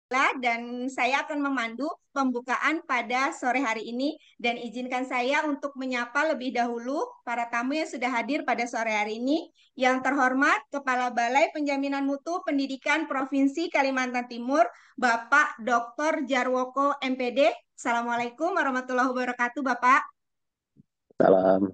dan saya akan memandu pembukaan pada sore hari ini dan izinkan saya untuk menyapa lebih dahulu para tamu yang sudah hadir pada sore hari ini. Yang terhormat Kepala Balai Penjaminan Mutu Pendidikan Provinsi Kalimantan Timur, Bapak Dr. Jarwoko MPD. Assalamualaikum warahmatullahi wabarakatuh, Bapak. Salam.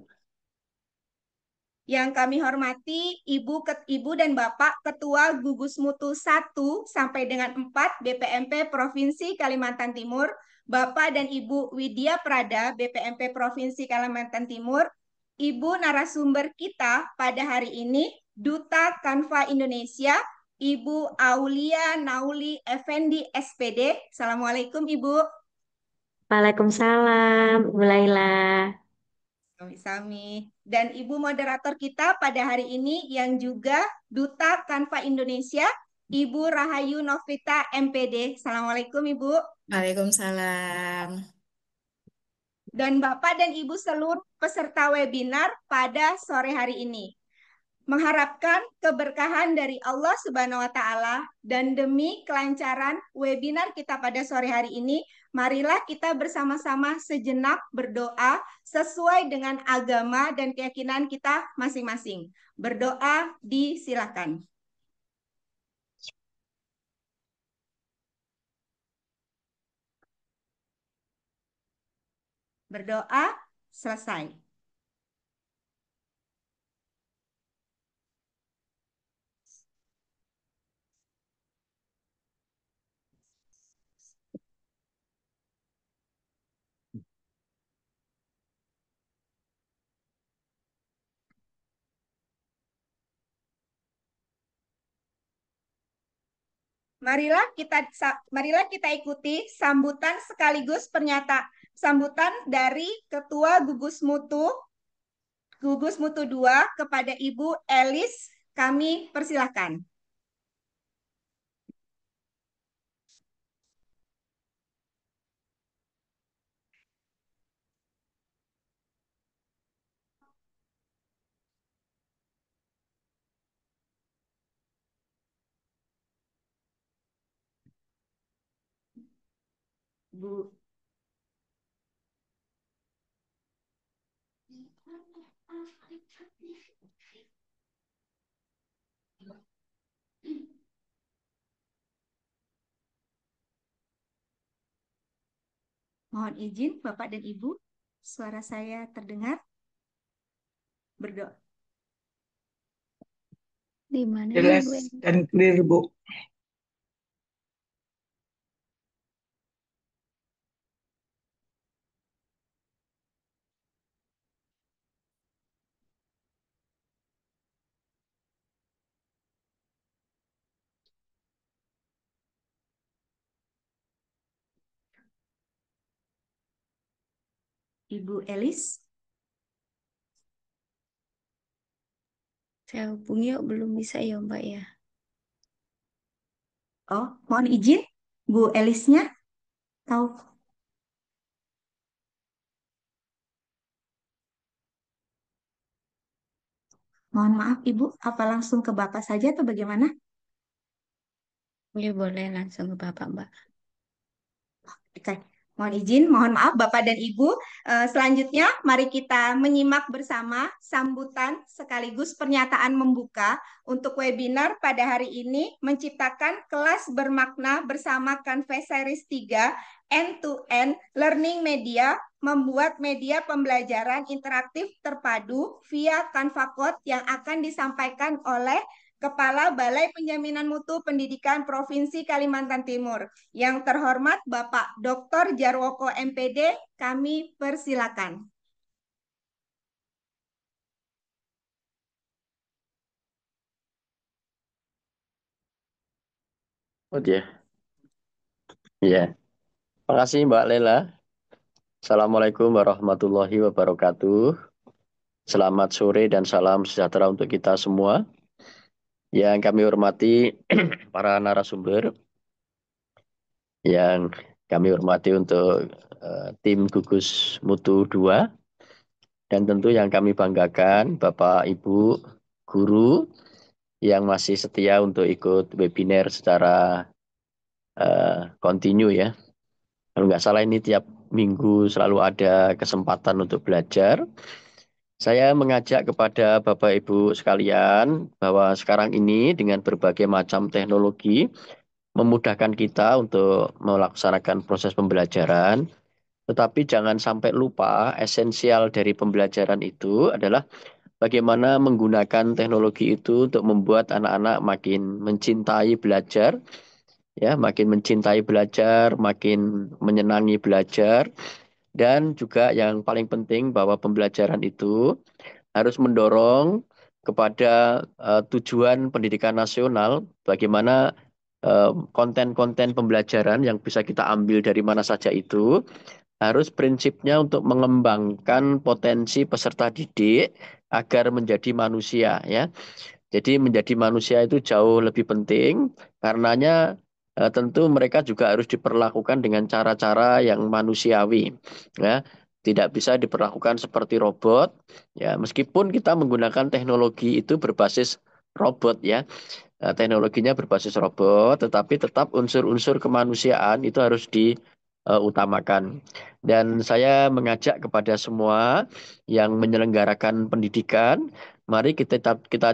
Yang kami hormati Ibu dan Bapak Ketua Gugus Mutu 1 sampai dengan 4 BPMP Provinsi Kalimantan Timur, Bapak dan Ibu Widya Prada BPMP Provinsi Kalimantan Timur, Ibu narasumber kita pada hari ini, Duta Kanva Indonesia, Ibu Aulia Nauli Effendi SPD. Assalamualaikum Ibu. Waalaikumsalam, Bu Laila. Sami-sami. Dan Ibu moderator kita pada hari ini yang juga Duta Kanva Indonesia, Ibu Rahayu Novita MPD. Assalamualaikum Ibu. Waalaikumsalam. Dan Bapak dan Ibu seluruh peserta webinar pada sore hari ini. Mengharapkan keberkahan dari Allah Subhanahu wa Ta'ala dan demi kelancaran webinar kita pada sore hari ini, marilah kita bersama-sama sejenak berdoa sesuai dengan agama dan keyakinan kita masing-masing. Berdoa disilakan. Berdoa selesai. Marilah kita ikuti sambutan sekaligus sambutan dari Ketua Gugus Mutu 2 kepada Ibu Elis. Kami persilakan. Bu. Mohon izin Bapak dan Ibu, suara saya terdengar? Berdoa. Di mana Jelas Bu? dan clear, Bu. Ibu Elis. Saya hubungi yuk, belum bisa ya Mbak ya. Oh, mohon izin Bu Elisnya. Tahu. Mohon maaf Ibu, apa langsung ke Bapak saja atau bagaimana? Ya boleh langsung ke Bapak Mbak. Oke, mohon izin, mohon maaf Bapak dan Ibu. Selanjutnya, mari kita menyimak bersama sambutan sekaligus pernyataan membuka untuk webinar pada hari ini menciptakan kelas bermakna bersama Canvas Series 3 End-to-End Learning Media membuat media pembelajaran interaktif terpadu via Canva Code yang akan disampaikan oleh Kepala Balai Penjaminan Mutu Pendidikan Provinsi Kalimantan Timur. Yang terhormat Bapak Dr. Jarwoko MPD, kami persilakan. Oh dia. Iya. Terima kasih Mbak Lela. Assalamualaikum warahmatullahi wabarakatuh. Selamat sore dan salam sejahtera untuk kita semua. Yang kami hormati para narasumber, yang kami hormati untuk tim Gugus Mutu 2, dan tentu yang kami banggakan Bapak Ibu guru yang masih setia untuk ikut webinar secara continue ya. Kalau nggak salah ini tiap minggu selalu ada kesempatan untuk belajar. Saya mengajak kepada Bapak Ibu sekalian bahwa sekarang ini dengan berbagai macam teknologi memudahkan kita untuk melaksanakan proses pembelajaran. Tetapi jangan sampai lupa esensial dari pembelajaran itu adalah bagaimana menggunakan teknologi itu untuk membuat anak-anak makin mencintai belajar, ya, makin mencintai belajar, makin menyenangi belajar, dan juga yang paling penting bahwa pembelajaran itu harus mendorong kepada tujuan pendidikan nasional, bagaimana konten-konten pembelajaran yang bisa kita ambil dari mana saja itu harus prinsipnya untuk mengembangkan potensi peserta didik agar menjadi manusia ya. Jadi menjadi manusia itu jauh lebih penting karenanya tentu mereka juga harus diperlakukan dengan cara-cara yang manusiawi ya. Tidak bisa diperlakukan seperti robot ya, meskipun kita menggunakan teknologi itu berbasis robot ya. Teknologinya berbasis robot, tetapi tetap unsur-unsur kemanusiaan itu harus diutamakan. Dan saya mengajak kepada semua yang menyelenggarakan pendidikan, mari kita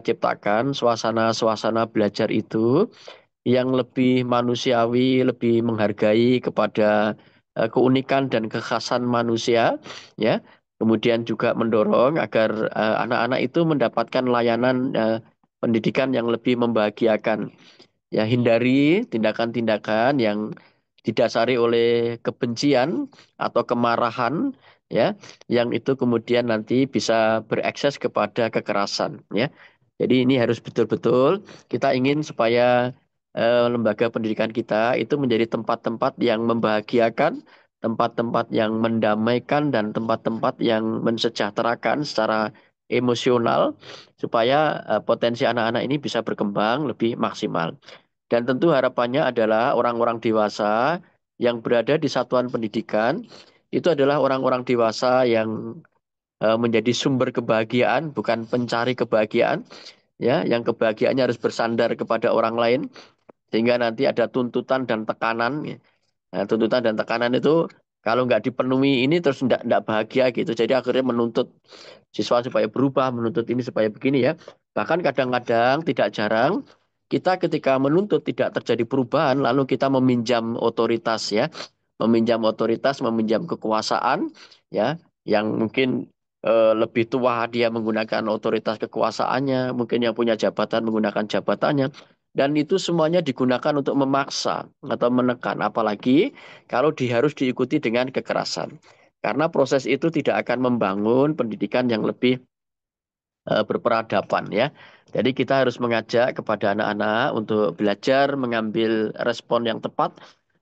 ciptakan suasana-suasana belajar itu yang lebih manusiawi, lebih menghargai kepada keunikan dan kekhasan manusia, ya. Kemudian juga mendorong agar anak-anak itu mendapatkan layanan pendidikan yang lebih membahagiakan. Ya, hindari tindakan-tindakan yang didasari oleh kebencian atau kemarahan, ya, yang itu kemudian nanti bisa berekses kepada kekerasan, ya. Jadi ini harus betul-betul kita ingin supaya lembaga pendidikan kita itu menjadi tempat-tempat yang membahagiakan, tempat-tempat yang mendamaikan, dan tempat-tempat yang mensejahterakan secara emosional supaya potensi anak-anak ini bisa berkembang lebih maksimal. Dan tentu harapannya adalah orang-orang dewasa yang berada di satuan pendidikan itu adalah orang-orang dewasa yang menjadi sumber kebahagiaan, bukan pencari kebahagiaan, ya, yang kebahagiaannya harus bersandar kepada orang lain sehingga nanti ada tuntutan dan tekanan. Ya. Nah, tuntutan dan tekanan itu kalau nggak dipenuhi ini terus nggak bahagia gitu. Jadi akhirnya menuntut siswa supaya berubah, menuntut ini supaya begini ya. Bahkan kadang-kadang tidak jarang kita ketika menuntut tidak terjadi perubahan, lalu kita meminjam otoritas ya, meminjam otoritas, meminjam kekuasaan ya, yang mungkin lebih tua dia menggunakan otoritas kekuasaannya, mungkin yang punya jabatan menggunakan jabatannya. Dan itu semuanya digunakan untuk memaksa atau menekan, apalagi kalau harus diikuti dengan kekerasan. Karena proses itu tidak akan membangun pendidikan yang lebih berperadaban ya. Jadi kita harus mengajak kepada anak-anak untuk belajar mengambil respon yang tepat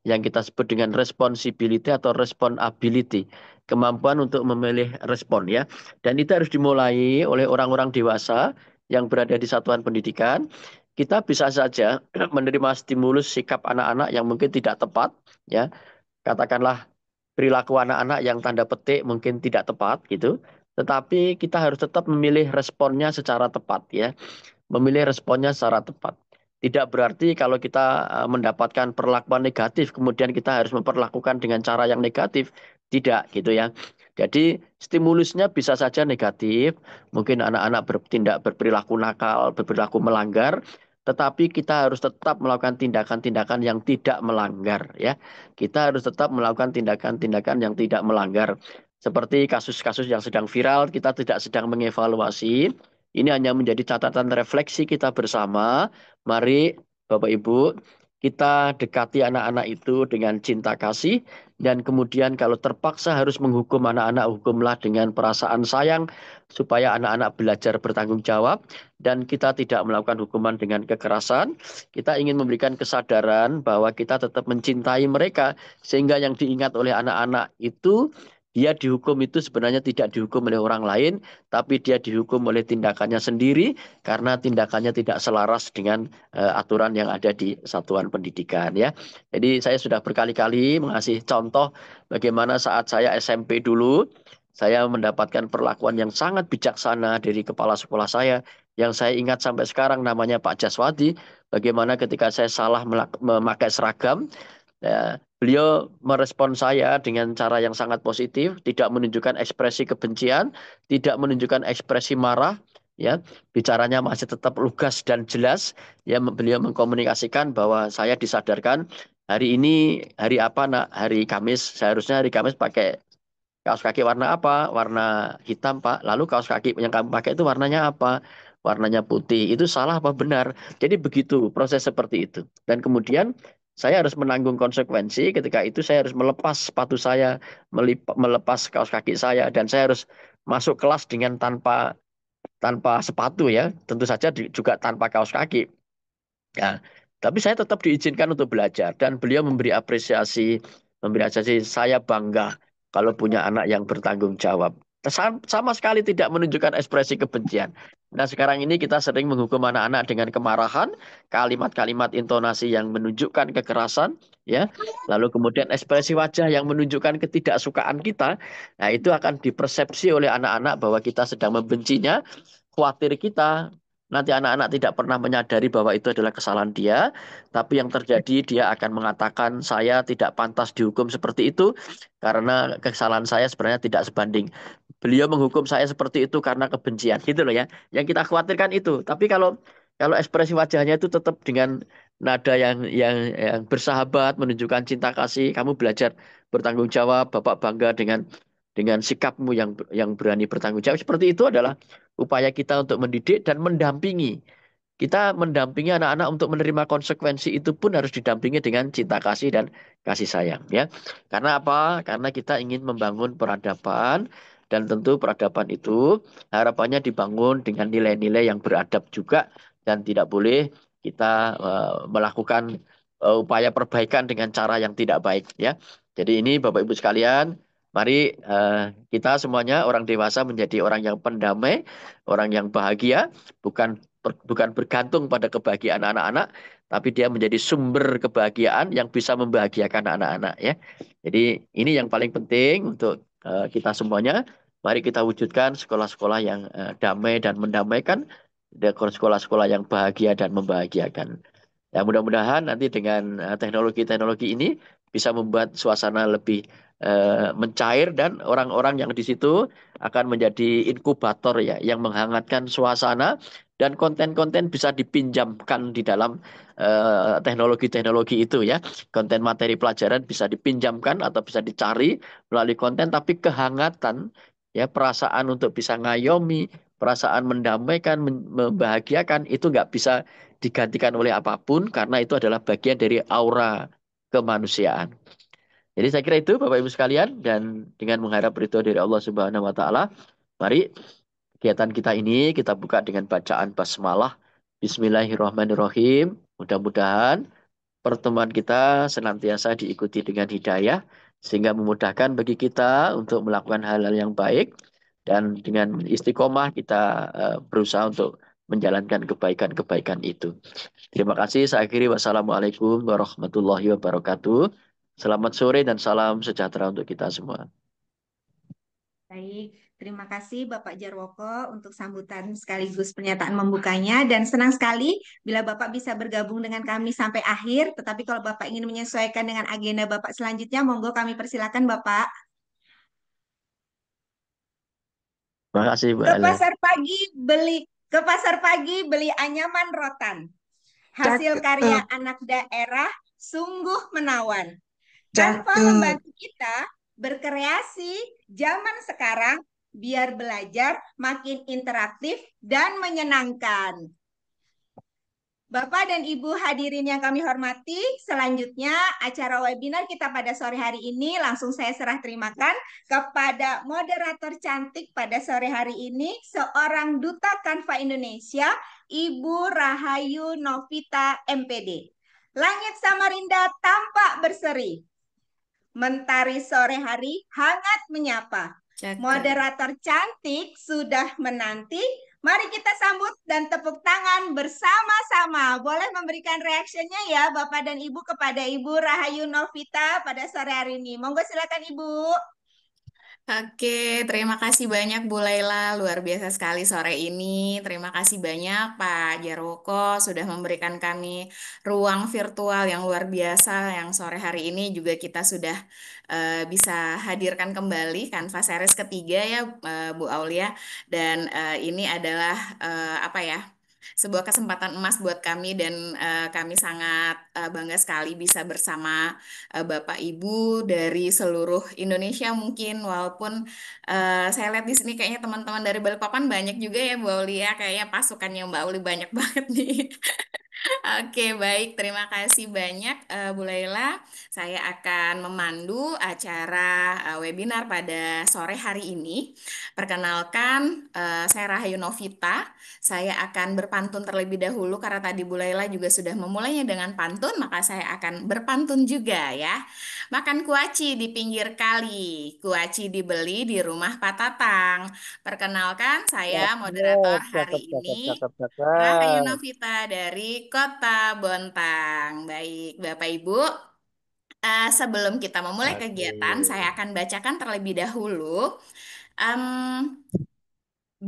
yang kita sebut dengan responsibility atau responsibility, kemampuan untuk memilih respon ya. Dan itu harus dimulai oleh orang-orang dewasa yang berada di satuan pendidikan. Kita bisa saja menerima stimulus sikap anak-anak yang mungkin tidak tepat ya. Katakanlah perilaku anak-anak yang tanda petik mungkin tidak tepat gitu. Tetapi kita harus tetap memilih responnya secara tepat ya. Memilih responnya secara tepat. Tidak berarti kalau kita mendapatkan perlakuan negatif kemudian kita harus memperlakukan dengan cara yang negatif. Tidak gitu ya. Jadi stimulusnya bisa saja negatif, mungkin anak-anak berperilaku nakal, berperilaku melanggar, tetapi kita harus tetap melakukan tindakan-tindakan yang tidak melanggar ya. Kita harus tetap melakukan tindakan-tindakan yang tidak melanggar. Seperti kasus-kasus yang sedang viral, kita tidak sedang mengevaluasi. Ini hanya menjadi catatan refleksi kita bersama. Mari Bapak Ibu, kita dekati anak-anak itu dengan cinta kasih. Dan kemudian kalau terpaksa harus menghukum anak-anak, hukumlah dengan perasaan sayang. Supaya anak-anak belajar bertanggung jawab. Dan kita tidak melakukan hukuman dengan kekerasan. Kita ingin memberikan kesadaran bahwa kita tetap mencintai mereka. Sehingga yang diingat oleh anak-anak itu, dia dihukum itu sebenarnya tidak dihukum oleh orang lain, tapi dia dihukum oleh tindakannya sendiri karena tindakannya tidak selaras dengan aturan yang ada di satuan pendidikan ya. Jadi saya sudah berkali-kali mengasih contoh bagaimana saat saya SMP dulu, saya mendapatkan perlakuan yang sangat bijaksana dari kepala sekolah saya, yang saya ingat sampai sekarang namanya Pak Jaswadi. bagaimana ketika saya salah memakai seragam, ya, beliau merespon saya dengan cara yang sangat positif, tidak menunjukkan ekspresi kebencian, tidak menunjukkan ekspresi marah, ya, bicaranya masih tetap lugas dan jelas. Ya, beliau mengkomunikasikan bahwa saya disadarkan hari ini hari apa, nak? Hari Kamis. Seharusnya hari Kamis pakai kaos kaki warna apa? Warna hitam, Pak. Lalu kaos kaki yang kamu pakai itu warnanya apa? Warnanya putih. Itu salah apa benar? Jadi begitu proses seperti itu. Dan kemudian saya harus menanggung konsekuensi ketika itu saya harus melepas sepatu saya, melepas kaos kaki saya, dan saya harus masuk kelas dengan tanpa tanpa sepatu ya. Tentu saja juga tanpa kaos kaki. Ya, tapi saya tetap diizinkan untuk belajar dan beliau memberi apresiasi saya bangga kalau punya anak yang bertanggung jawab. Sama sekali tidak menunjukkan ekspresi kebencian. Nah, sekarang ini kita sering menghukum anak-anak dengan kemarahan, kalimat-kalimat intonasi yang menunjukkan kekerasan, ya. Lalu kemudian ekspresi wajah yang menunjukkan ketidaksukaan kita. Nah, itu akan dipersepsi oleh anak-anak bahwa kita sedang membencinya, khawatir kita. Nanti anak-anak tidak pernah menyadari bahwa itu adalah kesalahan dia, tapi yang terjadi dia akan mengatakan saya tidak pantas dihukum seperti itu karena kesalahan saya sebenarnya tidak sebanding. Beliau menghukum saya seperti itu karena kebencian, gitu loh ya. Yang kita khawatirkan itu. Tapi kalau kalau ekspresi wajahnya itu tetap dengan nada yang bersahabat, menunjukkan cinta kasih, kamu belajar bertanggung jawab, Bapak bangga dengan sikapmu yang berani bertanggung jawab. Seperti itu adalah upaya kita untuk mendidik dan mendampingi. Kita mendampingi anak-anak untuk menerima konsekuensi itu pun harus didampingi dengan cinta kasih dan kasih sayang ya. Karena apa? Karena kita ingin membangun peradaban dan tentu peradaban itu harapannya dibangun dengan nilai-nilai yang beradab juga dan tidak boleh kita melakukan upaya perbaikan dengan cara yang tidak baik ya. Jadi ini Bapak Ibu sekalian, mari kita semuanya orang dewasa menjadi orang yang pendamai, orang yang bahagia, bukan bergantung pada kebahagiaan anak-anak, tapi dia menjadi sumber kebahagiaan yang bisa membahagiakan anak-anak ya. Jadi ini yang paling penting untuk kita semuanya. Mari kita wujudkan sekolah-sekolah yang damai dan mendamaikan, dan sekolah-sekolah yang bahagia dan membahagiakan. Ya mudah-mudahan nanti dengan teknologi-teknologi ini bisa membuat suasana lebih mencair dan orang-orang yang di situ akan menjadi inkubator ya yang menghangatkan suasana dan konten-konten bisa dipinjamkan di dalam teknologi-teknologi itu ya. Konten materi pelajaran bisa dipinjamkan atau bisa dicari melalui konten tapi kehangatan ya perasaan untuk bisa ngayomi, perasaan mendamaikan, membahagiakan itu nggak bisa digantikan oleh apapun karena itu adalah bagian dari aura kemanusiaan. Jadi saya kira itu Bapak Ibu sekalian dan dengan mengharap ridho dari Allah Subhanahu wa taala, mari kegiatan kita ini kita buka dengan bacaan basmalah. Bismillahirrahmanirrahim. Mudah-mudahan pertemuan kita senantiasa diikuti dengan hidayah sehingga memudahkan bagi kita untuk melakukan hal-hal yang baik dan dengan istiqomah kita berusaha untuk menjalankan kebaikan-kebaikan itu. Terima kasih. Saya akhiri. Wassalamualaikum warahmatullahi wabarakatuh. Selamat sore dan salam sejahtera untuk kita semua. Baik, terima kasih Bapak Jarwoko untuk sambutan sekaligus pernyataan membukanya dan senang sekali bila Bapak bisa bergabung dengan kami sampai akhir. Tetapi kalau Bapak ingin menyesuaikan dengan agenda Bapak selanjutnya, monggo kami persilakan Bapak. Terima kasih Bu Ke Ale. pasar pagi beli anyaman rotan. Hasil karya anak daerah sungguh menawan. Tanpa membantu kita berkreasi zaman sekarang biar belajar makin interaktif dan menyenangkan. Bapak dan Ibu hadirin yang kami hormati, selanjutnya acara webinar kita pada sore hari ini langsung saya serah terimakan kepada moderator cantik pada sore hari ini, seorang Duta Kanva Indonesia, Ibu Rahayu Novita MPD. Langit Samarinda tampak berseri. Mentari sore hari hangat menyapa. Moderator cantik sudah menanti. Mari kita sambut dan tepuk tangan bersama-sama. Boleh memberikan reaksinya ya Bapak dan Ibu kepada Ibu Rahayu Novita pada sore hari ini. Monggo silakan Ibu. Oke, terima kasih banyak Bu Laila. Luar biasa sekali sore ini. Terima kasih banyak Pak Jarwoko sudah memberikan kami ruang virtual yang luar biasa yang sore hari ini juga kita sudah bisa hadirkan kembali Canva Series ketiga ya Bu Aulia. Dan ini adalah apa ya? Sebuah kesempatan emas buat kami dan kami sangat bangga sekali bisa bersama Bapak Ibu dari seluruh Indonesia mungkin walaupun saya lihat di sini kayaknya teman-teman dari Balikpapan banyak juga ya Bu Aulia kayaknya pasukannya Mbak Uli banyak banget nih. Oke, baik. Terima kasih banyak, Bu Laila. Saya akan memandu acara webinar pada sore hari ini. Perkenalkan, saya Rahayu Novita. Saya akan berpantun terlebih dahulu karena tadi Bu Laila juga sudah memulainya dengan pantun, maka saya akan berpantun juga ya. Makan kuaci di pinggir kali, kuaci dibeli di rumah Pak Tatang. Perkenalkan, saya moderator Cakep, hari cakep, cakep, ini. cakep, Rahayu cakep. Novita dari Kota Bontang. Baik, Bapak Ibu, sebelum kita memulai Oke. kegiatan, saya akan bacakan terlebih dahulu em,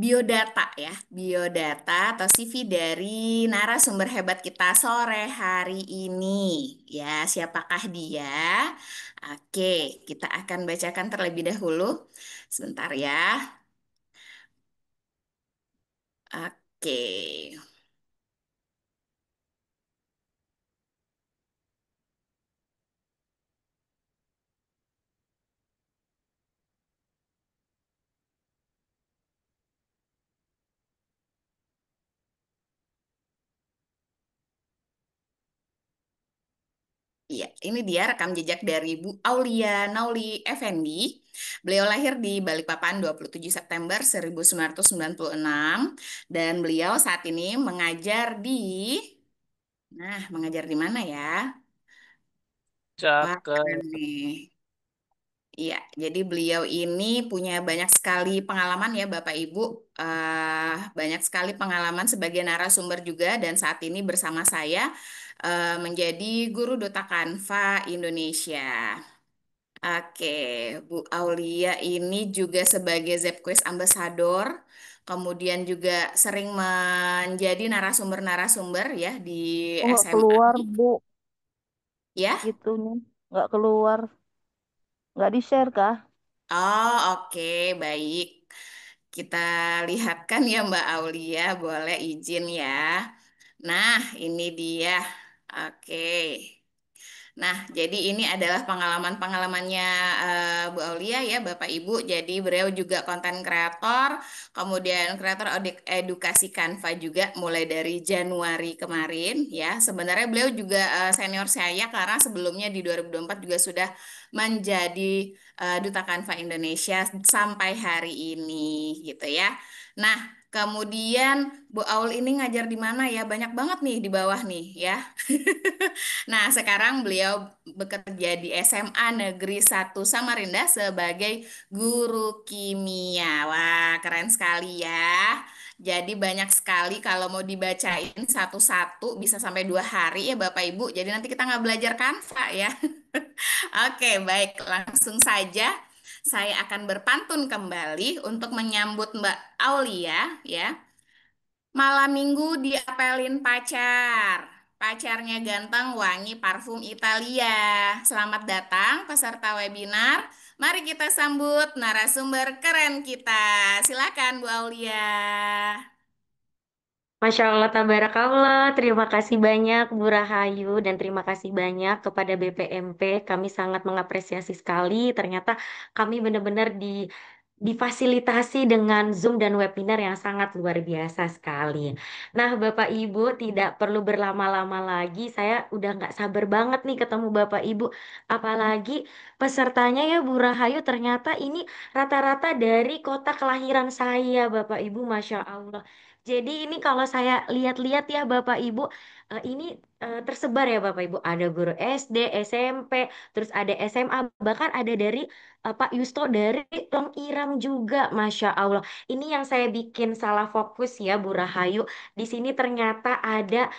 biodata ya, biodata atau CV dari narasumber hebat kita sore hari ini. Ya, siapakah dia? Oke, kita akan bacakan terlebih dahulu. Sebentar ya. Oke. Iya, ini dia rekam jejak dari Bu Aulia Nauli Effendi. Beliau lahir di Balikpapan 27 September 1996 dan beliau saat ini mengajar mengajar di mana ya? Wah, keren Cakep. nih. Iya, jadi beliau ini punya banyak sekali pengalaman ya Bapak Ibu, banyak sekali pengalaman sebagai narasumber juga dan saat ini bersama saya menjadi guru Dota Kanva Indonesia. Oke, Bu Aulia ini juga sebagai ZQuest Ambassador, kemudian juga sering menjadi narasumber-narasumber ya di Oh, nggak SMA. keluar, Bu, Ya, itunya. Nggak keluar. Nggak di-share, kah? oh oke, baik. Kita lihatkan ya Mbak Aulia, boleh izin ya. Nah, ini dia. Oke. Nah, jadi ini adalah pengalaman-pengalamannya Bu Aulia ya, Bapak Ibu. Jadi beliau juga konten kreator, kemudian kreator edukasi Canva juga mulai dari Januari kemarin ya. Sebenarnya beliau juga senior saya karena sebelumnya di 2024 juga sudah menjadi Duta Canva Indonesia sampai hari ini gitu ya. Nah, kemudian Bu Aul ini ngajar di mana ya? Banyak banget nih di bawah nih ya. Nah, sekarang beliau bekerja di SMA Negeri 1 Samarinda sebagai guru kimia. Wah, keren sekali ya. Jadi banyak sekali kalau mau dibacain satu-satu bisa sampai 2 hari ya Bapak Ibu. Jadi nanti kita nggak belajar Canva ya. Oke, baik. Langsung saja saya akan berpantun kembali untuk menyambut Mbak Aulia ya. Malam minggu diapelin pacar. Pacarnya ganteng, wangi parfum Italia. Selamat datang peserta webinar. Mari kita sambut narasumber keren kita. Silakan Bu Aulia. Masya Allah, tabarakallah. Terima kasih banyak Bu Rahayu dan terima kasih banyak kepada BPMP. Kami sangat mengapresiasi sekali. Ternyata kami benar-benar difasilitasi dengan Zoom dan webinar yang sangat luar biasa sekali. Nah, Bapak Ibu tidak perlu berlama-lama lagi. Saya udah nggak sabar banget nih ketemu Bapak Ibu. Apalagi pesertanya ya Bu Rahayu ternyata ini rata-rata dari kota kelahiran saya, Bapak Ibu, Masya Allah. Jadi ini kalau saya lihat-lihat ya Bapak Ibu, ini tersebar ya Bapak Ibu. Ada guru SD, SMP, terus ada SMA, bahkan ada dari Pak Yusto dari Long Iram juga, Masya Allah. Ini yang saya bikin salah fokus ya Bu Rahayu. Di sini ternyata ada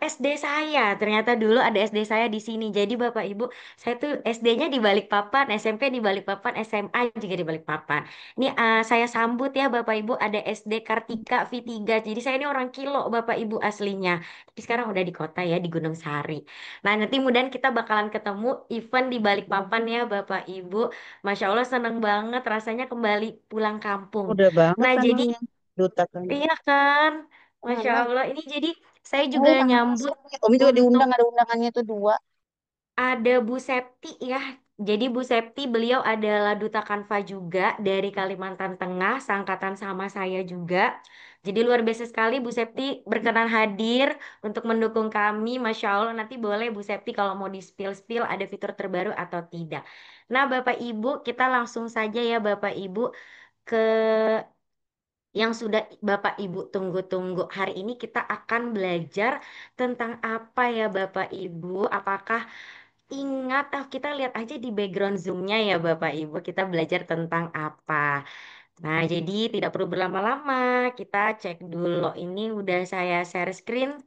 SD saya. Ternyata dulu ada SD saya di sini. Jadi Bapak Ibu, saya tuh SD-nya di Balikpapan, SMP di Balikpapan, SMA juga di Balikpapan. Ini saya sambut ya Bapak Ibu, ada SD Kartika V3. Jadi saya ini orang Kilo Bapak Ibu aslinya. Tapi sekarang udah di kota ya, di Gunung Sari. Nah, nanti mudahan kita bakalan ketemu event di Balikpapan ya, Bapak Ibu. Masya Allah, seneng banget rasanya kembali pulang kampung. Udah banget Nah, jadi, anunya. Duta kan. iya kan? Masya Alah. Allah, ini jadi saya Oh, juga tanggal nyambut masuk. Umi juga untuk diundang, ada undangannya tuh 2. ada Bu Septi ya. Jadi Bu Septi beliau adalah duta Kanva juga dari Kalimantan Tengah, seangkatan sama saya juga. Jadi luar biasa sekali Bu Septi berkenan hadir untuk mendukung kami. Masya Allah nanti boleh Bu Septi kalau mau di spill-spill ada fitur terbaru atau tidak. Nah Bapak Ibu kita langsung saja ya Bapak Ibu ke yang sudah Bapak Ibu tunggu-tunggu. Hari ini kita akan belajar tentang apa ya Bapak Ibu? Apakah ingat, kita lihat aja di background Zoom-nya ya Bapak Ibu, kita belajar tentang apa. Nah, jadi tidak perlu berlama-lama, kita cek dulu. Ini udah saya share screen,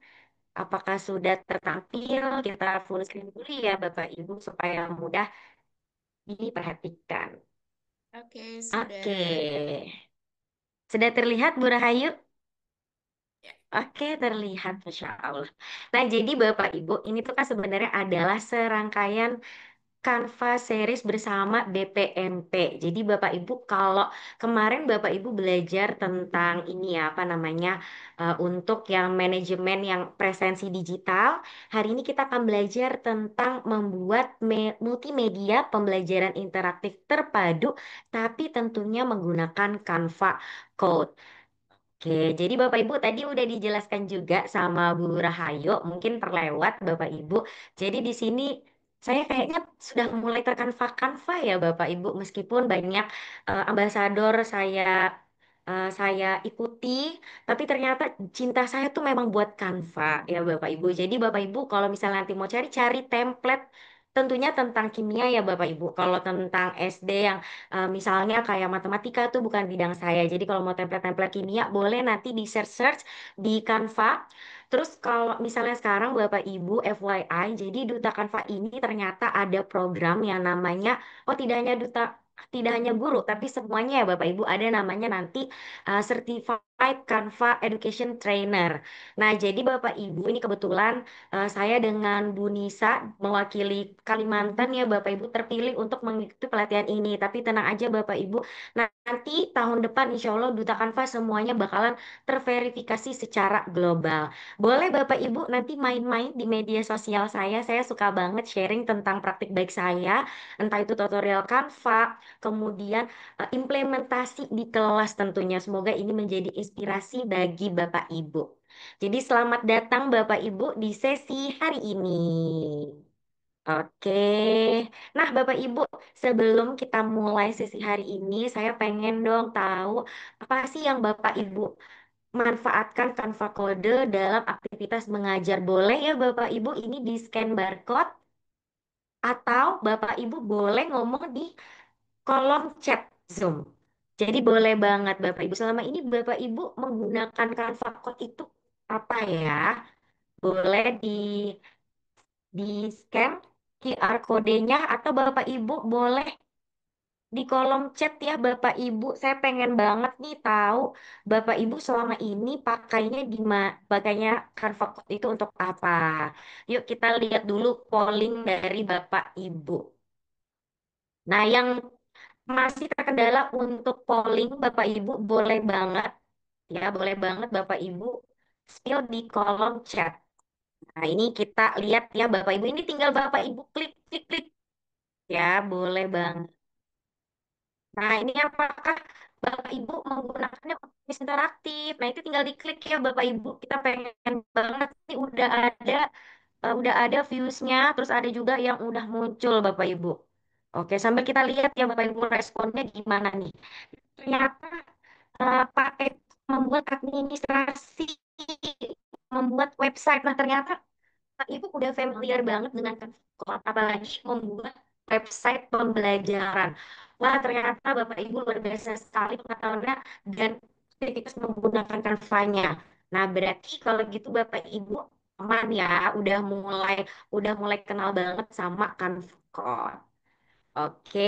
apakah sudah tertampil? Kita full screen dulu ya Bapak Ibu, supaya mudah diperhatikan. Oke, Oke, sudah. sudah terlihat Bu Rahayu? Ya. Oke, terlihat, Masya Allah. Nah, jadi Bapak Ibu, ini tuh kan sebenarnya adalah serangkaian Canva series bersama BPMP. Jadi Bapak Ibu kalau kemarin Bapak Ibu belajar tentang ini ya apa namanya untuk yang manajemen yang presensi digital, hari ini kita akan belajar tentang membuat multimedia pembelajaran interaktif terpadu tapi tentunya menggunakan Canva Code. Oke, jadi Bapak Ibu tadi udah dijelaskan juga sama Bu Rahayu, mungkin terlewat Bapak Ibu. Jadi di sini saya kayaknya sudah mulai terkanva-kanva ya Bapak Ibu, meskipun banyak ambasador saya ikuti, tapi ternyata cinta saya tuh memang buat Canva ya Bapak Ibu. Jadi Bapak Ibu kalau misalnya nanti mau cari-cari template tentunya tentang kimia ya Bapak Ibu. Kalau tentang SD yang misalnya kayak matematika tuh bukan bidang saya. Jadi kalau mau template-template kimia boleh nanti di search-search di Canva. Terus kalau misalnya sekarang Bapak Ibu FYI, jadi Duta Canva ini ternyata ada program yang namanya, oh tidak hanya guru, tapi semuanya ya Bapak Ibu ada namanya nanti Certified Canva Education Trainer. Nah, jadi Bapak Ibu ini kebetulan saya dengan Bu Nisa mewakili Kalimantan ya Bapak Ibu terpilih untuk mengikuti pelatihan ini. Tapi tenang aja Bapak Ibu, nanti tahun depan insya Allah Duta Kanva semuanya bakalan terverifikasi secara global. Boleh Bapak Ibu nanti main-main di media sosial saya. Saya suka banget sharing tentang praktik baik saya, entah itu tutorial Canva, kemudian implementasi di kelas tentunya. Semoga ini menjadi inspirasi bagi Bapak Ibu. Jadi selamat datang Bapak Ibu di sesi hari ini. Oke. Nah, Bapak Ibu, sebelum kita mulai sesi hari ini, saya pengen dong tahu apa sih yang Bapak Ibu manfaatkan Canva Code dalam aktivitas mengajar. Boleh ya Bapak Ibu ini di scan barcode atau Bapak Ibu boleh ngomong di kolom chat Zoom. Jadi boleh banget Bapak Ibu. Selama ini Bapak Ibu menggunakan Canva Code itu apa ya? Boleh di scan QR kodenya atau Bapak Ibu boleh di kolom chat ya Bapak Ibu. Saya pengen banget nih tahu Bapak Ibu selama ini pakainya Canva Code itu untuk apa. Yuk kita lihat dulu polling dari Bapak Ibu. Nah, yang masih terkendala untuk polling Bapak Ibu boleh banget ya, boleh banget Bapak Ibu spill di kolom chat. Nah, ini kita lihat ya Bapak Ibu. Ini tinggal Bapak Ibu klik klik klik ya, boleh banget. Nah, ini apakah Bapak Ibu menggunakannya untuk kuis interaktif? Nah, itu tinggal diklik ya Bapak Ibu. Kita pengen banget sih udah ada views-nya, terus ada juga yang udah muncul Bapak Ibu. Oke, sambil kita lihat ya Bapak Ibu responnya gimana nih. Ternyata pakai membuat administrasi, membuat website. Nah, ternyata Ibu udah familiar banget dengan Canva, apalagi membuat website pembelajaran. Wah, ternyata Bapak Ibu luar biasa sekali pengetahuannya dan aktivitas menggunakan Canva-nya. Nah, berarti kalau gitu Bapak Ibu aman ya, udah mulai kenal banget sama Canva. Oke.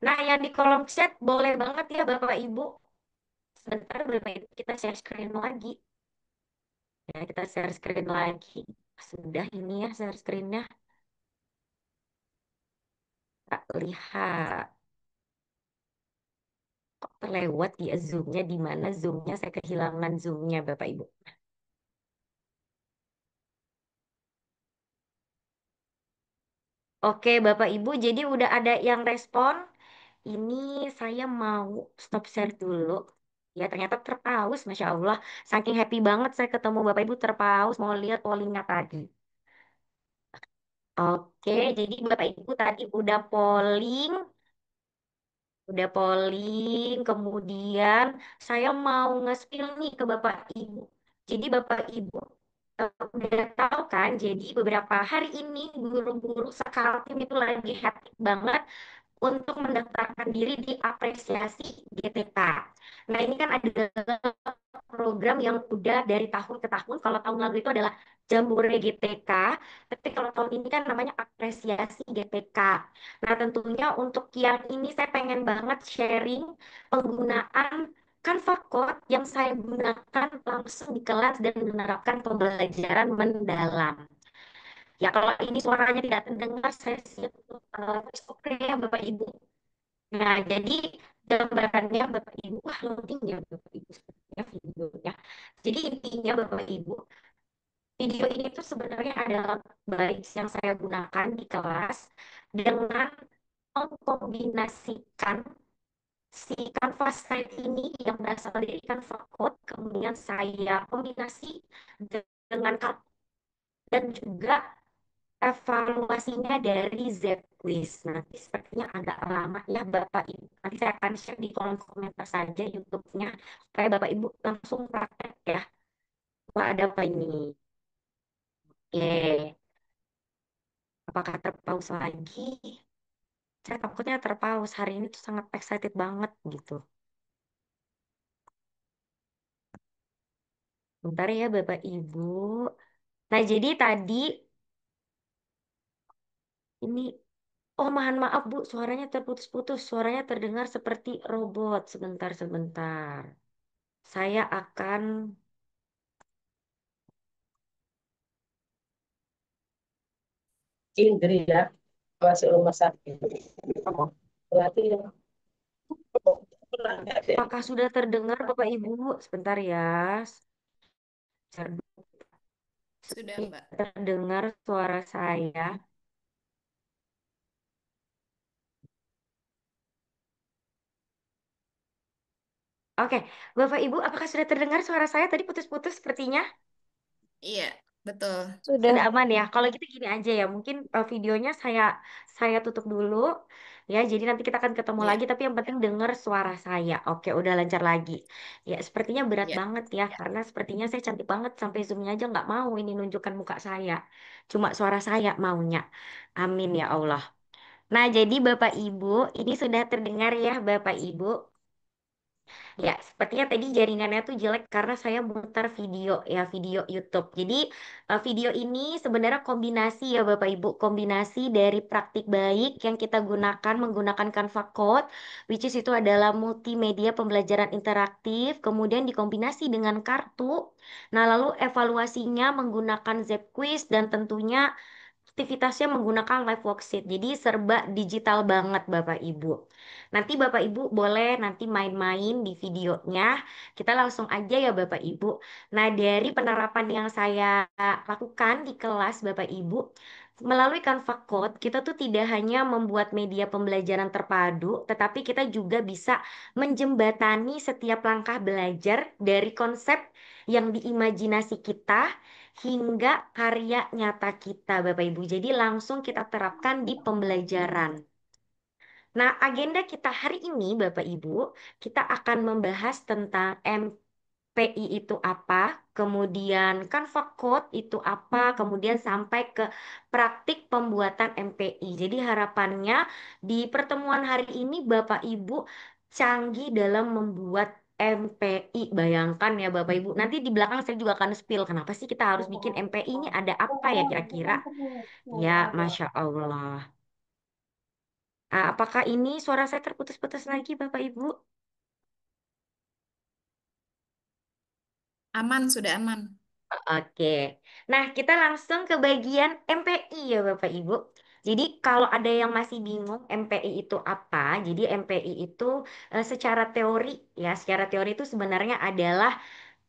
Nah, yang di kolom chat boleh banget ya Bapak Ibu. Sebentar Bapak Ibu kita share screen lagi. Ya, kita share screen lagi. Sudah ini ya share screen-nya. Tak lihat. Kok terlewat ya Zoom-nya di mana Zoom-nya saya kehilangan Zoom-nya Bapak Ibu. Oke Bapak Ibu, jadi udah ada yang respon. Ini saya mau stop share dulu. Ya ternyata terpaus, Masya Allah. Saking happy banget saya ketemu Bapak Ibu terpaus mau lihat pollingnya tadi. Oke, jadi Bapak Ibu tadi udah polling, kemudian saya mau nge-spill nih ke Bapak Ibu. Jadi Bapak Ibu udah tahu kan, jadi beberapa hari ini guru-guru sekaltim itu lagi hektik banget untuk mendaftarkan diri di apresiasi GTK. Nah ini kan ada program yang udah dari tahun ke tahun. Kalau tahun lalu itu adalah Jambore GTK, tapi kalau tahun ini kan namanya apresiasi GTK. Nah tentunya untuk yang ini saya pengen banget sharing penggunaan Canva Code yang saya gunakan langsung di kelas dan menerapkan pembelajaran mendalam. Ya kalau ini suaranya tidak terdengar, saya siap untuk voice over ya Bapak Ibu. Nah, jadi gambarannya Bapak Ibu, wah loading ya Bapak Ibu sepertinya videonya. Jadi intinya Bapak Ibu, video ini tuh sebenarnya adalah baik yang saya gunakan di kelas dengan mengkombinasikan si Canva site ini yang berasal dari Canva Code, kemudian saya kombinasi dengan dan juga evaluasinya dari Z-Quiz. Nanti sepertinya agak lama ya Bapak Ibu. Nanti saya akan share di kolom komentar saja YouTube-nya supaya Bapak Ibu langsung praktek ya. Wah, ada apa ini? Oke, apakah terpaus lagi? Saya takutnya terpaus. Hari ini tuh sangat excited banget gitu. Bentar ya Bapak Ibu. Nah, jadi tadi ini, oh mohon maaf Bu, suaranya terputus-putus. Suaranya terdengar seperti robot. Sebentar, sebentar. Saya akan Indri ya, masuk rumah sakit. Berarti ya, Apakah sudah terdengar Bapak Ibu? Sebentar ya. Sudah, Seperti Mbak. terdengar suara saya. Oke, Bapak Ibu, apakah sudah terdengar suara saya? Tadi putus-putus sepertinya. Iya, betul. sudah. Sudah aman ya. Kalau gitu gini aja ya. Mungkin videonya saya tutup dulu ya. Jadi nanti kita akan ketemu Iya, lagi. Tapi yang penting dengar suara saya. Oke, udah lancar lagi. Ya, sepertinya berat iya. banget ya. Karena sepertinya saya cantik banget sampai zoomnya aja nggak mau ini nunjukkan muka saya. Cuma suara saya maunya. Amin ya Allah. Nah, jadi Bapak Ibu, ini sudah terdengar ya Bapak Ibu. Ya, sepertinya tadi jaringannya tuh jelek karena saya mutar video ya, video YouTube. Jadi video ini sebenarnya kombinasi ya Bapak Ibu, kombinasi dari praktik baik yang kita gunakan menggunakan Canva Code, which is itu adalah multimedia pembelajaran interaktif, kemudian dikombinasi dengan kartu. Nah, lalu evaluasinya menggunakan Zepquiz dan tentunya aktivitasnya menggunakan live worksheet. Jadi serba digital banget Bapak Ibu. Nanti Bapak Ibu boleh nanti main-main di videonya. Kita langsung aja ya Bapak Ibu. Nah, dari penerapan yang saya lakukan di kelas Bapak Ibu, melalui Canva Code, kita tuh tidak hanya membuat media pembelajaran terpadu, tetapi kita juga bisa menjembatani setiap langkah belajar dari konsep yang diimajinasi kita hingga karya nyata kita, Bapak Ibu. Jadi langsung kita terapkan di pembelajaran. Nah, agenda kita hari ini, Bapak Ibu, kita akan membahas tentang PI itu apa, kemudian Canva Code itu apa, kemudian sampai ke praktik pembuatan MPI. Jadi harapannya di pertemuan hari ini Bapak Ibu canggih dalam membuat MPI. Bayangkan ya Bapak Ibu. Nanti di belakang saya juga akan spill kenapa sih kita harus bikin MPI ini, ada apa ya kira-kira? Ya, Masya Allah. Apakah ini suara saya terputus-putus lagi Bapak Ibu? Aman, sudah aman. Oke, nah kita langsung ke bagian MPI ya Bapak Ibu. Jadi kalau ada yang masih bingung MPI itu apa, jadi MPI itu secara teori ya, secara teori itu sebenarnya adalah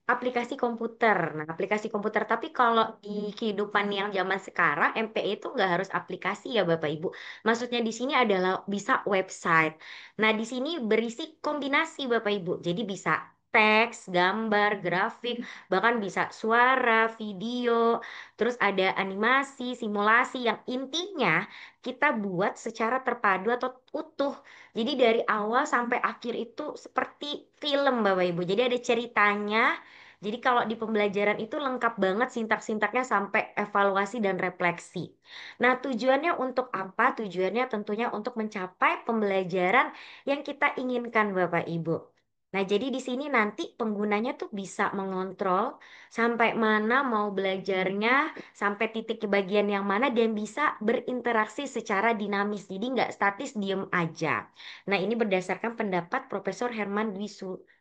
aplikasi komputer. Nah, aplikasi komputer. Tapi kalau di kehidupan yang zaman sekarang, MPE itu nggak harus aplikasi ya Bapak Ibu. Maksudnya di sini adalah bisa website. Nah, di sini berisi kombinasi Bapak Ibu. Jadi bisa teks, gambar, grafik, bahkan bisa suara, video, terus ada animasi, simulasi yang intinya kita buat secara terpadu atau utuh. Jadi dari awal sampai akhir itu seperti film Bapak Ibu. Jadi ada ceritanya, jadi kalau di pembelajaran itu lengkap banget sintak-sintaknya sampai evaluasi dan refleksi. Nah, tujuannya untuk apa? Tujuannya tentunya untuk mencapai pembelajaran yang kita inginkan, Bapak Ibu. Nah, jadi di sini nanti penggunanya tuh bisa mengontrol sampai mana mau belajarnya, sampai titik ke bagian yang mana, dan bisa berinteraksi secara dinamis. Jadi nggak statis, diem aja. Nah, ini berdasarkan pendapat Profesor Herman Dwi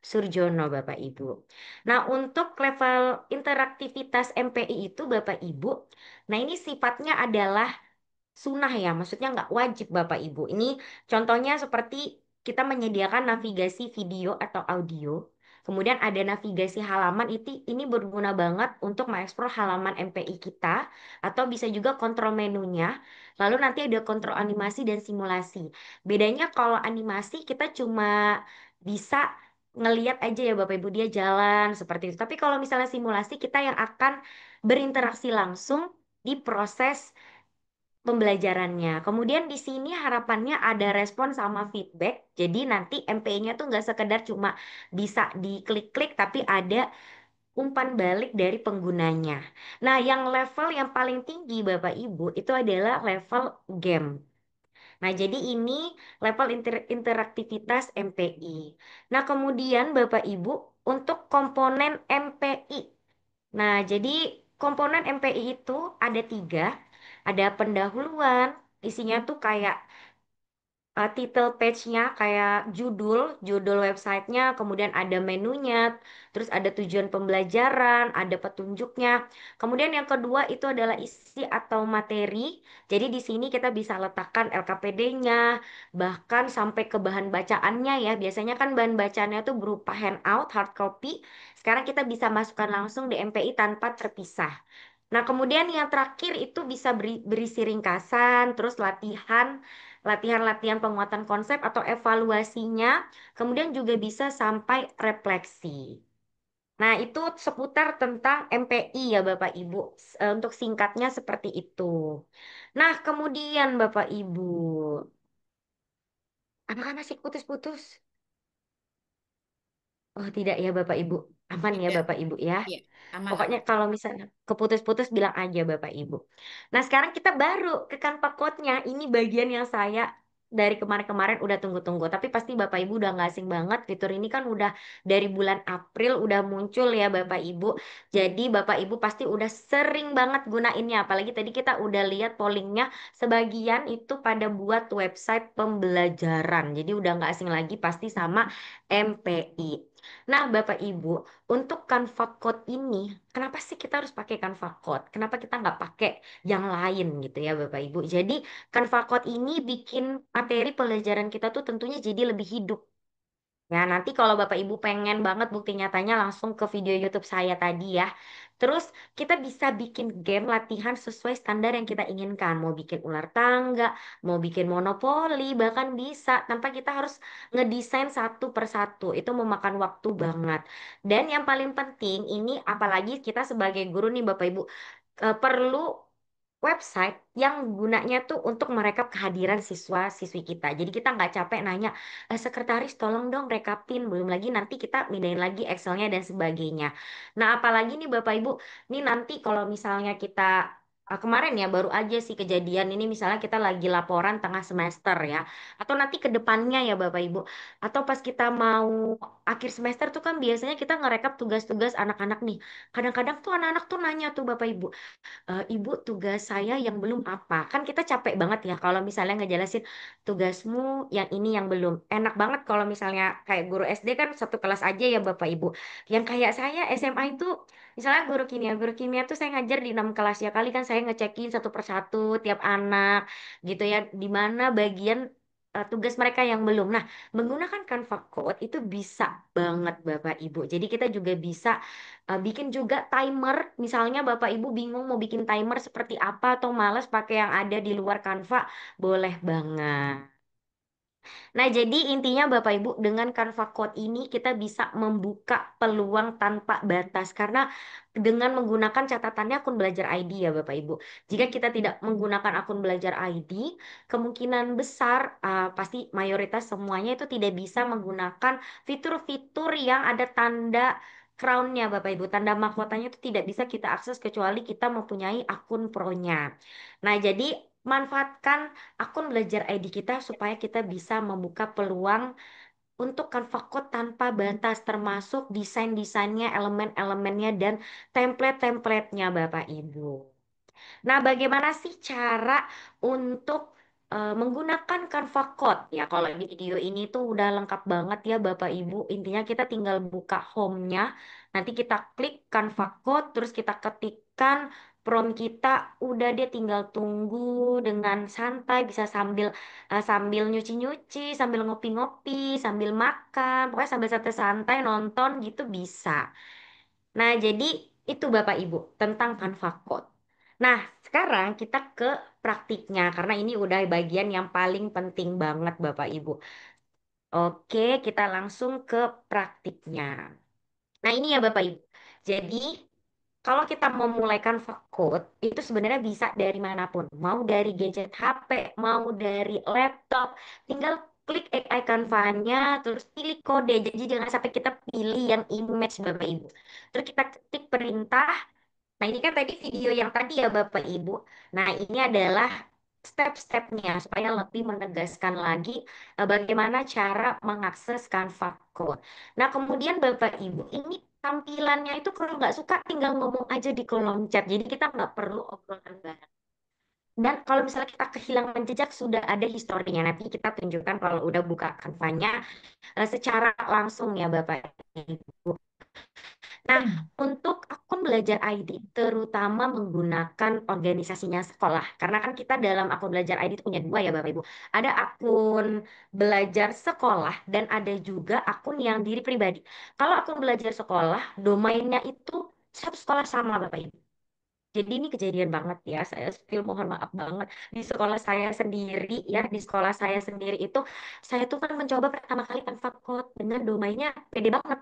Surjono, Bapak Ibu. Nah, untuk level interaktivitas MPI itu Bapak Ibu, nah ini sifatnya adalah sunnah ya, maksudnya nggak wajib Bapak Ibu. Ini contohnya seperti kita menyediakan navigasi video atau audio. Kemudian ada navigasi halaman, ini berguna banget untuk mengeksplor halaman MPI kita, atau bisa juga kontrol menunya. Lalu nanti ada kontrol animasi dan simulasi. Bedanya kalau animasi kita cuma bisa ngeliat aja ya Bapak Ibu, dia jalan seperti itu. Tapi kalau misalnya simulasi, kita yang akan berinteraksi langsung di proses pembelajarannya. Kemudian di sini harapannya ada respon sama feedback. Jadi nanti MP-nya tuh nggak sekedar cuma bisa diklik-klik, tapi ada umpan balik dari penggunanya. Nah, yang level yang paling tinggi Bapak Ibu itu adalah level game. Nah, jadi ini level interaktivitas MPI. Nah, kemudian Bapak Ibu untuk komponen MPI. Nah, jadi komponen MPI itu ada tiga. Ada pendahuluan, isinya tuh kayak title page-nya, kayak judul websitenya, kemudian ada menunya, terus ada tujuan pembelajaran, ada petunjuknya. Kemudian yang kedua itu adalah isi atau materi. Jadi di sini kita bisa letakkan LKPD-nya, bahkan sampai ke bahan bacaannya ya. Biasanya kan bahan bacaannya tuh berupa handout, hard copy. Sekarang kita bisa masukkan langsung di MPI tanpa terpisah. Nah, kemudian yang terakhir itu bisa berisi ringkasan, terus latihan-latihan penguatan konsep atau evaluasinya, kemudian juga bisa sampai refleksi. Nah, itu seputar tentang MPI ya Bapak Ibu. Untuk singkatnya seperti itu. Nah, kemudian Bapak Ibu, apakah masih putus-putus? Oh, tidak ya Bapak Ibu. Aman ya Tidak, Bapak Ibu ya. ya, aman, Pokoknya aman. kalau misalnya keputus-putus bilang aja Bapak Ibu. Nah sekarang kita baru ke Canva Code-nya. Ini bagian yang saya dari kemarin-kemarin udah tunggu-tunggu. Tapi pasti Bapak Ibu udah nggak asing banget. Fitur ini kan udah dari bulan April udah muncul ya Bapak Ibu. Jadi Bapak Ibu pasti udah sering banget gunainnya. Apalagi tadi kita udah lihat pollingnya. Sebagian itu pada buat website pembelajaran. Jadi udah nggak asing lagi pasti sama MPI. Nah Bapak Ibu, untuk Canva Code ini, kenapa sih kita harus pakai Canva Code? Kenapa kita nggak pakai yang lain gitu ya Bapak Ibu? Jadi Canva Code ini bikin materi pelajaran kita tuh tentunya jadi lebih hidup. Ya, nanti kalau Bapak Ibu pengen banget bukti nyatanya langsung ke video YouTube saya tadi ya. Terus kita bisa bikin game latihan sesuai standar yang kita inginkan. Mau bikin ular tangga, mau bikin monopoli, bahkan bisa tanpa kita harus ngedesain satu per satu. Itu memakan waktu banget. Dan yang paling penting ini apalagi kita sebagai guru nih Bapak Ibu perlu website yang gunanya tuh untuk merekap kehadiran siswa-siswi kita. Jadi kita nggak capek nanya, sekretaris tolong dong rekapin. Belum lagi nanti kita mindahin lagi Excelnya dan sebagainya. Nah, apalagi nih Bapak Ibu, nih nanti kalau misalnya kita kemarin ya baru aja sih kejadian ini misalnya kita lagi laporan tengah semester ya atau nanti ke depannya ya Bapak Ibu atau pas kita mau akhir semester tuh kan biasanya kita ngerekap tugas-tugas anak-anak nih kadang-kadang tuh anak-anak tuh nanya tuh Bapak Ibu, Ibu tugas saya yang belum apa? Kan kita capek banget ya kalau misalnya ngejelasin tugasmu yang ini yang belum. Enak banget kalau misalnya kayak guru SD kan satu kelas aja ya Bapak Ibu. Yang kayak saya SMA itu misalnya guru kimia tuh saya ngajar di 6 kelas ya kali kan saya ngecekin satu persatu tiap anak gitu ya di mana bagian tugas mereka yang belum. Nah, menggunakan Canva Code itu bisa banget Bapak Ibu. Jadi kita juga bisa bikin juga timer, misalnya Bapak Ibu bingung mau bikin timer seperti apa atau males pakai yang ada di luar Canva, boleh banget. Nah, jadi intinya Bapak Ibu dengan Canva Code ini kita bisa membuka peluang tanpa batas karena dengan menggunakan catatannya akun belajar ID ya Bapak Ibu. Jika kita tidak menggunakan akun belajar ID, kemungkinan besar pasti mayoritas semuanya itu tidak bisa menggunakan fitur-fitur yang ada tanda crownnya Bapak Ibu. Tanda mahkotanya itu tidak bisa kita akses kecuali kita mempunyai akun pro-nya. Nah, jadi manfaatkan akun belajar ID kita supaya kita bisa membuka peluang untuk Canva Code tanpa batas termasuk desain-desainnya, elemen-elemennya, dan template-templatenya Bapak Ibu. Nah, bagaimana sih cara untuk menggunakan Canva Code? Ya, kalau di video ini tuh udah lengkap banget ya Bapak Ibu. Intinya kita tinggal buka home-nya, nanti kita klik Canva Code, terus kita ketikkan prompt kita, udah dia tinggal tunggu dengan santai, bisa sambil sambil nyuci-nyuci, sambil ngopi-ngopi, sambil makan, pokoknya sambil santai-santai nonton gitu bisa. Nah, jadi itu Bapak Ibu tentang Canva Code. Nah, sekarang kita ke praktiknya karena ini udah bagian yang paling penting banget Bapak Ibu. Oke, kita langsung ke praktiknya. Nah, ini ya Bapak Ibu. Jadi, kalau kita mau mulai Canva Code, itu sebenarnya bisa dari manapun. Mau dari gadget HP, mau dari laptop. Tinggal klik AI Canva-nya, terus pilih kode. Jadi jangan sampai kita pilih yang image Bapak Ibu. Terus kita ketik perintah. Nah, ini kan tadi video yang tadi ya Bapak Ibu. Nah, ini adalah step-stepnya supaya lebih menegaskan lagi bagaimana cara mengakses Canva Code. Nah, kemudian Bapak Ibu, ini tampilannya itu kalau nggak suka tinggal ngomong aja di kolom chat. Jadi kita nggak perlu obrolan bareng. Dan kalau misalnya kita kehilangan jejak, sudah ada historinya. Nanti kita tunjukkan kalau udah buka Canva-nya secara langsung ya Bapak Ibu. Nah, untuk akun belajar ID, terutama menggunakan organisasinya sekolah. Karena kan kita dalam akun belajar ID itu punya dua ya Bapak Ibu. Ada akun belajar sekolah dan ada juga akun yang diri pribadi. Kalau akun belajar sekolah, domainnya itu satu sekolah sama Bapak Ibu. Jadi ini kejadian banget ya, saya spill mohon maaf banget. Di sekolah saya sendiri ya, di sekolah saya sendiri itu, saya tuh kan mencoba pertama kali Canva Code dengan domainnya pede banget.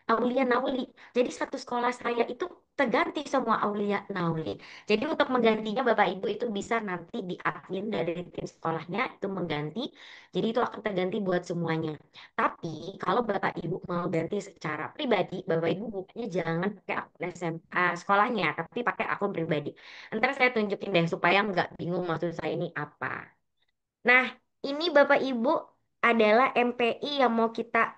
Aulia Nauli. Jadi satu sekolah saya itu terganti semua Aulia Nauli. Jadi untuk menggantinya Bapak Ibu itu bisa nanti di admin dari tim sekolahnya itu mengganti. Jadi itu akan terganti buat semuanya. Tapi kalau Bapak Ibu mau ganti secara pribadi, Bapak Ibu bukanya jangan pakai akun SMA sekolahnya, tapi pakai akun pribadi. Ntar saya tunjukin deh supaya nggak bingung maksud saya ini apa. Nah, ini Bapak Ibu adalah MPI yang mau kita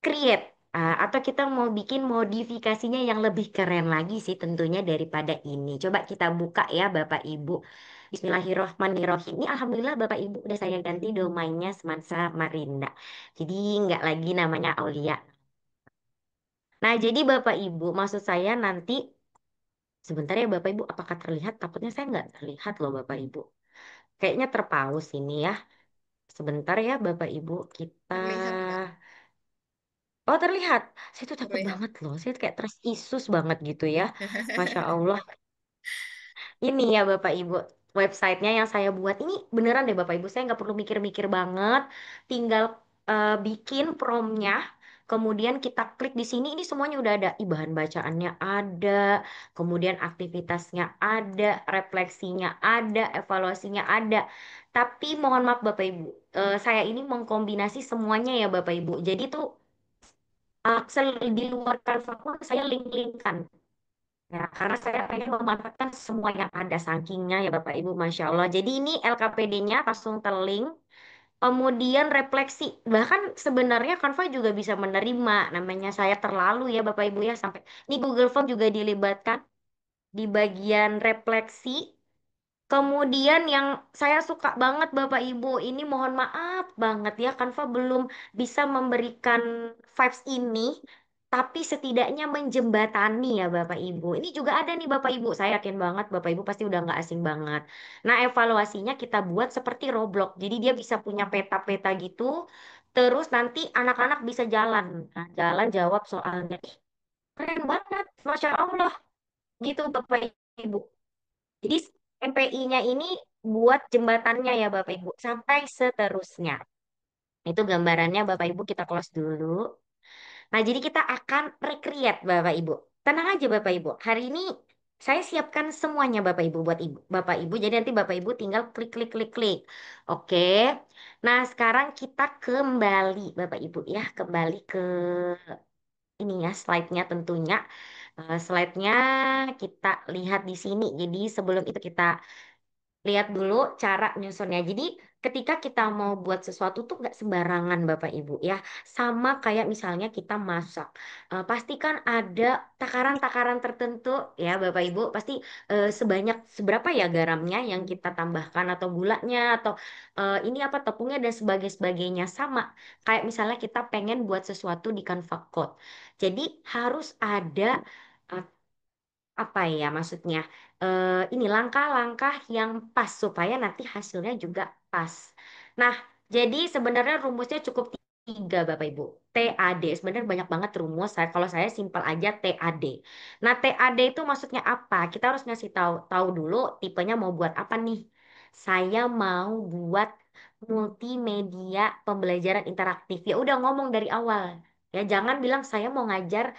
create. Atau kita mau bikin modifikasinya yang lebih keren lagi sih tentunya daripada ini. Coba kita buka ya Bapak Ibu. Bismillahirrohmanirrohim. Ini Alhamdulillah Bapak Ibu udah saya ganti domainnya Semansa Marinda. Jadi nggak lagi namanya Aulia. Nah, jadi Bapak Ibu, maksud saya nanti sebentar ya Bapak Ibu, apakah terlihat? Takutnya saya nggak terlihat loh Bapak Ibu. Kayaknya terpaus ini ya. Sebentar ya Bapak Ibu, kita... Terlihat nggak? Oh terlihat, saya tuh takut Terlihat. banget loh, saya kayak trust issues banget gitu ya. Masya Allah, ini ya Bapak Ibu, websitenya yang saya buat ini beneran deh Bapak Ibu, saya nggak perlu mikir-mikir banget, tinggal bikin promnya, Kemudian kita klik di sini, ini semuanya udah ada. Ih, bahan bacaannya ada, kemudian aktivitasnya ada, refleksinya ada, evaluasinya ada. Tapi mohon maaf Bapak Ibu, saya ini mengkombinasi semuanya ya Bapak Ibu. Jadi tuh di luar Canva pun saya link-linkkan. Ya, karena saya pengen memanfaatkan semua yang ada sakingnya ya Bapak Ibu, Masya Allah. Jadi ini LKPD-nya langsung terlink, kemudian refleksi. Bahkan sebenarnya Canva juga bisa menerima, namanya saya terlalu ya Bapak Ibu ya, sampai ini Google Form juga dilibatkan di bagian refleksi. Kemudian yang saya suka banget Bapak Ibu, ini mohon maaf banget ya, Canva belum bisa memberikan vibes ini, tapi setidaknya menjembatani ya Bapak Ibu. Ini juga ada nih Bapak Ibu, saya yakin banget Bapak Ibu pasti udah nggak asing banget. Nah evaluasinya kita buat seperti Roblox, jadi dia bisa punya peta-peta gitu, terus nanti anak-anak bisa jalan, nah, jalan jawab soalnya. Ih, keren banget, Masya Allah gitu Bapak Ibu. Jadi MPI-nya ini buat jembatannya ya Bapak Ibu sampai seterusnya. Itu gambarannya Bapak Ibu kita close dulu. Nah, jadi kita akan recreate Bapak Ibu. Tenang aja Bapak Ibu. Hari ini saya siapkan semuanya Bapak Ibu buat Ibu. Bapak Ibu, jadi nanti Bapak Ibu tinggal klik klik klik klik. Oke. Nah, sekarang kita kembali Bapak Ibu ya, kembali ke ini ya slide-nya tentunya. Slide-nya kita lihat di sini. Jadi sebelum itu kita lihat dulu cara nyusunnya. Jadi ketika kita mau buat sesuatu tuh nggak sembarangan Bapak Ibu ya. Sama kayak misalnya kita masak. Pasti kan ada takaran-takaran tertentu ya Bapak Ibu. Pasti sebanyak seberapa ya garamnya yang kita tambahkan atau gulanya atau ini apa tepungnya dan sebagainya sama. Kayak misalnya kita pengen buat sesuatu di Canva Code. Jadi harus ada eh, apa ya maksudnya ini langkah-langkah yang pas supaya nanti hasilnya juga pas. Nah, jadi sebenarnya rumusnya cukup tiga Bapak Ibu. TAD sebenarnya banyak banget rumus. Kalau saya simpel aja TAD. Nah, TAD itu maksudnya apa? Kita harus ngasih tahu tahu dulu tipenya mau buat apa nih. Saya mau buat multimedia pembelajaran interaktif. Ya udah ngomong dari awal. Ya jangan bilang saya mau ngajar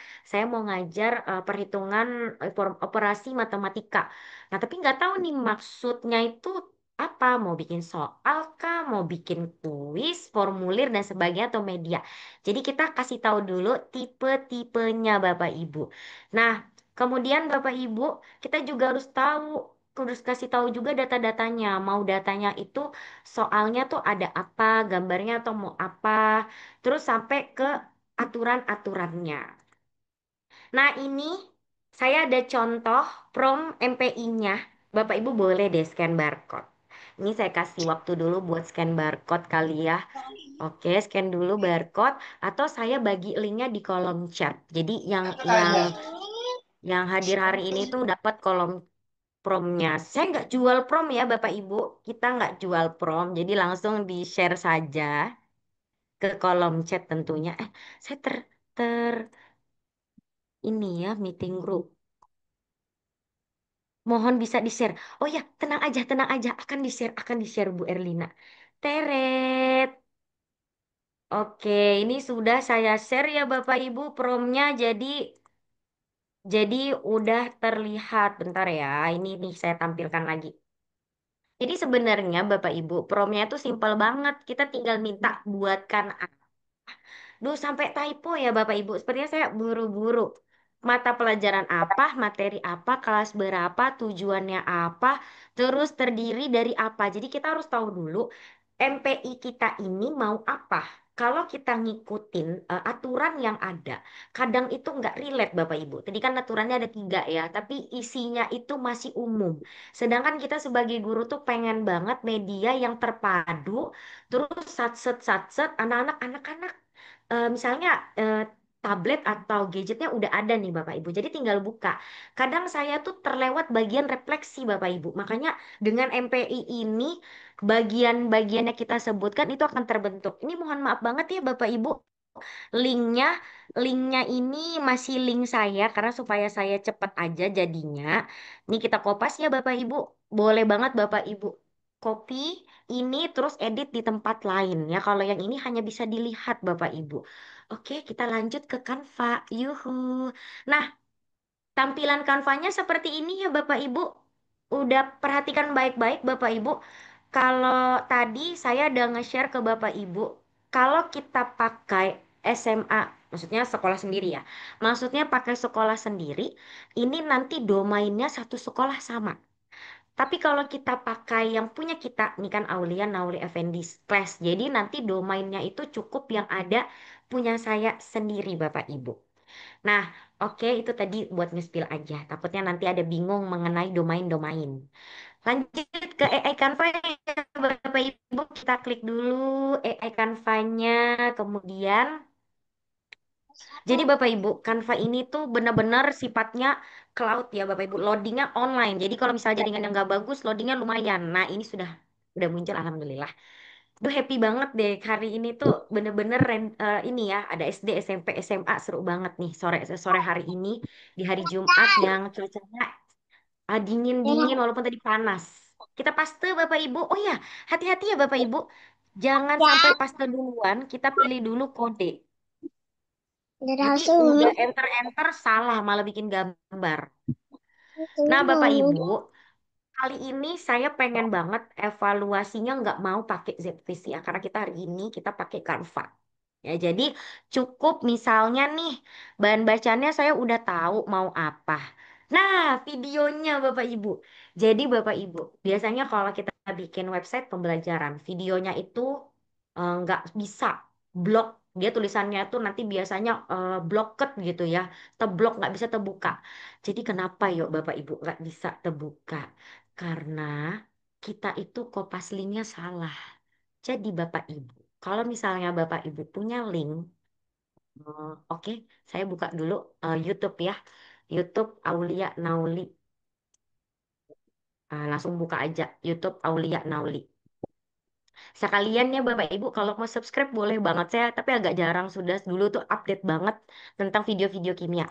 perhitungan operasi matematika. Nah, tapi nggak tahu nih maksudnya itu apa? Mau bikin soal kah? Mau bikin kuis, formulir dan sebagainya atau media. Jadi kita kasih tahu dulu tipe-tipenya Bapak Ibu. Nah, kemudian Bapak Ibu, kita juga harus kasih tahu juga data-datanya. Mau datanya itu soalnya tuh ada apa, gambarnya atau mau apa. Terus sampai ke aturan-aturannya. Nah, ini saya ada contoh prom MPI-nya. Bapak Ibu boleh deh scan barcode. Ini saya kasih waktu dulu buat scan barcode kali ya. Oke, scan dulu barcode atau saya bagi linknya di kolom chat. Jadi yang hadir hari ini tuh dapat kolom promnya. Saya nggak jual prom ya Bapak Ibu. Kita nggak jual prom, jadi langsung di-share saja ke kolom chat tentunya. Saya ter ini ya meeting group. Mohon bisa di-share. Oh ya, tenang aja, akan di-share Bu Erlina. Teret. Oke, ini sudah saya share ya Bapak Ibu promnya. Jadi udah terlihat. Bentar ya, ini nih saya tampilkan lagi. Jadi sebenarnya Bapak Ibu promnya itu simpel banget. Kita tinggal minta buatkan. Duh, sampai typo ya Bapak Ibu. Sepertinya saya buru-buru. Mata pelajaran apa, materi apa, kelas berapa, tujuannya apa, terus terdiri dari apa. Jadi kita harus tahu dulu MPI kita ini mau apa. Kalau kita ngikutin aturan yang ada, kadang itu nggak relate Bapak Ibu. Tadi kan aturannya ada tiga ya, tapi isinya itu masih umum. Sedangkan kita sebagai guru tuh pengen banget media yang terpadu, terus satset anak-anak misalnya tablet atau gadgetnya udah ada nih Bapak Ibu. Jadi tinggal buka. Kadang saya tuh terlewat bagian refleksi Bapak Ibu. Makanya dengan MPI ini bagian-bagian yang kita sebutkan itu akan terbentuk. Ini mohon maaf banget ya Bapak Ibu. Linknya, linknya ini masih link saya karena supaya saya cepat aja jadinya. Ini kita kopas ya Bapak Ibu. Boleh banget Bapak Ibu copy ini terus edit di tempat lain ya. Kalau yang ini hanya bisa dilihat Bapak Ibu. Oke, kita lanjut ke Canva. Yuhu. Nah, tampilan Canvanya seperti ini ya Bapak Ibu. Udah perhatikan baik-baik Bapak Ibu. Kalau tadi saya udah nge-share ke Bapak Ibu, kalau kita pakai SMA, maksudnya sekolah sendiri ya. Maksudnya pakai sekolah sendiri, ini nanti domainnya satu sekolah sama. Tapi kalau kita pakai yang punya kita, ini kan Aulia Nauli Effendi Class. Jadi nanti domainnya itu cukup yang ada punya saya sendiri Bapak Ibu. Nah, oke itu tadi buat nge-spill aja. Takutnya nanti ada bingung mengenai domain-domain. Lanjut ke AI Canva ya, Bapak Ibu. Kita klik dulu AI Canva-nya. Kemudian, jadi Bapak Ibu, Canva ini tuh benar-benar sifatnya cloud ya Bapak Ibu. Loadingnya online. Jadi kalau misalnya jaringan yang nggak bagus, loadingnya lumayan. Nah, ini sudah muncul Alhamdulillah. Duh happy banget deh hari ini tuh bener-bener ini ya ada SD, SMP, SMA seru banget nih sore sore hari ini di hari Jumat yang cuacanya dingin-dingin walaupun tadi panas. Kita paste Bapak Ibu. Oh ya, hati-hati ya Bapak Ibu. Jangan sampai paste duluan, kita pilih dulu kode. Nanti udah enter-enter salah malah bikin gambar. Nah, Bapak Ibu, kali ini saya pengen banget evaluasinya nggak mau pakai ZVC ya, karena kita hari ini kita pakai Canva. Ya, jadi cukup misalnya nih bahan bacanya saya udah tahu mau apa. Nah, videonya Bapak Ibu. Jadi Bapak Ibu, biasanya kalau kita bikin website pembelajaran, videonya itu nggak bisa blok. Dia tulisannya tuh nanti biasanya blocked gitu ya, terblok nggak bisa terbuka. Jadi kenapa yuk Bapak Ibu nggak bisa terbuka? Karena kita itu kopas linknya salah. Jadi Bapak Ibu, kalau misalnya Bapak Ibu punya link, oke, saya buka dulu YouTube ya. YouTube Aulia Nauli. Langsung buka aja YouTube Aulia Nauli. Sekalian ya Bapak Ibu kalau mau subscribe boleh banget saya, tapi agak jarang sudah dulu tuh update banget tentang video-video kimia.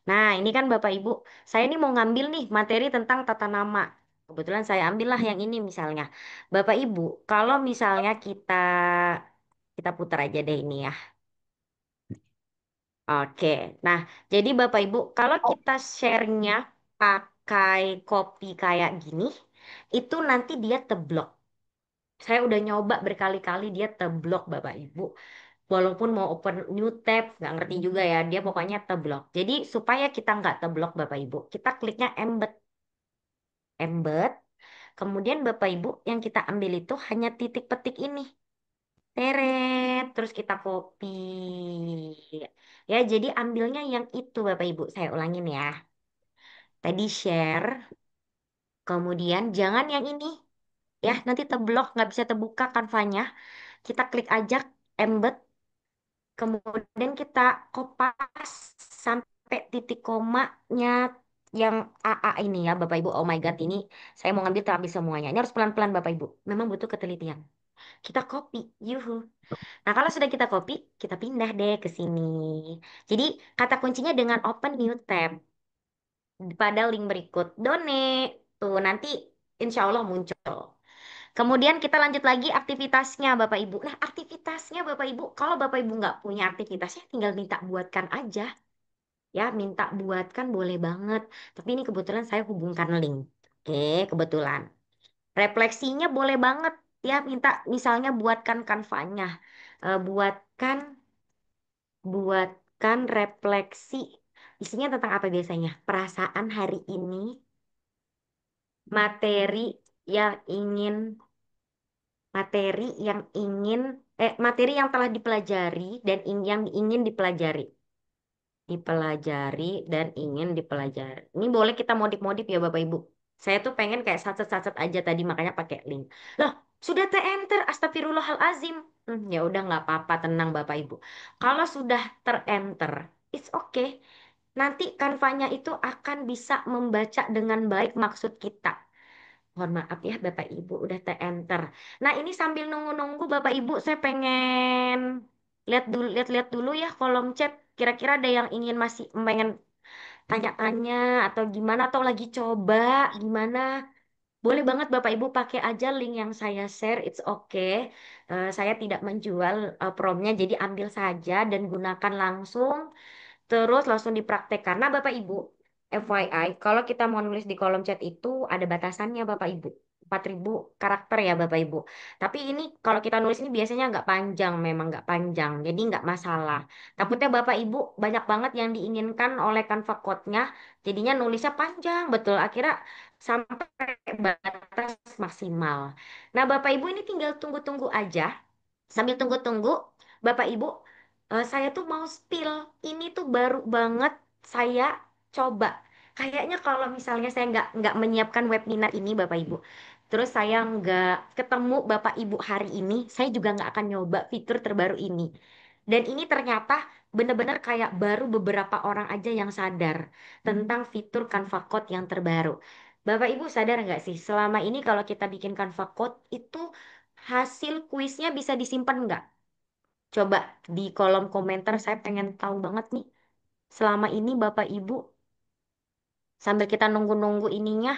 Nah, ini kan Bapak Ibu, saya ini mau ngambil nih materi tentang tata nama. Kebetulan saya ambillah yang ini misalnya. Bapak Ibu, kalau misalnya kita putar aja deh ini ya. Oke. Nah, jadi Bapak Ibu, kalau kita share-nya pakai copy kayak gini, itu nanti dia teblok. Saya udah nyoba berkali-kali dia teblok Bapak Ibu. Walaupun mau open new tab, nggak ngerti juga ya. Dia pokoknya teblok. Jadi supaya kita nggak teblok Bapak Ibu, kita kliknya embed. Embed. Kemudian Bapak Ibu yang kita ambil itu hanya titik petik ini. Teret. Terus kita copy. Ya, jadi ambilnya yang itu Bapak Ibu. Saya ulangin ya. Tadi share. Kemudian jangan yang ini. Ya, nanti teblok, nggak bisa terbuka kanvanya. Kita klik aja embed. Kemudian kita kopas sampai titik komanya yang AA ini ya Bapak Ibu. Oh my God, ini saya mau ngambil terambil semuanya. Ini harus pelan-pelan Bapak Ibu. Memang butuh ketelitian. Kita copy. Yuhu. Nah, kalau sudah kita copy, kita pindah deh ke sini. Jadi, kata kuncinya dengan open new tab pada link berikut. Donate. Tuh, nanti insya Allah muncul. Kemudian kita lanjut lagi aktivitasnya Bapak Ibu. Nah, aktivitasnya Bapak Ibu, kalau Bapak Ibu nggak punya aktivitasnya, tinggal minta buatkan aja. Ya, minta buatkan boleh banget. Tapi ini kebetulan saya hubungkan link. Oke, kebetulan. Refleksinya boleh banget. Ya, minta misalnya buatkan kanvanya. Buatkan buatkan refleksi. Isinya tentang apa biasanya? Perasaan hari ini, materi yang ingin materi yang telah dipelajari dan yang ingin dipelajari dan ingin dipelajari. Ini boleh kita modif-modif ya Bapak Ibu. Saya tuh pengen kayak sacet-sacet aja tadi makanya pakai link. Loh, sudah ter-enter astagfirullahalazim. Ya udah nggak apa-apa, tenang Bapak Ibu. Kalau sudah ter-enter, it's okay. Nanti kanvanya itu akan bisa membaca dengan baik maksud kita. Mohon maaf ya Bapak Ibu udah enter. Nah, ini sambil nunggu-nunggu Bapak Ibu saya pengen lihat-lihat dulu ya kolom chat. Kira-kira ada yang ingin masih pengen tanya-tanya atau gimana atau lagi coba gimana? Boleh banget Bapak Ibu pakai aja link yang saya share, it's okay. Saya tidak menjual promnya, jadi ambil saja dan gunakan langsung. Terus langsung dipraktekkan. Nah, Bapak Ibu, FYI, kalau kita mau nulis di kolom chat itu ada batasannya Bapak Ibu. 4.000 karakter ya Bapak Ibu. Tapi ini kalau kita nulis ini biasanya nggak panjang, memang nggak panjang. Jadi nggak masalah. Takutnya Bapak Ibu banyak banget yang diinginkan oleh Canva Code-nya. Jadinya nulisnya panjang betul. Akhirnya sampai batas maksimal. Nah, Bapak Ibu ini tinggal tunggu-tunggu aja. Sambil tunggu-tunggu, Bapak Ibu, saya tuh mau spill. Ini tuh baru banget saya coba. Kayaknya kalau misalnya saya nggak menyiapkan webinar ini, Bapak Ibu, terus saya nggak ketemu Bapak Ibu hari ini, saya juga nggak akan nyoba fitur terbaru ini. Dan ini ternyata benar-benar kayak baru beberapa orang aja yang sadar tentang fitur Canva Code yang terbaru. Bapak Ibu sadar nggak sih, selama ini kalau kita bikin Canva Code itu hasil kuisnya bisa disimpan nggak? Coba di kolom komentar saya pengen tahu banget nih. Selama ini Bapak Ibu sambil kita nunggu-nunggu ininya,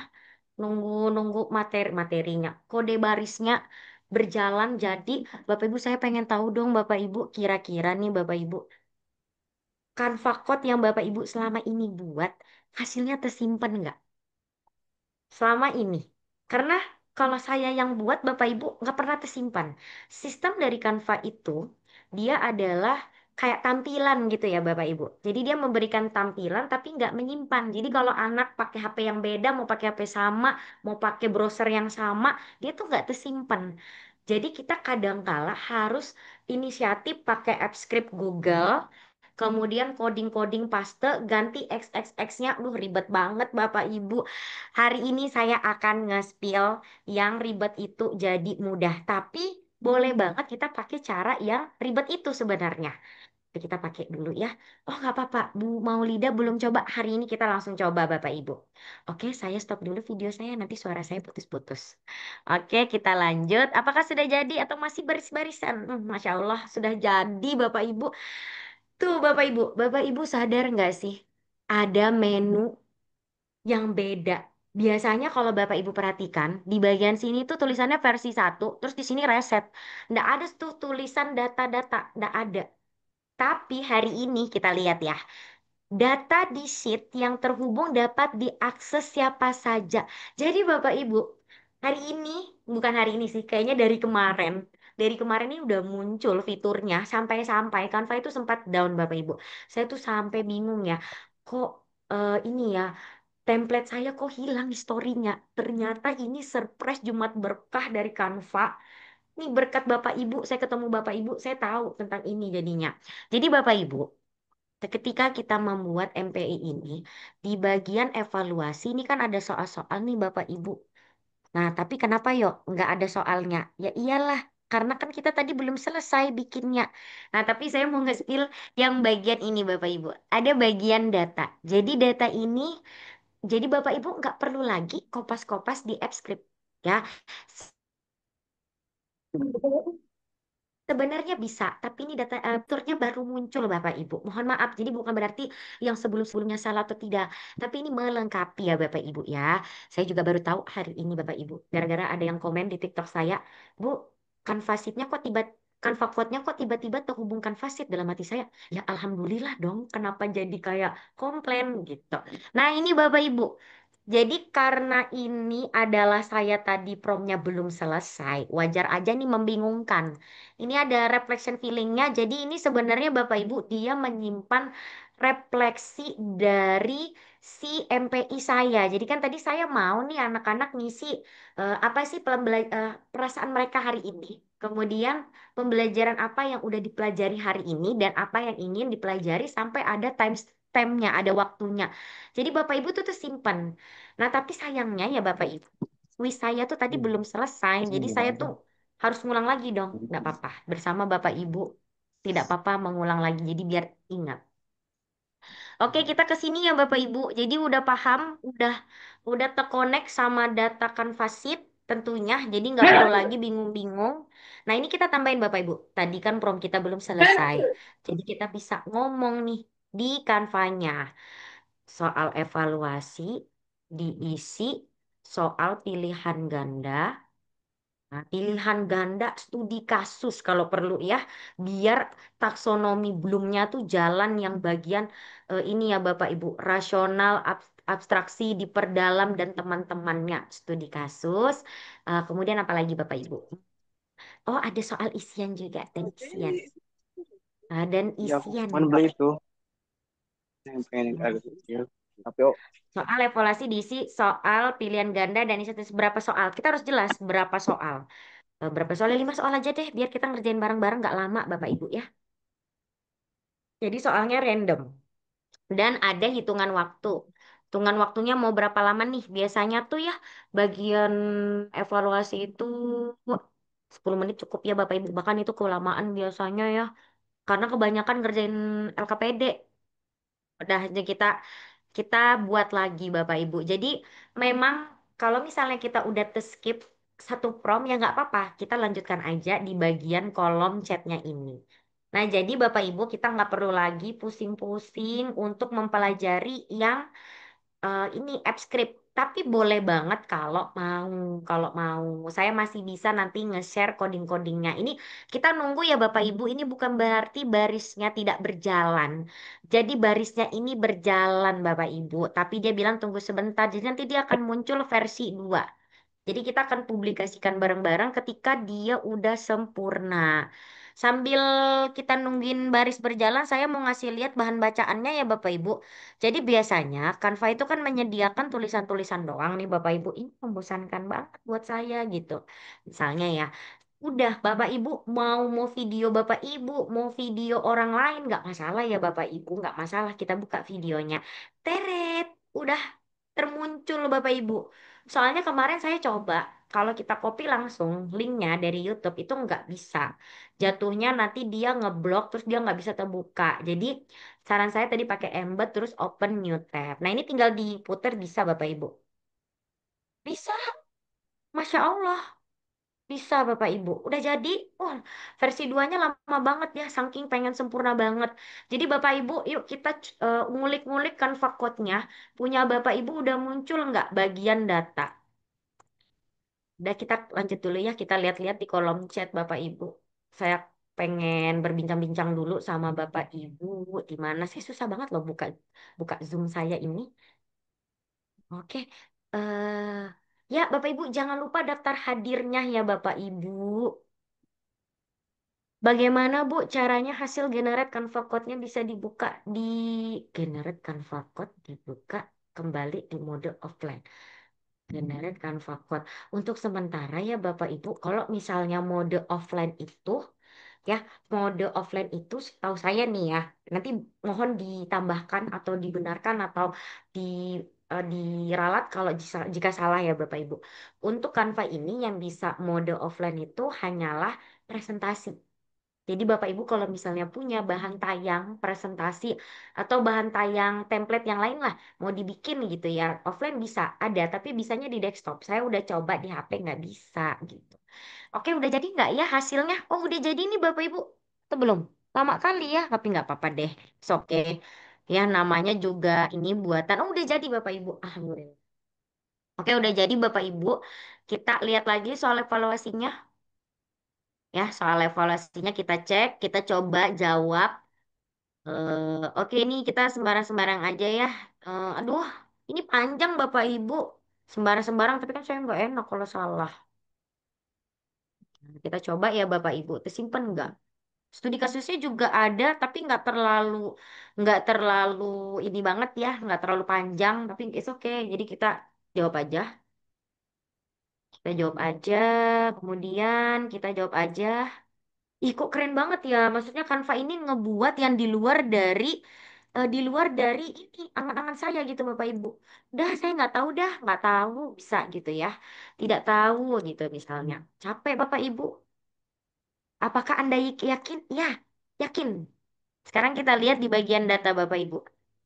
nunggu-nunggu materinya, kode barisnya berjalan jadi Bapak Ibu saya pengen tahu dong Bapak Ibu kira-kira nih Bapak Ibu Canva Code yang Bapak Ibu selama ini buat hasilnya tersimpan nggak? Selama ini. Karena kalau saya yang buat Bapak Ibu nggak pernah tersimpan. Sistem dari Canva itu dia adalah kayak tampilan gitu ya Bapak Ibu. Jadi dia memberikan tampilan tapi nggak menyimpan. Jadi kalau anak pakai HP yang beda, mau pakai HP sama, mau pakai browser yang sama, dia tuh nggak tersimpan. Jadi kita kadangkala harus inisiatif pakai app script Google, kemudian coding-coding paste, ganti XXX-nya. Ribet banget Bapak Ibu. Hari ini saya akan nge-spill yang ribet itu jadi mudah. Tapi boleh banget kita pakai cara yang ribet itu sebenarnya. Oke, kita pakai dulu ya. Oh nggak apa-apa, Bu Maulida belum coba. Hari ini kita langsung coba Bapak Ibu. Oke, saya stop dulu video saya. Nanti suara saya putus-putus. Oke, kita lanjut. Apakah sudah jadi atau masih baris-barisan? Masya Allah, sudah jadi Bapak Ibu. Tuh Bapak Ibu sadar nggak sih? Ada menu yang beda. Biasanya kalau Bapak Ibu perhatikan, di bagian sini tuh tulisannya versi satu, terus di sini reset. Nggak ada tuh tulisan data-data, nggak ada. Tapi hari ini kita lihat ya, data di sheet yang terhubung dapat diakses siapa saja. Jadi Bapak Ibu, hari ini, bukan hari ini sih, kayaknya dari kemarin. Dari kemarin ini udah muncul fiturnya sampai-sampai Canva itu sempat down Bapak Ibu. Saya tuh sampai bingung ya. Kok ini ya template saya kok hilang historinya. Ternyata ini surprise Jumat berkah dari Canva. Ini berkat Bapak Ibu, saya ketemu Bapak Ibu, saya tahu tentang ini jadinya. Jadi Bapak Ibu, ketika kita membuat MPI ini, di bagian evaluasi ini kan ada soal-soal nih Bapak Ibu. Nah, tapi kenapa yuk nggak ada soalnya? Ya iyalah, karena kan kita tadi belum selesai bikinnya. Nah, tapi saya mau nge-spill yang bagian ini Bapak Ibu. Ada bagian data. Jadi data ini jadi Bapak Ibu nggak perlu lagi kopas-kopas di app script ya. Sebenarnya bisa, tapi ini data fiturnya baru muncul Bapak Ibu. Mohon maaf, jadi bukan berarti yang sebelum-sebelumnya salah atau tidak, tapi ini melengkapi ya Bapak Ibu ya. Saya juga baru tahu hari ini Bapak Ibu, gara-gara ada yang komen di TikTok saya, Bu, Canva sheet-nya kok tiba Canva Code-nya kok tiba-tiba terhubung Canva Sheet dalam hati saya. Ya alhamdulillah dong, kenapa jadi kayak komplain gitu. Nah, ini Bapak Ibu. Jadi karena ini adalah saya tadi promnya belum selesai, wajar aja nih membingungkan. Ini ada reflection feelingnya. Jadi ini sebenarnya Bapak Ibu dia menyimpan refleksi dari si MPI saya. Jadi kan tadi saya mau nih anak-anak ngisi apa sih perasaan mereka hari ini. Kemudian pembelajaran apa yang udah dipelajari hari ini dan apa yang ingin dipelajari sampai ada time-nya, ada waktunya. Jadi Bapak Ibu tuh simpan. Nah, tapi sayangnya ya Bapak Ibu, kuis saya tuh tadi belum selesai. Jadi saya tuh harus ngulang lagi dong. Nggak apa-apa. Bersama Bapak Ibu, tidak apa-apa mengulang lagi. Jadi biar ingat. Oke, kita ke sini ya Bapak Ibu. Jadi udah paham, udah terkonek sama data Canvas Sheet tentunya. Jadi nggak perlu lagi bingung-bingung. Nah, ini kita tambahin Bapak Ibu. Tadi kan prom kita belum selesai. Jadi kita bisa ngomong nih di Canva-nya soal evaluasi diisi soal pilihan ganda. Nah, pilihan ganda studi kasus kalau perlu ya, biar taksonomi Bloomnya tuh jalan yang bagian ini ya Bapak Ibu, rasional, abstraksi, diperdalam dan teman-temannya studi kasus. Kemudian apa lagi Bapak Ibu? Oh, ada soal isian juga dan isian. Dan Ya, aku isian. kemarin beli itu yang pengen Hmm. agak kecil. Tapi oh, Soal evaluasi diisi soal pilihan ganda dan isi berapa soal. Kita harus jelas berapa soal. Berapa soalnya 5 soal aja deh, biar kita ngerjain bareng-bareng nggak lama Bapak Ibu ya. Jadi soalnya random dan ada hitungan waktu. Hitungan waktunya mau berapa lama nih? Biasanya tuh ya bagian evaluasi itu wah, 10 menit cukup ya Bapak Ibu. Bahkan itu kelamaan biasanya ya. Karena kebanyakan ngerjain LKPD. Udah aja kita buat lagi Bapak Ibu. Jadi memang kalau misalnya kita udah skip satu prom ya nggak apa-apa. Kita lanjutkan aja di bagian kolom chatnya ini. Nah, jadi Bapak Ibu kita nggak perlu lagi pusing-pusing untuk mempelajari yang ini app script. Tapi boleh banget kalau mau, saya masih bisa nanti nge-share coding-codingnya. Ini kita nunggu ya Bapak Ibu. Ini bukan berarti barisnya tidak berjalan. Jadi barisnya ini berjalan Bapak Ibu. Tapi dia bilang tunggu sebentar. Jadi nanti dia akan muncul versi 2. Jadi kita akan publikasikan bareng-bareng ketika dia udah sempurna. Sambil kita nungguin baris berjalan, saya mau ngasih lihat bahan bacaannya ya Bapak Ibu. Jadi biasanya Canva itu kan menyediakan tulisan-tulisan doang nih Bapak Ibu. Ini membosankan banget buat saya gitu. Misalnya ya, udah Bapak Ibu mau video Bapak Ibu, mau video orang lain nggak masalah ya Bapak Ibu, nggak masalah kita buka videonya. Teret, udah termuncul Bapak Ibu. Soalnya kemarin saya coba, kalau kita copy langsung linknya dari YouTube itu nggak bisa. Jatuhnya nanti dia ngeblok terus dia nggak bisa terbuka. Jadi saran saya tadi pakai embed terus open new tab. Nah ini tinggal diputer bisa Bapak Ibu. Bisa, Masya Allah. Bisa Bapak Ibu. Udah jadi, wah versi 2-nya lama banget ya, saking pengen sempurna banget. Jadi Bapak Ibu, yuk kita ngulik-ngulik Canva code-nya. Punya Bapak Ibu udah muncul nggak bagian data? Udah kita lanjut dulu ya, kita lihat-lihat di kolom chat Bapak Ibu. Saya pengen berbincang-bincang dulu sama Bapak Ibu. Di mana sih susah banget loh buka buka Zoom saya ini. Oke. Ya Bapak Ibu jangan lupa daftar hadirnya ya Bapak Ibu. Bagaimana Bu caranya hasil generate Canva code-nya bisa dibuka di generate Canva code dibuka kembali di mode offline. Generate Canva code. Untuk sementara ya Bapak Ibu, kalau misalnya mode offline itu ya mode offline itu tahu saya nih ya, nanti mohon ditambahkan atau dibenarkan atau di diralat kalau jika salah ya Bapak Ibu. Untuk Canva ini yang bisa mode offline itu hanyalah presentasi. Jadi Bapak Ibu kalau misalnya punya bahan tayang presentasi atau bahan tayang template yang lain lah mau dibikin gitu ya offline bisa ada tapi bisanya di desktop. Saya udah coba di HP nggak bisa gitu. Oke udah jadi nggak ya hasilnya? Oh udah jadi nih Bapak Ibu. Atau belum? Lama kali ya tapi nggak apa-apa deh. Oke. Ya namanya juga ini buatan. Oh udah jadi Bapak Ibu. Alhamdulillah. Oke udah jadi Bapak Ibu. Kita lihat lagi soal evaluasinya. Ya, soal evaluasinya kita cek, kita coba jawab. Oke, ini kita sembarang-sembarang aja ya. Aduh, ini panjang Bapak Ibu. Sembarang-sembarang, tapi kan saya nggak enak kalau salah. Nah, kita coba ya Bapak Ibu. Tersimpan nggak? Studi kasusnya juga ada, tapi nggak terlalu ini banget ya, nggak terlalu panjang. Tapi it's okay. Jadi kita jawab aja. Kita jawab aja. Kemudian kita jawab aja. Ih, kok keren banget ya. Maksudnya Canva ini ngebuat yang di luar dari ini angan-angan saya gitu Bapak Ibu. Dah, saya nggak tahu dah, nggak tahu bisa gitu ya. Tidak tahu gitu misalnya. Capek Bapak Ibu. Apakah Anda yakin? Ya, yakin. Sekarang kita lihat di bagian data Bapak Ibu.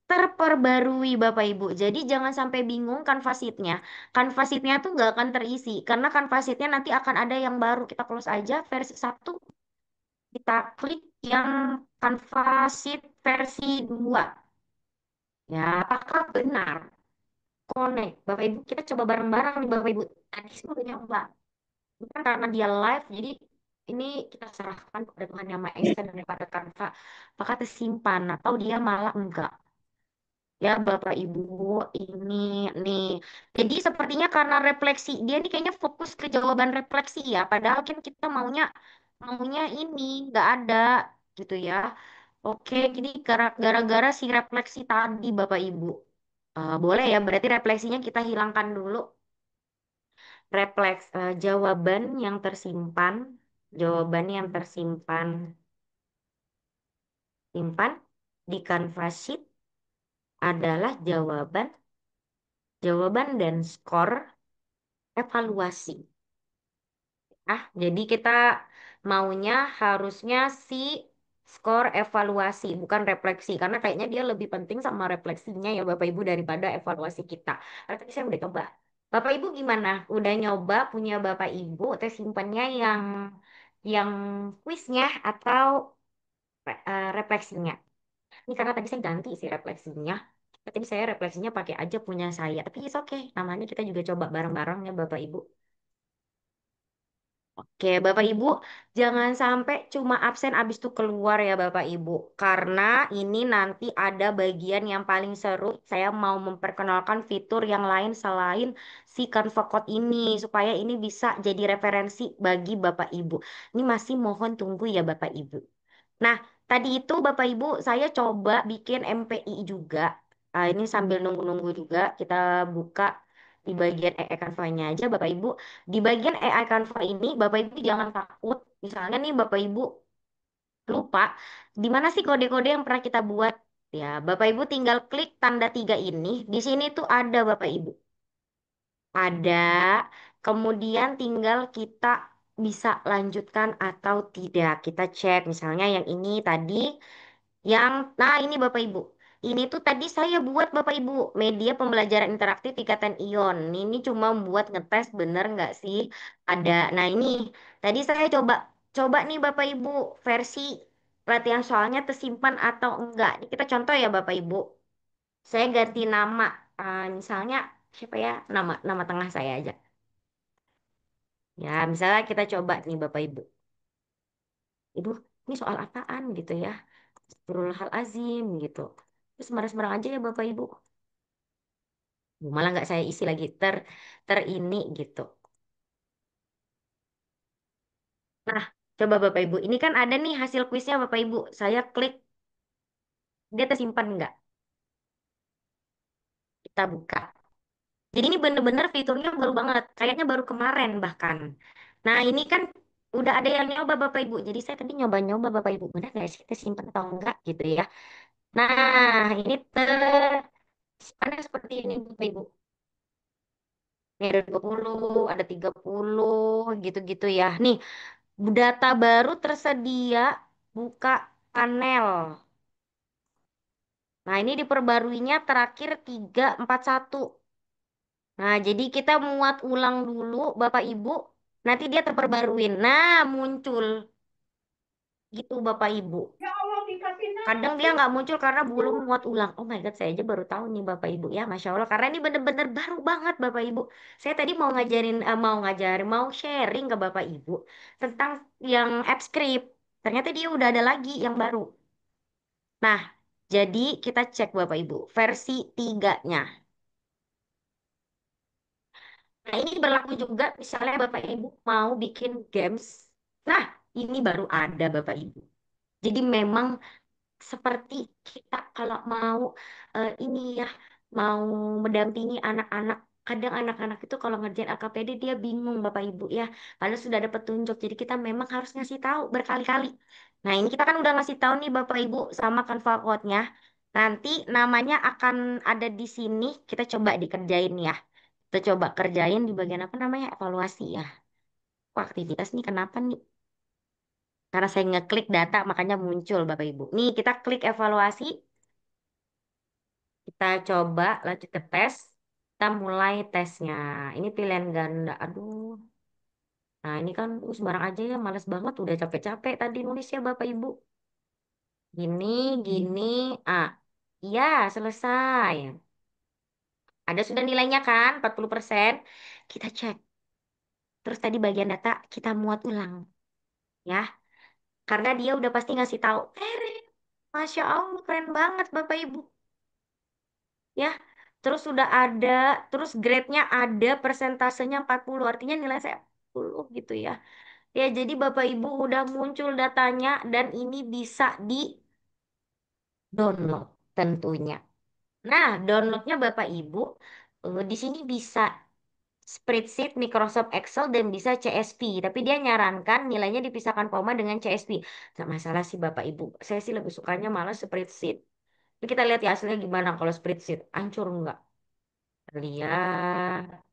Terperbarui Bapak Ibu. Jadi jangan sampai bingung Canva sheet-nya. Canva sheet-nya tuh nggak akan terisi. Karena Canva sheet-nya nanti akan ada yang baru. Kita close aja versi 1. Kita klik yang Canva Sheet versi 2. Ya, apakah benar Oh, nih, Bapak Ibu, kita coba bareng-bareng nih Bapak Ibu. Tadi sih udah nyoba. Bukan karena dia live, jadi ini kita serahkan kepada Tuhan Yang Maha Esa dan kepada Kanva. Apakah tersimpan atau dia malah enggak? Ya, Bapak Ibu, ini nih. Jadi sepertinya karena refleksi dia nih kayaknya fokus ke jawaban refleksi ya. Padahal kan kita maunya maunya ini nggak ada gitu ya. Oke, jadi gara-gara si refleksi tadi Bapak Ibu. Boleh ya, berarti refleksinya kita hilangkan dulu. Jawaban yang tersimpan simpan di Canvas Sheet adalah jawaban jawaban dan skor evaluasi. Jadi kita maunya harusnya si skor evaluasi, bukan refleksi. Karena kayaknya dia lebih penting sama refleksinya ya Bapak Ibu daripada evaluasi kita. Karena tadi saya udah coba. Bapak Ibu gimana? Udah nyoba punya Bapak Ibu simpannya yang kuisnya atau refleksinya? Ini karena tadi saya ganti sih refleksinya. Tadi saya refleksinya pakai aja punya saya. Tapi it's okay. Namanya kita juga coba bareng-bareng ya Bapak Ibu. Oke, Bapak Ibu, jangan sampai cuma absen abis itu keluar ya Bapak Ibu. Karena ini nanti ada bagian yang paling seru. Saya mau memperkenalkan fitur yang lain selain si Canva Code ini. Supaya ini bisa jadi referensi bagi Bapak Ibu. Ini masih mohon tunggu ya Bapak Ibu. Nah, tadi itu Bapak Ibu saya coba bikin MPI juga. Ini sambil nunggu-nunggu juga kita buka di bagian AI Canva-nya aja Bapak Ibu. Di bagian AI Canva ini Bapak Ibu jangan takut. Misalnya nih Bapak Ibu lupa di mana sih kode-kode yang pernah kita buat. Ya, Bapak Ibu tinggal klik tanda tiga ini. Di sini tuh ada Bapak Ibu. Ada. Kemudian tinggal kita bisa lanjutkan atau tidak. Kita cek misalnya yang ini tadi nah ini Bapak Ibu. Ini tuh tadi saya buat Bapak Ibu media pembelajaran interaktif Ikatan Ion. Ini cuma buat ngetes bener nggak sih ada. Nah ini tadi saya coba coba nih Bapak Ibu versi latihan soalnya tersimpan atau enggak. Ini kita contoh ya Bapak Ibu. Saya ganti nama. Misalnya siapa ya nama nama tengah saya aja. Ya misalnya kita coba nih Bapak Ibu. Ibu ini soal apaan gitu ya. Azim gitu. Terus sembarang-sembarang aja ya Bapak Ibu. Malah nggak saya isi lagi ter ini gitu. Nah, coba Bapak Ibu. Ini kan ada nih hasil kuisnya Bapak Ibu. Saya klik, dia tersimpan nggak? Kita buka. Jadi ini bener-bener fiturnya baru banget. Kayaknya baru kemarin bahkan. Nah, ini kan udah ada yang nyoba Bapak Ibu. Jadi saya tadi nyoba-nyoba Bapak Ibu. Bener nggak sih tersimpan atau enggak gitu ya. Nah, ini tersimpannya seperti ini Bapak Ibu. Ini ada 20, ada 30, gitu-gitu ya. Nih, data baru tersedia, buka panel. Nah, ini diperbaruinya terakhir 341. Nah, jadi kita muat ulang dulu, Bapak Ibu. Nanti dia terperbaruin. Nah, muncul gitu, Bapak Ibu. Kadang dia nggak muncul karena belum muat ulang. Oh my God, saya aja baru tahu nih Bapak Ibu ya, Masya Allah. Karena ini bener-bener baru banget Bapak Ibu. Saya tadi mau sharing ke Bapak Ibu tentang yang AppScript. Ternyata dia udah ada lagi yang baru. Nah, jadi kita cek Bapak Ibu, versi tiganya. Nah, ini berlaku juga misalnya Bapak Ibu mau bikin games. Nah, ini baru ada Bapak Ibu. Jadi memang seperti kita kalau mau ini ya, mau mendampingi anak-anak. Kadang anak-anak itu kalau ngerjain LKPD dia bingung Bapak Ibu ya. Padahal sudah ada petunjuk. Jadi kita memang harus ngasih tahu berkali-kali. Nah, ini kita kan udah ngasih tahu nih Bapak Ibu sama Canva Code-nya. Nanti namanya akan ada di sini. Kita coba dikerjain ya. Kita coba kerjain di bagian apa namanya? Evaluasi ya. Wah, aktivitas nih kenapa nih? Karena saya ngeklik data makanya muncul Bapak Ibu. Nih kita klik evaluasi. Kita coba lanjut ke tes. Kita mulai tesnya. Ini pilihan ganda. Aduh. Nah ini kan sembarang aja ya. Males banget. Udah capek-capek tadi nulis ya Bapak Ibu. Gini, gini. Ah, iya selesai. Ada sudah nilainya kan, 40%. Kita cek. Terus tadi bagian data kita muat ulang, ya. Karena dia udah pasti ngasih tahu, Masya Allah, keren banget Bapak Ibu. Ya, terus sudah ada, terus grade-nya ada, persentasenya 40, artinya nilai saya 40 gitu ya. Ya, jadi Bapak Ibu udah muncul datanya dan ini bisa di-download tentunya. Nah, downloadnya Bapak Ibu di sini bisa spreadsheet Microsoft Excel dan bisa CSV. Tapi dia nyarankan nilainya dipisahkan koma dengan CSV. Nggak masalah sih Bapak Ibu. Saya sih lebih sukanya malah spreadsheet. Tapi kita lihat ya hasilnya gimana kalau spreadsheet. Hancur nggak? Lihat.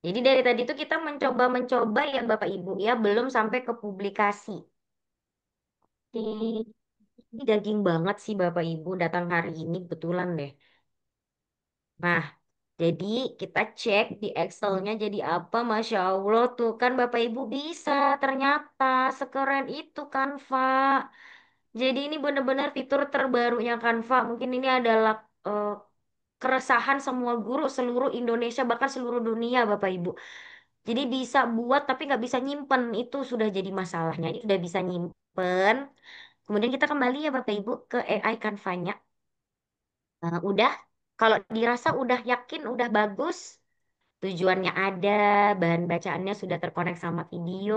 Jadi dari tadi tuh kita mencoba-mencoba ya Bapak Ibu ya, belum sampai ke publikasi. Oke. Ini daging banget sih Bapak Ibu datang hari ini betulan deh. Nah, jadi kita cek di Excelnya jadi apa, Masya Allah tuh kan Bapak Ibu bisa ternyata sekeren itu Canva. Jadi ini benar-benar fitur terbarunya Canva. Mungkin ini adalah eh, keresahan semua guru seluruh Indonesia bahkan seluruh dunia Bapak Ibu. Jadi bisa buat tapi nggak bisa nyimpen itu sudah jadi masalahnya. Ini sudah bisa nyimpen. Kemudian kita kembali ya Bapak Ibu ke AI Canva-nya. Udah, kalau dirasa udah yakin, udah bagus, tujuannya ada, bahan bacaannya sudah terkonek sama video,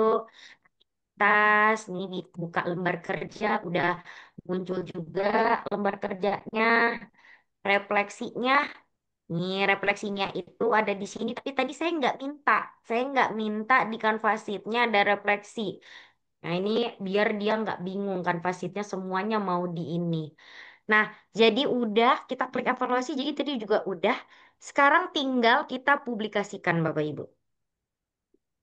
tas, nih buka lembar kerja, udah muncul juga lembar kerjanya, refleksinya, nih refleksinya itu ada di sini, tapi tadi saya nggak minta di Canvas sheet-nya ada refleksi. Nah ini biar dia nggak bingung Canvas sheet-nya semuanya mau di ini. Nah, jadi udah kita klik evaluasi, jadi tadi juga udah. Sekarang tinggal kita publikasikan Bapak Ibu.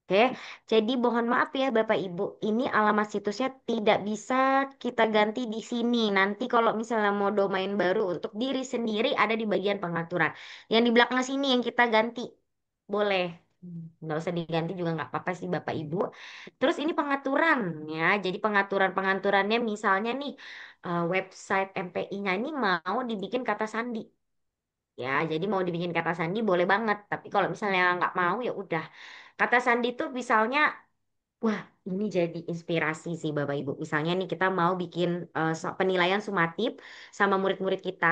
Oke, jadi mohon maaf ya Bapak Ibu, ini alamat situsnya tidak bisa kita ganti di sini. Nanti kalau misalnya mau domain baru untuk diri sendiri ada di bagian pengaturan. Yang di belakang sini yang kita ganti, boleh. Nggak usah diganti juga nggak apa-apa sih Bapak Ibu. Terus ini pengaturan ya, jadi pengaturannya misalnya nih website MPI-nya ini mau dibikin kata sandi. Ya, jadi mau dibikin kata sandi boleh banget. Tapi kalau misalnya nggak mau ya udah. Kata sandi itu misalnya, wah ini jadi inspirasi sih Bapak Ibu. Misalnya nih kita mau bikin penilaian sumatif sama murid-murid kita.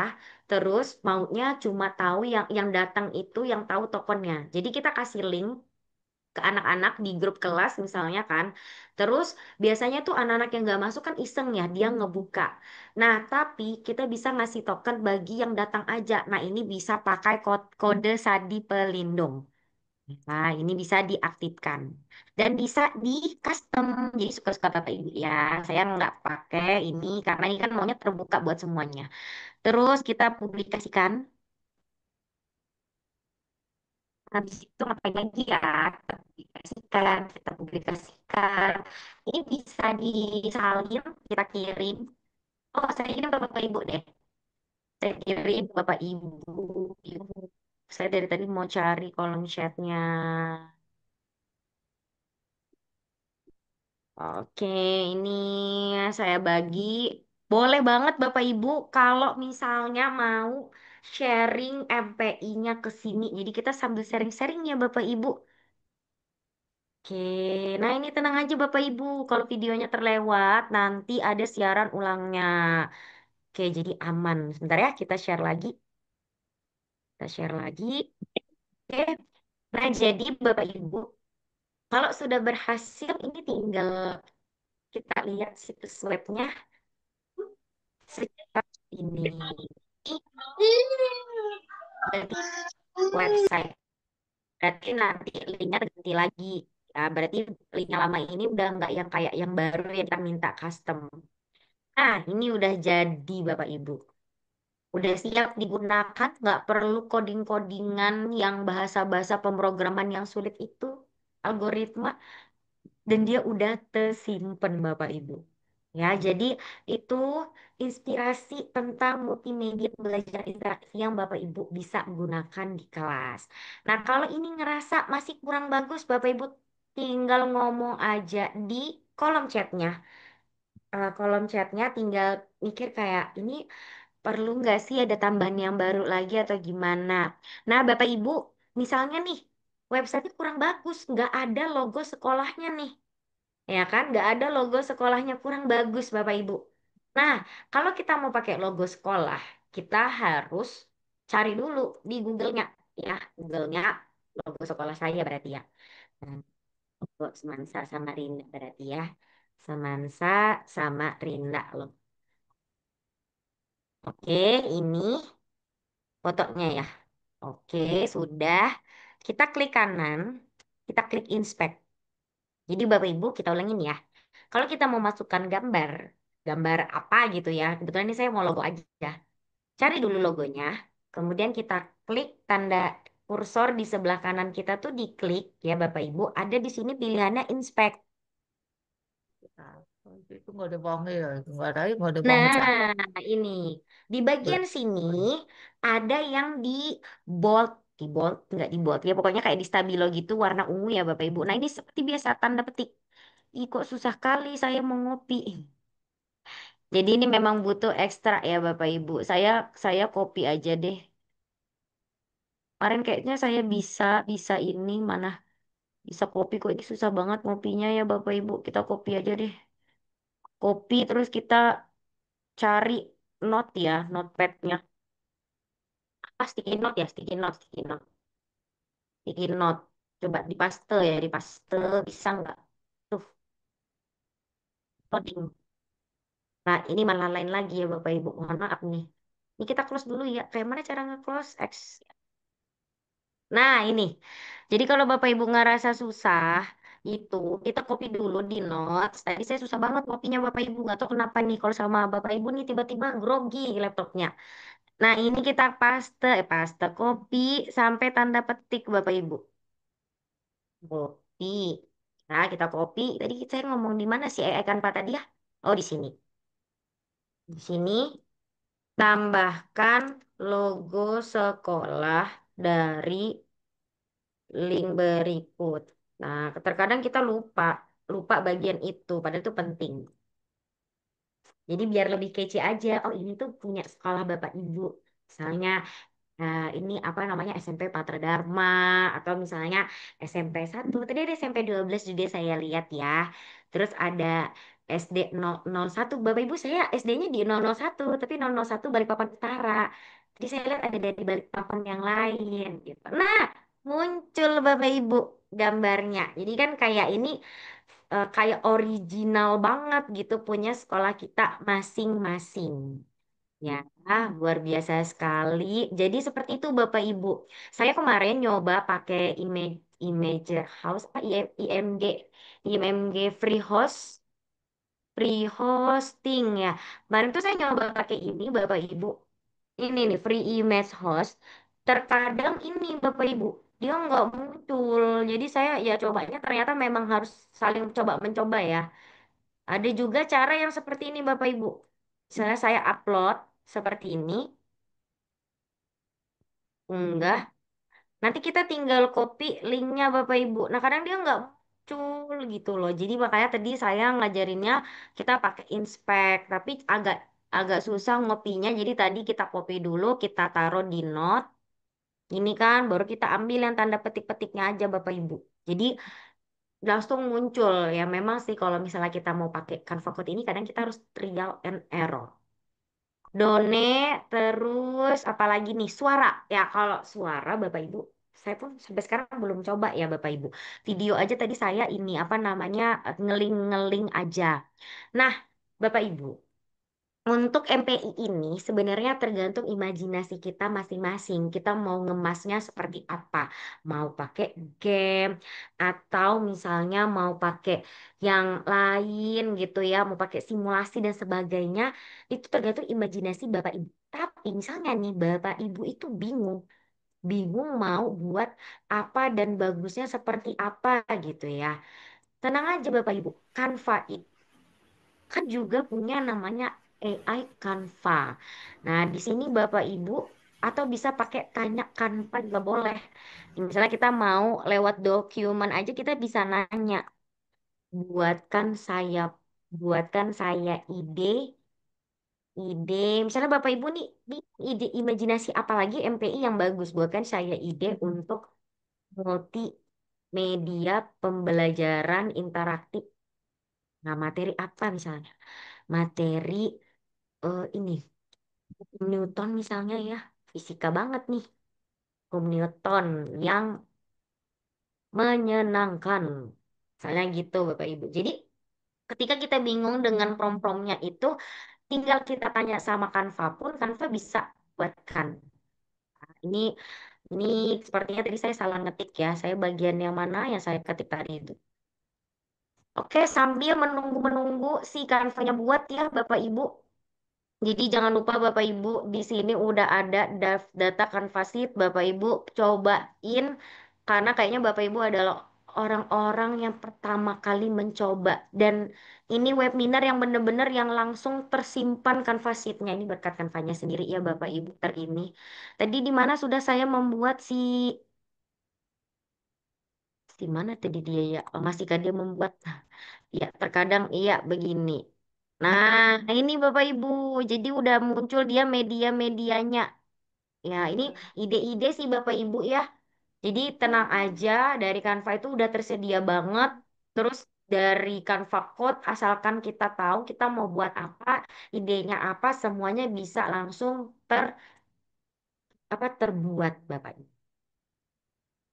Terus maunya cuma tahu yang datang itu yang tahu tokennya. Jadi kita kasih link ke anak-anak di grup kelas misalnya kan. Terus biasanya tuh anak-anak yang nggak masuk kan iseng ya, dia ngebuka. Nah, tapi kita bisa ngasih token bagi yang datang aja. Nah, ini bisa pakai kode Sadi Pelindung. Nah, ini bisa diaktifkan. Dan bisa di custom. Jadi suka-suka Bapak Ibu ya. Saya nggak pakai ini karena ini kan maunya terbuka buat semuanya. Terus kita publikasikan. Habis itu ngapain lagi ya? Kita publikasikan. Ini bisa disalin, kita kirim. Oh, saya kirim ke Bapak Ibu deh. Saya kirim ke Bapak Ibu. Ibu. Saya dari tadi mau cari kolom chatnya. Oke, ini saya bagi. Boleh banget Bapak Ibu kalau misalnya mau sharing MPI-nya ke sini. Jadi kita sambil sharing-sharing ya Bapak Ibu. Oke, nah ini tenang aja Bapak Ibu, kalau videonya terlewat nanti ada siaran ulangnya. Oke, jadi aman. Sebentar ya, kita share lagi. Kita share lagi. Oke, nah jadi Bapak Ibu, kalau sudah berhasil ini tinggal kita lihat situs webnya seperti ini. Berarti website. Berarti nanti linknya ganti lagi. Ya, berarti link yang lama ini udah nggak yang kayak yang baru yang kita minta custom. Nah, ini udah jadi Bapak Ibu. Udah siap digunakan, nggak perlu coding-codingan yang bahasa-bahasa pemrograman yang sulit itu, algoritma, dan dia udah tersimpan Bapak Ibu. Ya, jadi itu inspirasi tentang multimedia belajar interaksi yang Bapak Ibu bisa gunakan di kelas. Nah, kalau ini ngerasa masih kurang bagus, Bapak Ibu tinggal ngomong aja di kolom chatnya. Kolom chatnya tinggal mikir kayak ini perlu nggak sih ada tambahan yang baru lagi atau gimana? Nah, Bapak Ibu, misalnya nih, website kurang bagus, nggak ada logo sekolahnya nih. Ya kan, nggak ada logo sekolahnya kurang bagus, Bapak Ibu. Nah, kalau kita mau pakai logo sekolah, kita harus cari dulu di Google-nya. Ya, Google-nya logo sekolah saya berarti ya. Nah, logo Semansa sama Rinda berarti ya. Semansa sama Rinda loh. Oke, ini fotonya ya. Oke, sudah. Kita klik kanan, kita klik inspect. Jadi Bapak Ibu kita ulangin ya. Kalau kita mau masukkan gambar, gambar apa gitu ya. Kebetulan ini saya mau logo aja. Cari dulu logonya. Kemudian kita klik tanda kursor di sebelah kanan kita tuh diklik ya Bapak Ibu. Ada di sini pilihannya inspect. Itu nggak ada uangnya ya, nggak ada, nggak ada uang cak. Nah, ini di bagian sini ada yang di bold nggak di bold ya pokoknya kayak di stabilo gitu warna ungu ya Bapak Ibu. Nah ini seperti biasa tanda petik. Ih kok susah kali saya mau ngopi. Jadi ini memang butuh ekstra ya Bapak Ibu. Saya kopi aja deh. Kemarin kayaknya saya bisa bisa ini mana bisa kopi kok ini susah banget ngopinya ya Bapak Ibu. Kita kopi aja deh. Kopi terus kita cari note ya, notepadnya. Sticky note ya, sticky note, sticky note, sticky note. Coba dipaste ya, dipaste bisa nggak? Tuh, loading. Nah, ini malah lain lagi ya Bapak Ibu. Mohon maaf nih. Ini kita close dulu ya. Kayak mana cara nge-close X? Nah, ini. Jadi kalau Bapak Ibu ngerasa susah, itu kita copy dulu di notes. Tadi saya susah banget kopinya Bapak Ibu. Nggak tahu kenapa nih kalau sama Bapak Ibu nih tiba-tiba grogi laptopnya. Nah, ini kita paste copy sampai tanda petik Bapak Ibu. Copy. Nah, kita copy. Tadi saya ngomong di mana sih icon Pak tadi ya? Oh, di sini. Di sini tambahkan logo sekolah dari link berikut. Nah, terkadang kita lupa, lupa bagian itu, padahal itu penting. Jadi biar lebih kece aja. Oh, ini tuh punya sekolah Bapak Ibu. Misalnya ini apa namanya SMP Patra Dharma atau misalnya SMP 1 tadi ada SMP 12 juga saya lihat ya. Terus ada SD 001 Bapak Ibu saya SD-nya di 001 tapi 001 Balikpapan Utara. Jadi saya lihat ada dari Balikpapan yang lain gitu. Nah, muncul Bapak Ibu gambarnya. Jadi kan kayak ini kayak original banget gitu punya sekolah kita masing-masing. Ya, luar biasa sekali. Jadi seperti itu Bapak Ibu. Saya kemarin nyoba pakai Imager House, apa IMG, IMG free hosting ya. Kemarin tuh saya nyoba pakai ini Bapak Ibu. Ini nih free image host. Terkadang ini Bapak Ibu dia nggak muncul. Jadi saya ya cobanya ternyata memang harus saling coba mencoba ya. Ada juga cara yang seperti ini Bapak Ibu. Misalnya saya upload seperti ini. Enggak. Nanti kita tinggal copy linknya Bapak Ibu. Nah kadang dia nggak muncul gitu loh. Jadi makanya tadi saya ngajarinnya kita pakai inspect. Tapi agak agak susah ngopinya. Jadi tadi kita copy dulu, kita taruh di note. Ini kan baru kita ambil yang tanda petik-petiknya aja Bapak Ibu. Jadi langsung muncul ya. Memang sih kalau misalnya kita mau pakai Canva Code ini kadang kita harus trial and error. Done, terus apalagi nih suara. Ya kalau suara Bapak Ibu, saya pun sampai sekarang belum coba ya Bapak Ibu. Video aja tadi saya ini apa namanya ngeling-ngeling aja. Nah, Bapak Ibu, untuk MPI ini sebenarnya tergantung imajinasi kita masing-masing. Kita mau ngemasnya seperti apa? Mau pakai game atau misalnya mau pakai yang lain gitu ya, mau pakai simulasi dan sebagainya. Itu tergantung imajinasi Bapak Ibu. Tapi misalnya nih Bapak Ibu itu bingung, bingung mau buat apa dan bagusnya seperti apa gitu ya. Tenang aja Bapak Ibu, Canva kan juga punya namanya AI Canva. Nah, di sini Bapak Ibu atau bisa pakai tanya Canva juga boleh. Misalnya kita mau lewat dokumen aja kita bisa nanya, buatkan saya buatkan saya ide ide. Misalnya Bapak Ibu nih ide imajinasi apa lagi MPI yang bagus buatkan saya ide untuk multimedia pembelajaran interaktif. Nah, materi apa misalnya? Materi ini Newton misalnya ya, fisika banget nih. Newton yang menyenangkan. Misalnya gitu Bapak Ibu. Jadi ketika kita bingung dengan prom-promnya itu, tinggal kita tanya sama Canva pun, Canva bisa buatkan. Ini ini sepertinya tadi saya salah ngetik ya. Saya bagian yang mana yang saya ketik tadi itu. Oke, sambil menunggu-menunggu si Canva-nya buat ya Bapak Ibu. Jadi jangan lupa Bapak Ibu di sini udah ada data Canvasit. Bapak Ibu cobain karena kayaknya Bapak Ibu adalah orang-orang yang pertama kali mencoba dan ini webinar yang benar-benar yang langsung tersimpan Canvasitnya ini berkat Canvanya sendiri ya Bapak Ibu ini. Tadi di mana sudah saya membuat si mana tadi dia ya? Oh, masihkah dia membuat? Ya, terkadang iya begini. Nah, ini Bapak Ibu. Jadi udah muncul dia media-medianya. Ya, ini ide-ide sih Bapak Ibu ya. Jadi tenang aja, dari Canva itu udah tersedia banget. Terus dari Canva Code, asalkan kita tahu kita mau buat apa, idenya apa, semuanya bisa langsung terbuat Bapak Ibu.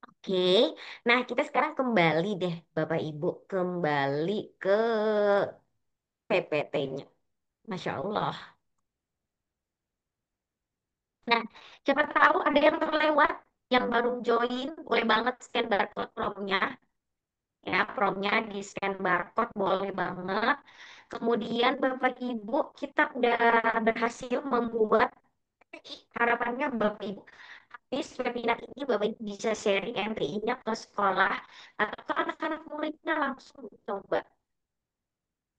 Oke, nah kita sekarang kembali deh Bapak Ibu, kembali ke PPT-nya. Masya Allah. Nah, siapa tahu ada yang terlewat, yang baru join, boleh banget scan barcode promnya. Ya, promnya di scan barcode boleh banget. Kemudian Bapak Ibu, kita udah berhasil membuat, harapannya Bapak Ibu, habis webinar ini Bapak Ibu bisa sharing MPI-nya ke sekolah atau ke anak-anak muridnya langsung coba.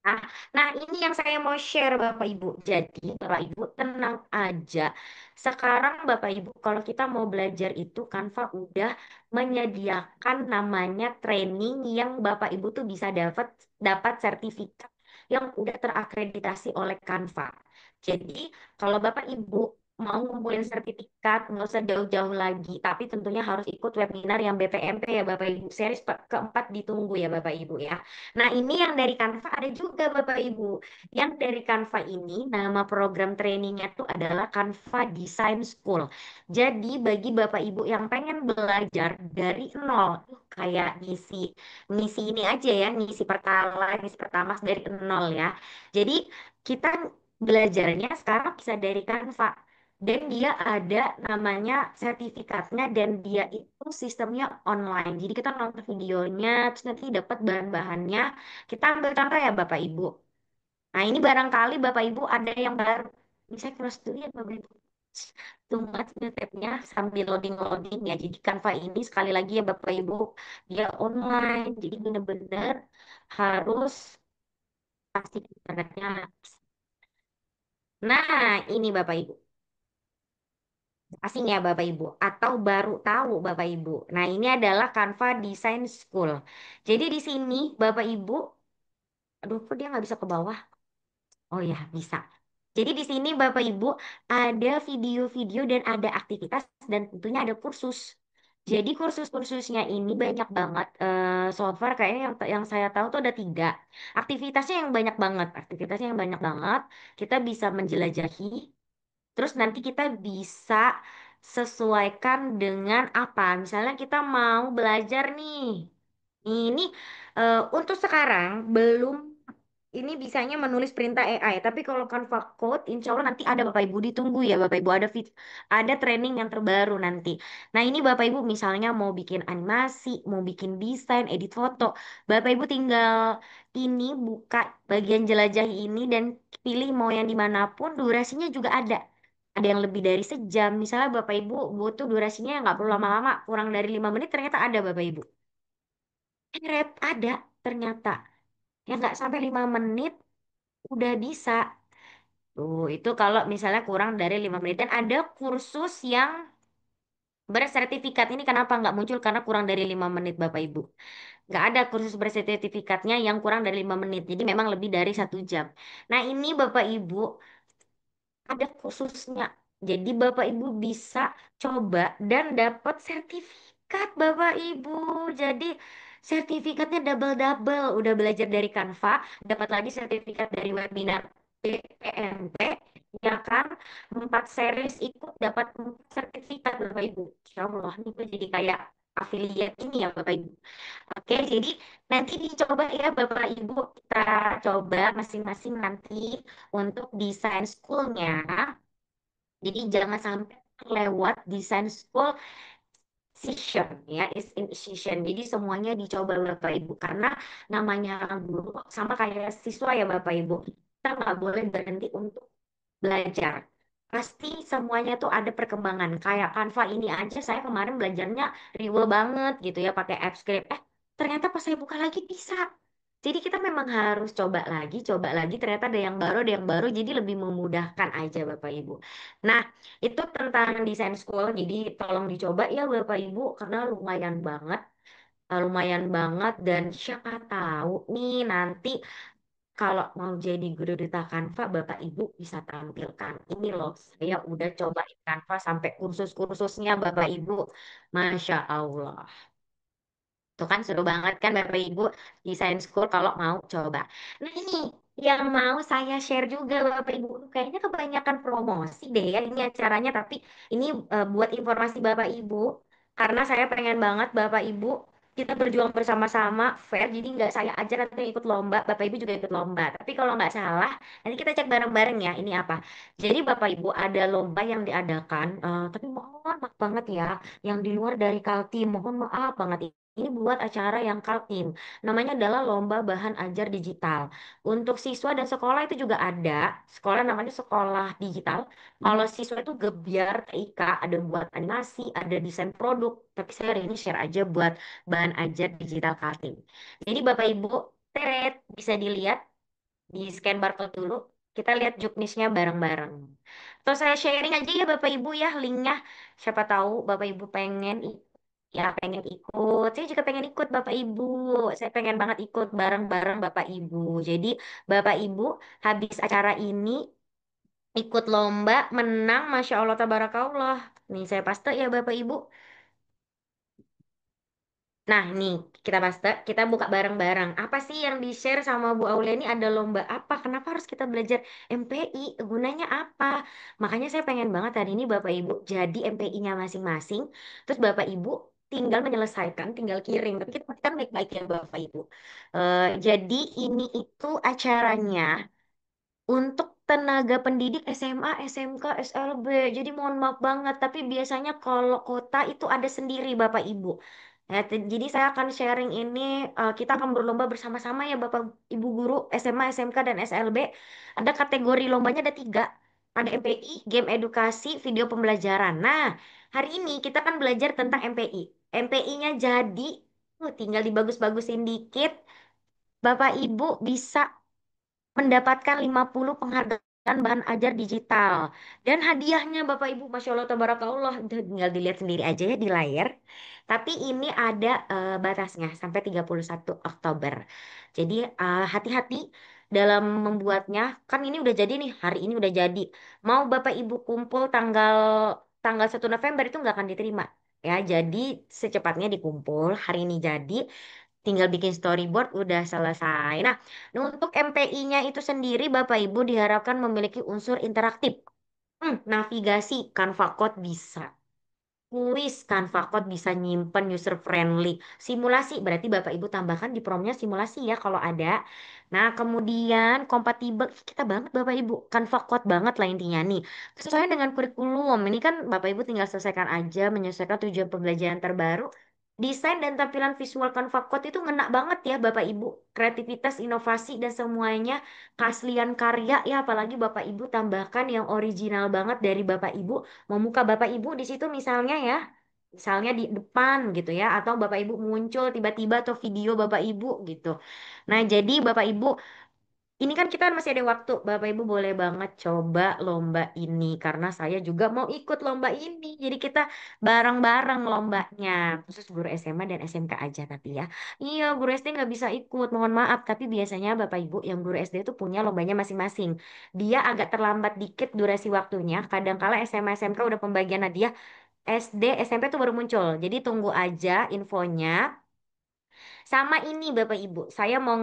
Nah, nah, ini yang saya mau share Bapak Ibu. Jadi Bapak Ibu tenang aja. Sekarang Bapak Ibu kalau kita mau belajar itu Canva udah menyediakan namanya training yang Bapak Ibu tuh bisa dapat dapat sertifikat yang udah terakreditasi oleh Canva. Jadi kalau Bapak Ibu mau ngumpulin sertifikat nggak usah jauh-jauh lagi, tapi tentunya harus ikut webinar yang BPMP ya Bapak Ibu. Series keempat ditunggu ya Bapak Ibu ya. Nah, ini yang dari Canva ada juga Bapak Ibu. Yang dari Canva ini nama program trainingnya itu adalah Canva Design School. Jadi bagi Bapak Ibu yang pengen belajar dari nol, kayak ngisi ini aja ya, ngisi ngisi pertama dari nol ya. Jadi kita belajarnya sekarang bisa dari Canva. Dan dia ada namanya sertifikatnya dan dia itu sistemnya online. Jadi kita nonton videonya, terus nanti dapat bahan-bahannya. Kita ambil contoh ya Bapak Ibu. Nah ini barangkali Bapak Ibu ada yang baru. Ini saya cross dulu ya Bapak Ibu. Tunggu tabnya sambil loading-loading ya. Jadi Canva ini sekali lagi ya Bapak Ibu, dia online. Jadi benar-benar harus pasti internetnya. Nah ini Bapak Ibu. Asing ya Bapak Ibu atau baru tahu Bapak Ibu. Nah, ini adalah Canva Design School. Jadi di sini Bapak Ibu, aduh kok dia nggak bisa ke bawah? Oh ya, bisa. Jadi di sini Bapak Ibu ada video-video dan ada aktivitas dan tentunya ada kursus. Jadi kursus-kursusnya ini banyak banget. So far kayaknya yang saya tahu tuh ada 3. Aktivitasnya yang banyak banget. Aktivitasnya yang banyak banget. Kita bisa menjelajahi. Terus nanti kita bisa sesuaikan dengan apa. Misalnya kita mau belajar nih. Ini untuk sekarang belum ini bisanya menulis perintah AI. Tapi kalau Canva Code, insya Allah nanti ada Bapak Ibu ditunggu ya Bapak Ibu ada training yang terbaru nanti. Nah ini Bapak Ibu misalnya mau bikin animasi, mau bikin desain, edit foto, Bapak Ibu tinggal ini buka bagian jelajah ini dan pilih mau yang dimanapun. Durasinya juga ada. Ada yang lebih dari sejam. Misalnya Bapak Ibu butuh durasinya yang nggak perlu lama-lama, kurang dari 5 menit ternyata ada Bapak Ibu. Red ada ternyata. Yang nggak sampai 5 menit udah bisa. Tuh, itu kalau misalnya kurang dari 5 menit. Dan ada kursus yang bersertifikat. Ini kenapa nggak muncul? Karena kurang dari 5 menit, Bapak Ibu. Nggak ada kursus bersertifikatnya yang kurang dari 5 menit. Jadi memang lebih dari 1 jam. Nah, ini Bapak Ibu ada khususnya. Jadi Bapak Ibu bisa coba dan dapat sertifikat Bapak Ibu. Jadi sertifikatnya double-double. Udah belajar dari Canva, dapat lagi sertifikat dari webinar PMP, ya kan? 4 series ikut dapat 4 sertifikat Bapak Ibu. Insya Allah, ini tuh jadi kayak affiliate ini ya Bapak Ibu. Oke, jadi nanti dicoba ya Bapak Ibu, kita coba masing-masing nanti untuk desain schoolnya. Jadi jangan sampai lewat desain school session ya, is in session. Jadi semuanya dicoba Bapak Ibu karena namanya guru sama kayak siswa ya Bapak Ibu. Kita nggak boleh berhenti untuk belajar. Pasti semuanya tuh ada perkembangan. Kayak Canva ini aja saya kemarin belajarnya riwel banget gitu ya pakai apps script. Ternyata pas saya buka lagi bisa. Jadi kita memang harus coba lagi, coba lagi. Ternyata ada yang baru, ada yang baru. Jadi lebih memudahkan aja Bapak Ibu. Nah, itu tentang desain school. Jadi tolong dicoba ya Bapak Ibu karena lumayan banget. Lumayan banget dan siapa tahu nih nanti kalau mau jadi guru duta Canva, Bapak Ibu bisa tampilkan. Ini loh, saya udah cobain Canva sampai kursus-kursusnya Bapak Ibu. Masya Allah. Tuh kan seru banget kan Bapak Ibu desain school kalau mau coba. Nah ini yang mau saya share juga Bapak Ibu. Kayaknya kebanyakan promosi deh ya ini acaranya. Tapi ini buat informasi Bapak Ibu. Karena saya pengen banget Bapak Ibu kita berjuang bersama-sama fair. Jadi nggak saya aja nanti yang ikut lomba. Bapak Ibu juga ikut lomba. Tapi kalau nggak salah nanti kita cek bareng-bareng ya ini apa. Jadi Bapak Ibu ada lomba yang diadakan. Tapi mohon maaf banget ya. Yang di luar dari Kaltim. Mohon maaf banget ini buat acara yang Kaltim. Namanya adalah Lomba Bahan Ajar Digital. Untuk siswa dan sekolah itu juga ada. Sekolah namanya Sekolah Digital. Kalau siswa itu Gebyar TIK, ada buat animasi, ada desain produk. Tapi saya hari ini share aja buat bahan ajar digital Kaltim. Jadi Bapak Ibu, teret, bisa dilihat di scan barcode dulu. Kita lihat juknisnya bareng-bareng. Atau saya sharing aja ya Bapak Ibu ya linknya. Siapa tahu Bapak Ibu pengen ya pengen ikut. Saya juga pengen ikut Bapak Ibu. Saya pengen banget ikut bareng-bareng Bapak Ibu. Jadi Bapak Ibu habis acara ini ikut lomba menang Masya Allah Tabarakallah. Nih saya paste ya Bapak Ibu. Nah, nih kita bahas, kita buka bareng-bareng. Apa sih yang di-share sama Bu Aulia ini ada lomba apa? Kenapa harus kita belajar MPI? Gunanya apa? Makanya saya pengen banget hari ini Bapak Ibu jadi MPI-nya masing-masing. Terus Bapak Ibu tinggal menyelesaikan, tinggal kirim. Tapi kita kan baik-baik ya Bapak Ibu. Jadi ini itu acaranya untuk tenaga pendidik SMA, SMK, SLB. Jadi mohon maaf banget, tapi biasanya kalau kota itu ada sendiri Bapak Ibu. Ya, jadi saya akan sharing ini, kita akan berlomba bersama-sama ya Bapak Ibu guru SMA, SMK, dan SLB. Ada kategori lombanya ada 3. Ada MPI, game edukasi, video pembelajaran. Nah, hari ini kita akan belajar tentang MPI. MPI-nya jadi, tinggal dibagus-bagusin dikit. Bapak Ibu bisa mendapatkan 50 penghargaan bahan ajar digital. Dan hadiahnya Bapak Ibu, Masya Allah, Tabarakallah, tinggal dilihat sendiri aja ya di layar. Tapi ini ada batasnya sampai 31 Oktober. Jadi hati-hati dalam membuatnya. Kan ini udah jadi nih, hari ini udah jadi. Mau Bapak Ibu kumpul tanggal tanggal 1 November itu nggak akan diterima. Ya, jadi secepatnya dikumpul. Hari ini jadi. Tinggal bikin storyboard udah selesai. Nah, untuk MPI-nya itu sendiri Bapak Ibu diharapkan memiliki unsur interaktif. Navigasi Canva Code bisa. Kuis Canva Code bisa nyimpen user friendly. Simulasi berarti Bapak Ibu tambahkan di promnya simulasi ya kalau ada. Nah, kemudian kompatibel kita banget Bapak Ibu. Canva Code banget lah intinya nih. Sesuai dengan kurikulum. Ini kan Bapak Ibu tinggal selesaikan aja menyesuaikan tujuan pembelajaran terbaru. Desain dan tampilan visual Canva Code itu ngena banget ya Bapak Ibu. Kreativitas, inovasi dan semuanya keaslian karya ya apalagi Bapak Ibu tambahkan yang original banget dari Bapak Ibu mau muka Bapak Ibu di situ misalnya ya, misalnya di depan gitu ya, atau Bapak Ibu muncul tiba-tiba atau video Bapak Ibu gitu. Nah, jadi Bapak Ibu ini kan kita masih ada waktu, Bapak Ibu boleh banget coba lomba ini karena saya juga mau ikut lomba ini. Jadi kita bareng-bareng lombanya, khusus guru SMA dan SMK aja tapi ya. Iya, guru SD nggak bisa ikut, mohon maaf. Tapi biasanya Bapak Ibu yang guru SD itu punya lombanya masing-masing. Dia agak terlambat dikit durasi waktunya. Kadangkala SMA SMK udah pembagian hadiah, SD SMP tuh baru muncul. Jadi tunggu aja infonya. Sama ini Bapak Ibu, saya mau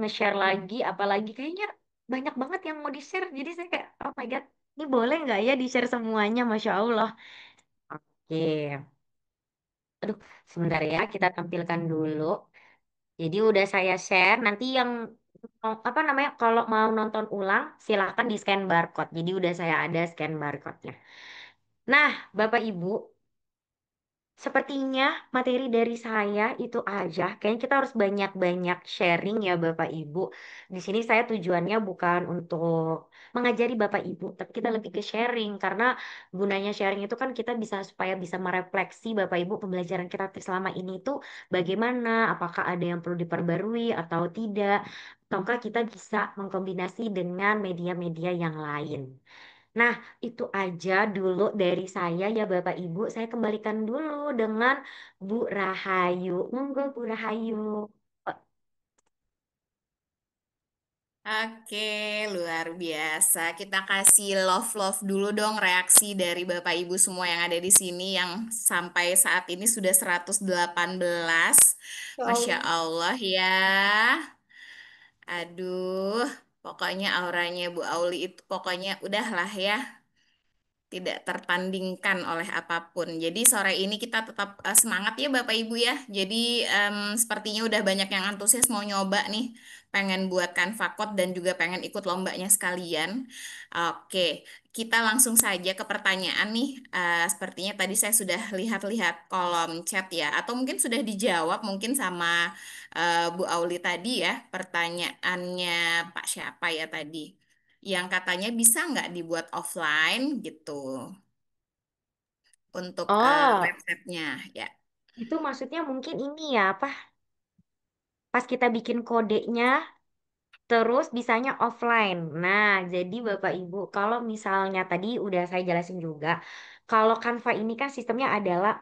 nge-share lagi apalagi kayaknya banyak banget yang mau di-share jadi saya kayak oh my god ini boleh nggak ya di-share semuanya Masya Allah. Oke, aduh sebentar ya kita tampilkan dulu. Jadi udah saya share nanti yang apa namanya kalau mau nonton ulang silahkan di scan barcode, jadi udah saya ada scan barcode-nya. Nah Bapak Ibu, sepertinya materi dari saya itu aja. Kayaknya kita harus banyak-banyak sharing ya Bapak Ibu. Di sini saya tujuannya bukan untuk mengajari Bapak Ibu, tapi kita lebih ke sharing karena gunanya sharing itu kan kita bisa supaya bisa merefleksi Bapak Ibu pembelajaran kita selama ini tuh bagaimana, apakah ada yang perlu diperbarui atau tidak, ataukah kita bisa mengkombinasi dengan media-media yang lain. Nah, itu aja dulu dari saya ya Bapak Ibu. Saya kembalikan dulu dengan Bu Rahayu. Monggo Bu Rahayu. Eh, Oke, luar biasa. Kita kasih love-love dulu dong reaksi dari Bapak Ibu semua yang ada di sini yang sampai saat ini sudah 118. Ya Masya Allah. Allah ya. Aduh, pokoknya auranya Bu Auli itu pokoknya udahlah ya, tidak tertandingkan oleh apapun. Jadi sore ini kita tetap semangat ya Bapak Ibu ya. Jadi sepertinya udah banyak yang antusias mau nyoba nih, pengen buat Canva Code dan juga pengen ikut lombanya sekalian. Oke, kita langsung saja ke pertanyaan nih. Sepertinya tadi saya sudah lihat-lihat kolom chat ya, atau mungkin sudah dijawab mungkin sama Bu Auli tadi ya, pertanyaannya Pak siapa ya tadi? Yang katanya bisa nggak dibuat offline gitu untuk Oh, websitenya ya. itu maksudnya mungkin ini ya, apa? Pas kita bikin kodenya, terus bisanya offline. Nah, jadi Bapak Ibu, kalau misalnya tadi udah saya jelasin juga, kalau Canva ini kan sistemnya adalah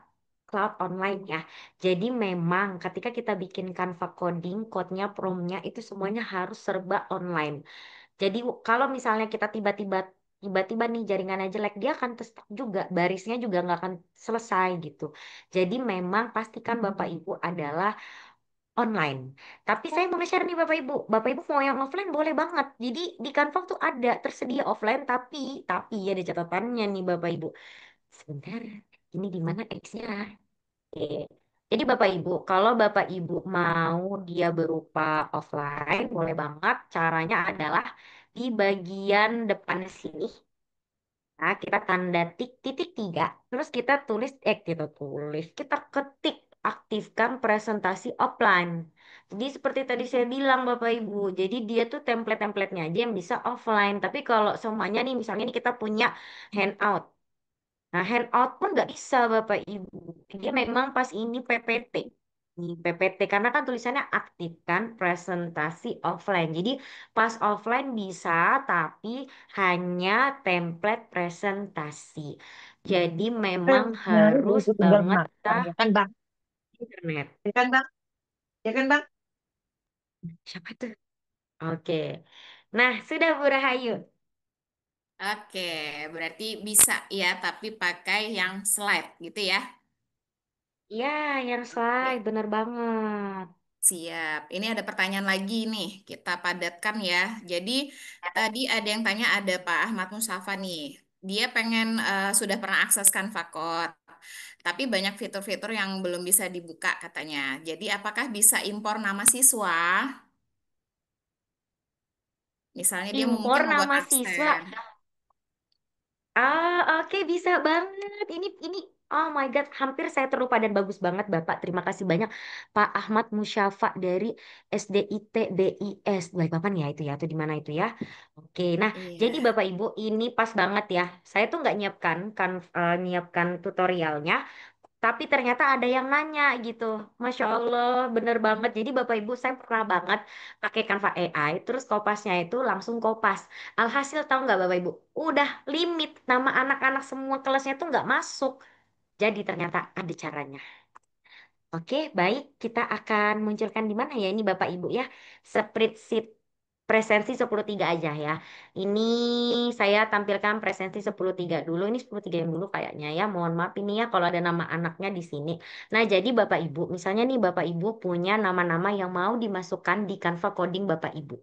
cloud online ya. Jadi memang ketika kita bikin Canva coding, code-nya, prompt-nya itu semuanya harus serba online. Jadi kalau misalnya kita tiba-tiba nih jaringannya jelek, dia akan stuck juga, barisnya juga nggak akan selesai gitu. Jadi memang pastikan Bapak Ibu adalah online. Tapi saya mau share nih Bapak Ibu. Bapak Ibu mau yang offline boleh banget. Jadi di Canva tuh ada tersedia offline tapi ya ada catatannya nih Bapak Ibu. Sebentar, ini di mana X-nya? Oke. Jadi Bapak Ibu, kalau Bapak Ibu mau dia berupa offline, boleh banget. Caranya adalah di bagian depan sini. Nah, kita tanda titik tiga. Terus kita ketik aktifkan presentasi offline. Jadi seperti tadi saya bilang Bapak Ibu, jadi dia tuh template-templatenya aja yang bisa offline. Tapi kalau semuanya nih, misalnya nih kita punya handout. Nah, handout pun nggak bisa Bapak Ibu. Dia memang pas ini PPT. Nih, PPT karena kan tulisannya aktifkan presentasi offline. Jadi pas offline bisa, tapi hanya template presentasi. Jadi memang Harus harus begitu tinggal banget kita makan, ya kan Bang? internet. Ya kan Bang? Ya kan Bang? Siapa tuh? Oke. Nah, sudah Bu Rahayu. Oke, berarti bisa ya, tapi pakai yang slide gitu ya. Ya, yang slide, Oke, bener banget. siap. Ini ada pertanyaan lagi nih, kita padatkan ya. Jadi tadi ada yang tanya ada Pak Ahmad Musafa nih. Dia pengen sudah pernah akses Canva Code, tapi banyak fitur-fitur yang belum bisa dibuka katanya. Jadi apakah bisa impor nama siswa? Misalnya dia Impor mungkin membuat nama siswa. absen. Ah, oke bisa banget. Ini oh my God, hampir saya terlupa dan bagus banget Bapak. Terima kasih banyak Pak Ahmad Musyafa dari SDIT BIS. Balikpapan ya itu ya, atau di mana itu ya. Oke, nah jadi Iya. Bapak Ibu ini pas banget ya. Saya tuh nggak nyiapkan tutorialnya. Tapi ternyata ada yang nanya gitu. Masya Allah, bener banget. Jadi Bapak Ibu, saya pernah banget pakai Canva AI, terus kopasnya itu langsung kopas. Alhasil tahu nggak Bapak Ibu? Udah limit nama anak-anak semua kelasnya tuh nggak masuk. Jadi ternyata ada caranya. Oke, baik. Kita akan munculkan di mana ya ini Bapak Ibu ya. Spreadsheet presensi 10.3 aja ya. Ini saya tampilkan presensi 10.3 dulu. Ini 10.3 yang dulu kayaknya ya. Mohon maaf ini ya kalau ada nama anaknya di sini. Nah, jadi Bapak Ibu, misalnya nih Bapak Ibu punya nama-nama yang mau dimasukkan di Canva coding Bapak Ibu.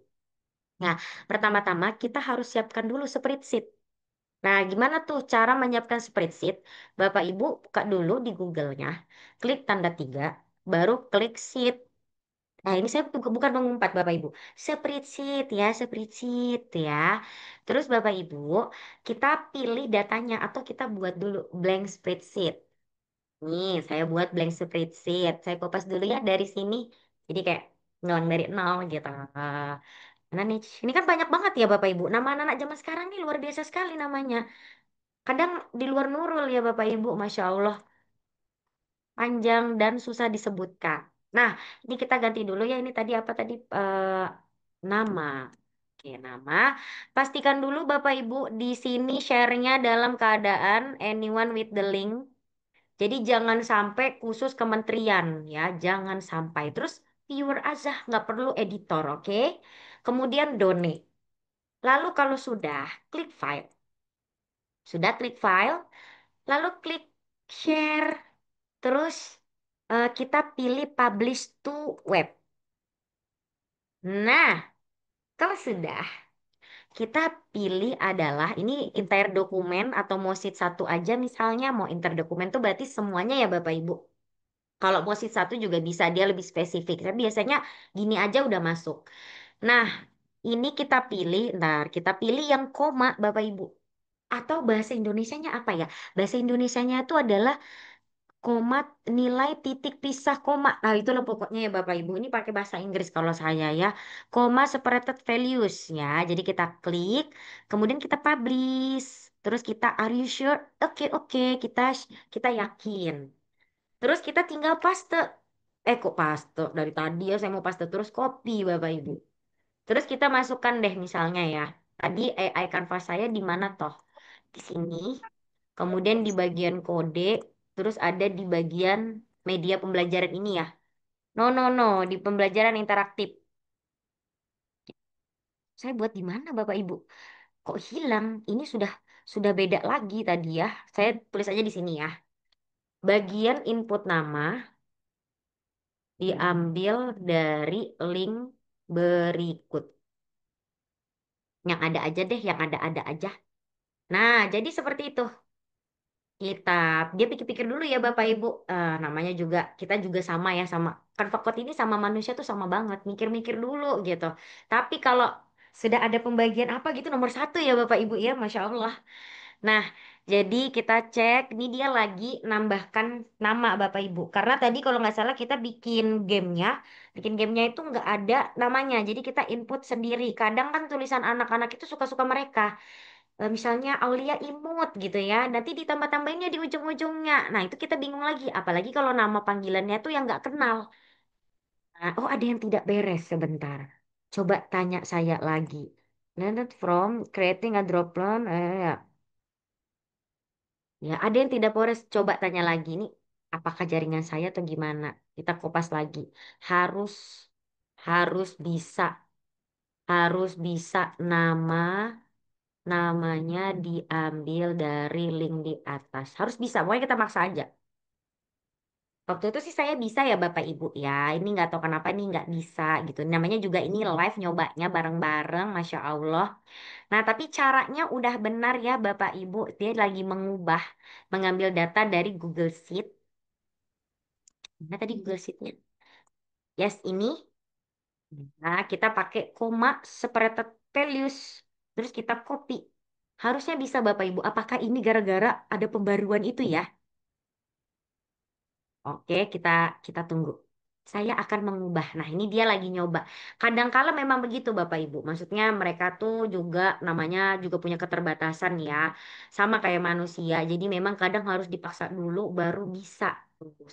Nah, pertama-tama kita harus siapkan dulu spreadsheet. Nah, gimana tuh cara menyiapkan spreadsheet? Bapak Ibu buka dulu di Google-nya, klik tanda tiga, baru klik sheet. Nah, ini saya bukan mengumpat Bapak Ibu. Spreadsheet ya, spreadsheet ya. Terus Bapak Ibu, kita pilih datanya atau kita buat dulu blank spreadsheet. Nih, saya buat blank spreadsheet. Saya kopas dulu ya dari sini. Jadi kayak ngulang dari nol gitu. Nah nih, ini kan banyak banget ya Bapak Ibu. Nama anak-anak zaman sekarang nih luar biasa sekali namanya. Kadang di luar nurul ya Bapak Ibu, Masya Allah. Panjang dan susah disebutkan. Nah, ini kita ganti dulu ya. Ini tadi apa tadi? Nama. Oke, nama. Pastikan dulu Bapak Ibu di sini share-nya dalam keadaan anyone with the link. Jadi jangan sampai khusus kementerian ya. Jangan sampai. Terus viewer aja, nggak perlu editor, oke? Kemudian donate. Lalu kalau sudah, klik file. Sudah klik file, lalu klik share. Terus kita pilih publish to web. Nah, kalau sudah, kita pilih adalah ini entire dokumen atau mau sheet satu aja misalnya. Mau entire dokumen tuh berarti semuanya ya Bapak Ibu. Kalau mau sheet satu juga bisa, dia lebih spesifik. Tapi biasanya gini aja udah masuk. Nah, ini kita pilih, ntar kita pilih yang koma Bapak Ibu. Atau bahasa Indonesianya apa ya? Bahasa Indonesianya itu adalah koma nilai titik pisah koma. Nah, itulah pokoknya ya Bapak Ibu. Ini pakai bahasa Inggris kalau saya ya. Koma separated values ya. Jadi kita klik, kemudian kita publish. Terus kita are you sure? Oke, oke, kita yakin. Terus kita tinggal paste. Kok paste? Dari tadi ya saya mau paste terus copy Bapak Ibu. Terus kita masukkan deh misalnya ya. Tadi AI Canvas saya di mana toh? Di sini. Kemudian di bagian kode, terus ada di bagian media pembelajaran ini ya. No, no, no, di pembelajaran interaktif. Saya buat di mana Bapak Ibu? Kok hilang? Ini sudah beda lagi tadi ya. Saya tulis aja di sini ya. Bagian input nama diambil dari link berikut. Yang ada aja deh, yang ada-ada aja. Nah, jadi seperti itu. Kita dia pikir-pikir dulu ya Bapak Ibu. Namanya juga kita juga sama ya sama kan faktor ini sama manusia tuh sama banget mikir-mikir dulu gitu. Tapi kalau sudah ada pembagian apa gitu nomor satu ya Bapak Ibu ya Masya Allah. Nah, jadi kita cek ini dia lagi nambahkan nama Bapak Ibu karena tadi kalau nggak salah kita bikin gamenya itu nggak ada namanya. Jadi kita input sendiri. Kadang kan tulisan anak-anak itu suka-suka mereka. Misalnya Aulia imut gitu ya, nanti ditambah-tambahinnya di ujung-ujungnya. Nah, itu kita bingung lagi. Apalagi kalau nama panggilannya tuh yang nggak kenal. Nah, oh, ada yang tidak beres sebentar. Coba tanya saya lagi. Learned from creating a droplet. Ya, ya, ada yang tidak beres. Coba tanya lagi nih. Apakah jaringan saya atau gimana? Kita kupas lagi. Harus, harus bisa, harus bisa namanya diambil dari link di atas. Harus bisa, pokoknya kita maksa aja. Waktu itu sih saya bisa ya Bapak Ibu ya. Ini nggak tahu kenapa ini nggak bisa gitu. Namanya juga ini live nyobanya bareng-bareng, Masya Allah. Nah tapi caranya udah benar ya Bapak Ibu. Dia lagi mengambil data dari Google Sheet. Nah tadi Google Sheet-nya. Yes ini. Nah kita pakai koma separated values. Terus kita copy. Harusnya bisa Bapak Ibu. Apakah ini gara-gara ada pembaruan itu ya? Oke, kita tunggu. Saya akan mengubah. Nah, ini dia lagi nyoba. Kadangkala memang begitu, Bapak Ibu. Maksudnya mereka tuh juga namanya juga punya keterbatasan ya. Sama kayak manusia. Jadi memang kadang harus dipaksa dulu baru bisa.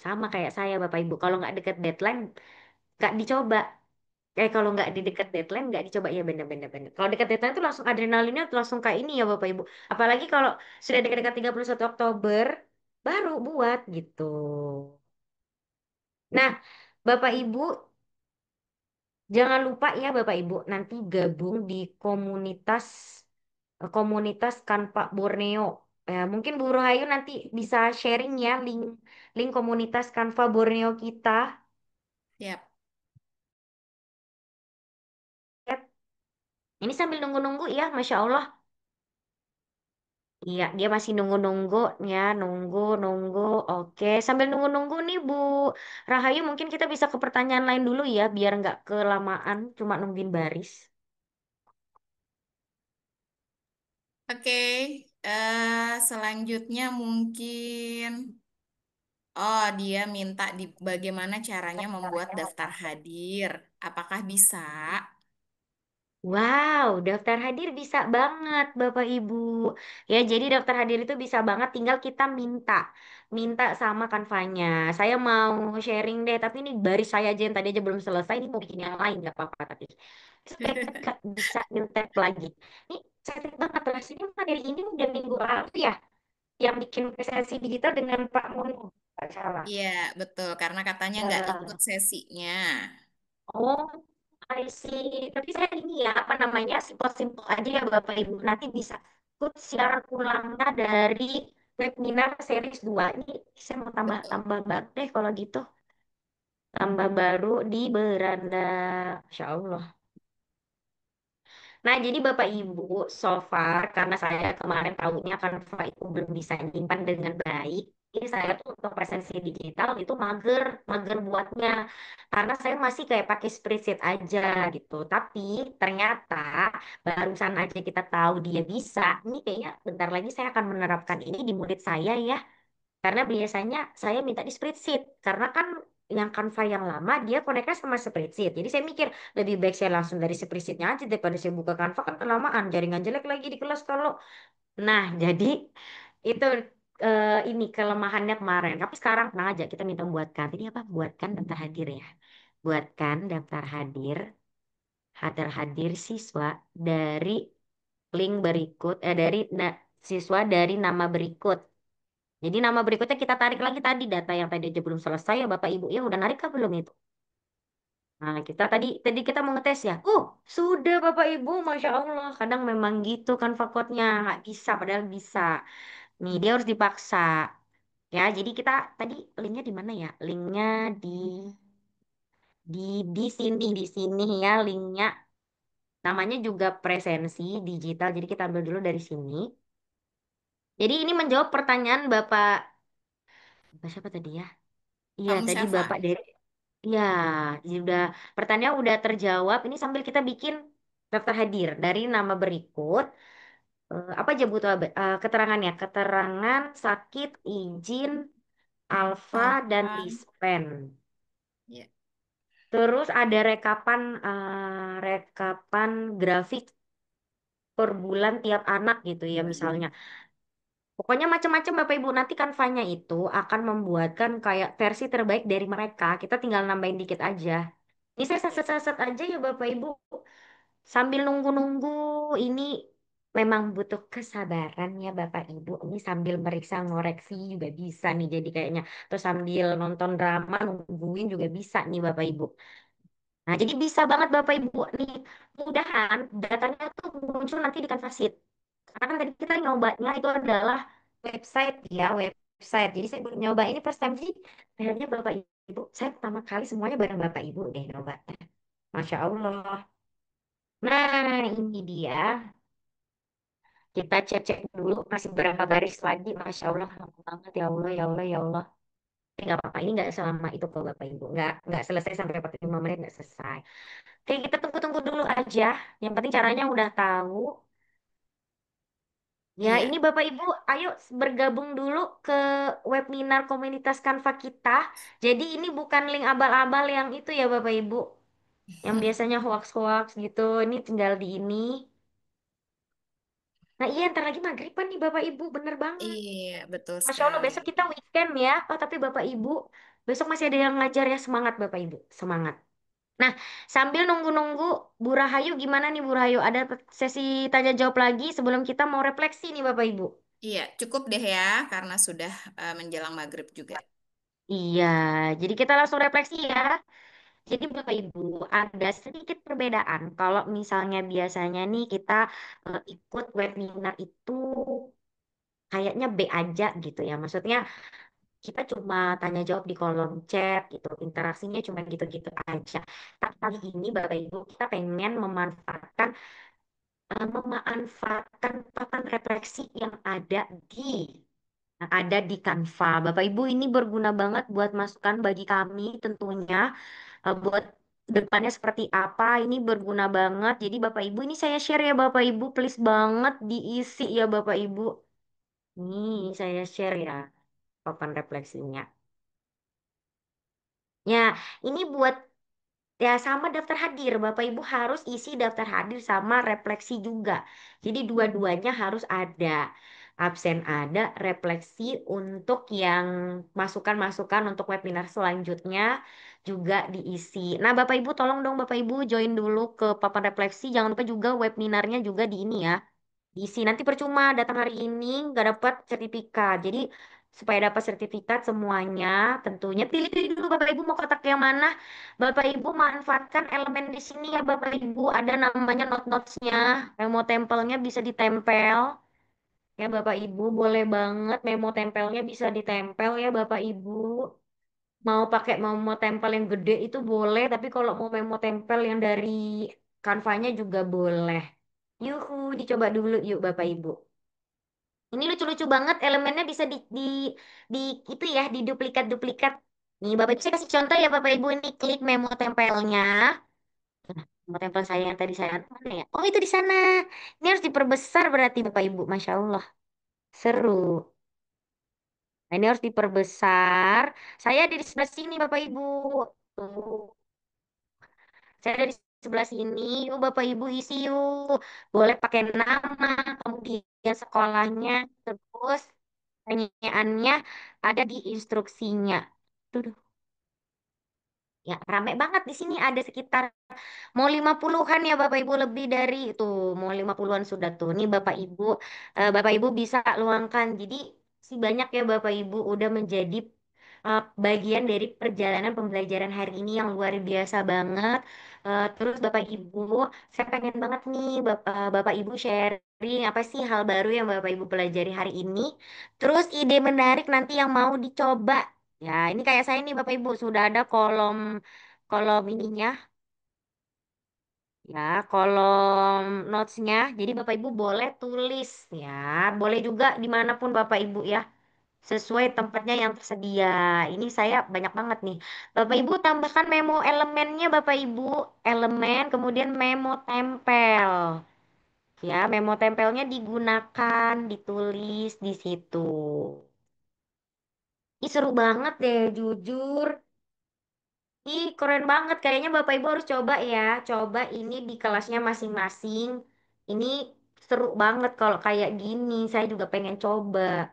Sama kayak saya Bapak Ibu. Kalau nggak deket deadline, nggak dicoba. Kalau nggak di deket deadline, nggak dicoba. Ya bener-bener. Bener. Kalau deket deadline tuh langsung adrenalinnya tuh langsung kayak ini ya Bapak Ibu. Apalagi kalau sudah dekat-dekat 31 Oktober, baru buat gitu. Nah, Bapak Ibu, jangan lupa ya Bapak Ibu, nanti gabung di komunitas Kanva Borneo. Mungkin Bu Rahayu nanti bisa sharing ya link link komunitas Kanva Borneo kita. Siap. Ini sambil nunggu-nunggu ya, Masya Allah. Iya, dia masih nunggu-nunggu ya, nunggu-nunggu. Oke, sambil nunggu-nunggu nih Bu Rahayu, mungkin kita bisa ke pertanyaan lain dulu ya, biar nggak kelamaan, cuma nungguin baris. Oke, selanjutnya mungkin, oh dia minta bagaimana caranya membuat daftar hadir. Apakah bisa? Wow, daftar hadir bisa banget Bapak Ibu. Ya, jadi daftar hadir itu bisa banget tinggal kita minta sama kanvanya. Saya mau sharing deh, tapi ini baris saya aja yang tadi aja belum selesai, ini mau bikin yang lain nggak apa-apa tapi. Nggak bisa nyontek lagi. Ini saya ingat banget rasanya materi ini udah minggu lalu ya, yang bikin presentasi digital dengan Pak Mono. Nggak salah. Iya, betul. Karena katanya nggak ikut Ya. sesinya. Oh, I see. Tapi saya ini ya, apa namanya, simpel-simpel aja ya Bapak Ibu. Nanti bisa ikut siaran ulangnya dari webinar series 2. Ini saya mau Betul. tambah-tambah banget deh kalau gitu. Tambah baru di beranda. Insya Allah. Nah, jadi Bapak Ibu, so far karena saya kemarin tahunya Canva itu belum bisa nyimpan dengan baik, ini saya tuh untuk presensi digital itu mager, mager buatnya. Karena saya masih kayak pakai spreadsheet aja gitu. Tapi ternyata barusan aja kita tahu dia bisa. Ini kayaknya bentar lagi saya akan menerapkan ini di murid saya ya. Karena biasanya saya minta di spreadsheet. Karena kan yang Canva yang lama dia koneknya sama spreadsheet. Jadi saya mikir lebih baik saya langsung dari spreadsheetnya aja daripada saya buka Canva kan kelamaan. Jaringan jelek lagi di kelas kalau. Nah, jadi itu ini kelemahannya kemarin. Tapi sekarang tenang aja kita minta buatkan. Ini apa? Buatkan daftar hadir ya. Buatkan daftar hadir siswa dari link berikut dari siswa dari nama berikut. Jadi nama berikutnya kita tarik lagi tadi data yang tadi aja belum selesai ya Bapak Ibu ya udah narik kah belum itu? Nah kita tadi tadi kita mau ngetes ya. Sudah Bapak Ibu, Masya Allah. Kadang memang gitu kan fakotnya nggak bisa padahal bisa. Nih dia harus dipaksa ya. Jadi kita tadi linknya di mana ya? Linknya di di sini ya linknya. Namanya juga presensi digital. Jadi kita ambil dulu dari sini. Jadi ini menjawab pertanyaan Bapak siapa tadi ya? Iya Pak tadi Musyafa. Bapak dari. Ya, jadi udah pertanyaan udah terjawab. Ini sambil kita bikin daftar hadir dari nama berikut. Apa aja butuh keterangannya? Keterangan sakit, izin, alfa, dan Alfa. dispen. Ya, Terus ada rekapan grafik per bulan tiap anak gitu ya misalnya. Pokoknya macam-macam Bapak Ibu nanti Canva-nya itu akan membuatkan kayak versi terbaik dari mereka. Kita tinggal nambahin dikit aja. Ini saya ya. saset-saset aja ya Bapak Ibu. Sambil nunggu-nunggu ini memang butuh kesabaran ya Bapak Ibu. Ini sambil meriksa ngoreksi juga bisa nih jadi kayaknya. Terus sambil nonton drama nungguin juga bisa nih Bapak Ibu. Nah jadi bisa banget Bapak Ibu nih. Mudahan datanya tuh muncul nanti di Canva Sheet. Karena kan tadi kita nyobanya itu adalah website ya website. Jadi saya belum nyoba ini first time sih. Akhirnya Bapak Ibu, saya pertama kali semuanya bareng Bapak Ibu deh nyoba. Masya Allah. Nah, ini dia. Kita cek-cek dulu masih berapa baris lagi. Masya Allah, lama banget ya Allah, ya Allah, ya Allah. Tapi nggak apa-apa, ini nggak selama itu kok Bapak Ibu. Nggak selesai sampai 45 menit, nggak selesai. Oke, kita tunggu-tunggu dulu aja. Yang penting caranya udah tahu. Ya, Iya. ini Bapak Ibu, ayo bergabung dulu ke webinar komunitas Canva kita. Jadi ini bukan link abal-abal yang itu ya Bapak Ibu. Yang biasanya hoax-hoax gitu. Ini tinggal di ini. Nah iya ntar lagi maghriban nih Bapak Ibu, bener banget. Iya, betul Masya Allah sekali. besok kita weekend ya. Oh tapi Bapak Ibu, besok masih ada yang ngajar ya, semangat Bapak Ibu, semangat. Nah, sambil nunggu-nunggu Bu Rahayu gimana nih Bu Rahayu? Ada sesi tanya jawab lagi sebelum kita mau refleksi nih Bapak Ibu. Iya, cukup deh ya, karena sudah menjelang maghrib juga. Iya, jadi kita langsung refleksi ya. Jadi Bapak Ibu, ada sedikit perbedaan. Kalau misalnya biasanya nih kita ikut webinar itu kayaknya B aja gitu ya. Maksudnya kita cuma tanya jawab di kolom chat gitu. Interaksinya cuma gitu-gitu aja. Tapi kali ini Bapak Ibu, kita pengen memanfaatkan papan refleksi yang ada di Canva. Bapak Ibu ini berguna banget buat masukan bagi kami tentunya buat depannya seperti apa ini berguna banget. Jadi Bapak Ibu ini saya share ya Bapak Ibu please banget diisi ya Bapak Ibu. Nih saya share ya papan refleksinya. Ya, ini buat ya sama daftar hadir. Bapak Ibu harus isi daftar hadir sama refleksi juga. Jadi dua-duanya harus ada. Absen ada, refleksi untuk yang masukan-masukan untuk webinar selanjutnya juga diisi. Nah, Bapak Ibu tolong dong Bapak Ibu join dulu ke papan refleksi. Jangan lupa juga webinarnya juga di ini ya. Diisi nanti percuma datang hari ini nggak dapat sertifikat. Jadi supaya dapat sertifikat semuanya tentunya pilih-pilih dulu Bapak Ibu mau kotak yang mana. Bapak Ibu manfaatkan elemen di sini ya Bapak Ibu ada namanya note-notesnya. Memo tempelnya bisa ditempel. Ya Bapak Ibu boleh banget memo tempelnya bisa ditempel ya Bapak Ibu. Mau pakai memo tempel yang gede itu boleh, tapi kalau mau memo tempel yang dari kanvanya juga boleh. Yuhu, dicoba dulu yuk Bapak Ibu. Ini lucu-lucu banget, elemennya bisa di itu ya, diduplikat-duplikat. Nih, Bapak Ibu saya kasih contoh ya Bapak Ibu ini klik memo tempelnya. Memo tempel saya yang tadi saya mana ya? Oh, itu di sana. Ini harus diperbesar berarti Bapak Ibu. Masya Allah. Seru. Nah, ini harus diperbesar. Saya ada di sebelah sini Bapak Ibu. Tuh. Saya ada di sebelah sini. Yuk Bapak Ibu isi yuk. Boleh pakai nama, kemudian sekolahnya, terus pertanyaannya ada di instruksinya. Tuh, ya rame banget di sini ada sekitar mau 50-an ya Bapak Ibu lebih dari itu. Mau 50-an sudah tuh. Nih Bapak Ibu bisa luangkan. Jadi si banyak ya Bapak Ibu udah menjadi bagian dari perjalanan pembelajaran hari ini yang luar biasa banget. Terus Bapak Ibu, saya pengen banget nih Bapak Ibu sharing apa sih hal baru yang Bapak Ibu pelajari hari ini. Terus ide menarik nanti yang mau dicoba. Ya, ini kayak saya nih Bapak Ibu sudah ada kolom kolom ininya ya, kolom notesnya. Jadi Bapak Ibu boleh tulis ya, boleh juga dimanapun Bapak Ibu ya sesuai tempatnya yang tersedia. Ini saya banyak banget nih. Bapak Ibu tambahkan memo elemennya Bapak Ibu, elemen kemudian memo tempel. Ya, memo tempelnya digunakan, ditulis di situ. Ih, seru banget deh, jujur. Ih, keren banget. Kayaknya Bapak Ibu harus coba ya. Coba ini di kelasnya masing-masing. Ini seru banget kalau kayak gini. Saya juga pengen coba.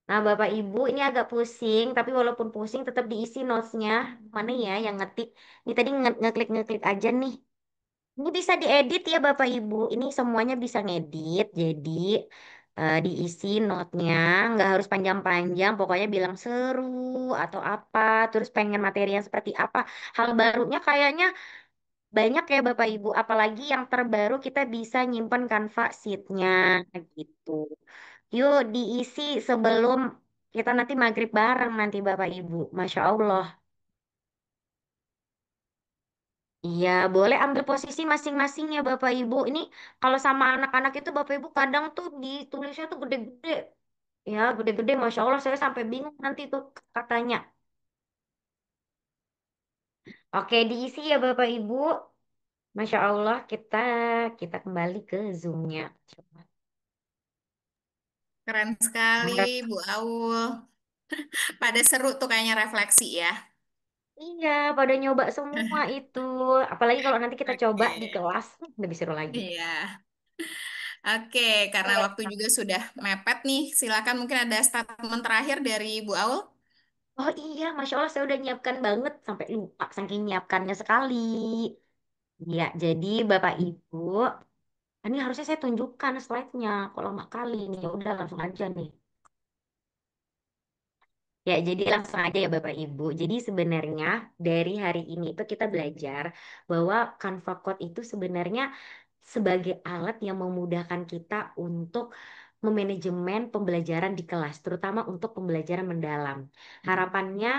Nah, Bapak Ibu ini agak pusing, tapi walaupun pusing tetap diisi notes-nya. Mana ya yang ngetik? Ini tadi ngeklik-ngeklik aja nih. Ini bisa diedit ya Bapak Ibu. Ini semuanya bisa ngedit. Jadi diisi note-nya. Nggak harus panjang-panjang. Pokoknya bilang seru atau apa. Terus pengen materi yang seperti apa. Hal barunya kayaknya banyak ya Bapak Ibu. Apalagi yang terbaru kita bisa nyimpen Canva sheet-nya gitu. Yuk diisi sebelum kita nanti maghrib bareng nanti Bapak Ibu. Masya Allah. Iya, boleh ambil posisi masing-masing ya Bapak Ibu. Ini kalau sama anak-anak itu Bapak Ibu kadang tuh ditulisnya tuh gede-gede. Ya, gede-gede. Masya Allah saya sampai bingung nanti tuh katanya. Oke, diisi ya Bapak Ibu. Masya Allah kita kembali ke Zoom-nya. Coba. Keren sekali, Nah, Bu Aul. Pada seru tuh kayaknya refleksi ya. iya, pada nyoba semua itu. Apalagi kalau nanti kita coba Oke. di kelas, lebih seru lagi. Iya. Oke, karena waktu juga sudah mepet nih, silakan mungkin ada statement terakhir dari Bu Aul. Oh iya, Masya Allah saya udah nyiapkan banget sampai lupa saking nyiapkannya sekali. Ya, jadi Bapak Ibu, ini harusnya saya tunjukkan slide-nya. Kok lama kali nih, ya udah langsung aja nih. Ya, jadi langsung aja ya Bapak Ibu. Jadi sebenarnya dari hari ini itu kita belajar bahwa Canva Code itu sebenarnya sebagai alat yang memudahkan kita untuk memanajemen pembelajaran di kelas, terutama untuk pembelajaran mendalam. Harapannya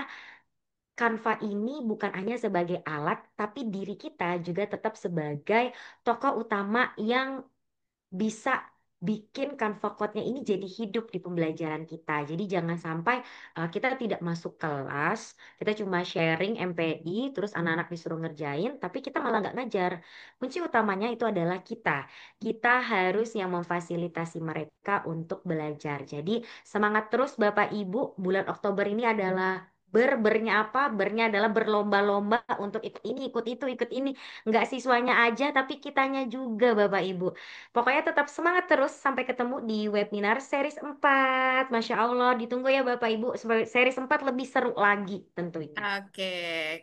Canva ini bukan hanya sebagai alat, tapi diri kita juga tetap sebagai tokoh utama yang bisa bikin Canva Code-nya ini jadi hidup di pembelajaran kita. Jadi jangan sampai kita tidak masuk kelas, kita cuma sharing MPI, terus anak-anak disuruh ngerjain, tapi kita malah nggak ngajar. Kunci utamanya itu adalah kita. Kita harus yang memfasilitasi mereka untuk belajar. Jadi semangat terus Bapak Ibu, bulan Oktober ini adalah bernya apa? Bernya adalah berlomba-lomba untuk ikut ini, ikut itu, ikut ini. Nggak siswanya aja, tapi kitanya juga Bapak Ibu. Pokoknya tetap semangat terus sampai ketemu di webinar series 4. Masya Allah, ditunggu ya Bapak Ibu. Series 4 lebih seru lagi tentunya. Oke,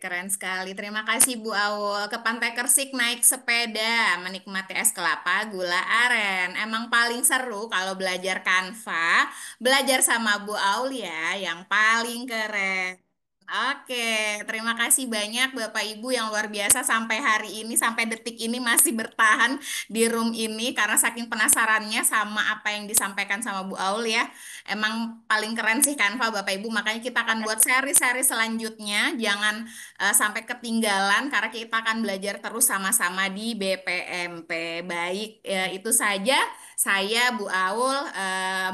keren sekali. Terima kasih Bu Aul. Ke Pantai Kersik naik sepeda, menikmati es kelapa, gula aren. Emang paling seru kalau belajar Canva, belajar sama Bu Aul ya, yang paling keren. Oke, terima kasih banyak Bapak Ibu yang luar biasa sampai hari ini, sampai detik ini masih bertahan di room ini karena saking penasarannya sama apa yang disampaikan sama Bu Aul ya. Emang paling keren sih Canva Bapak Ibu, makanya kita akan buat seri-seri selanjutnya. Jangan sampai ketinggalan karena kita akan belajar terus sama-sama di BPMP. Baik, itu saja. Saya Bu Aul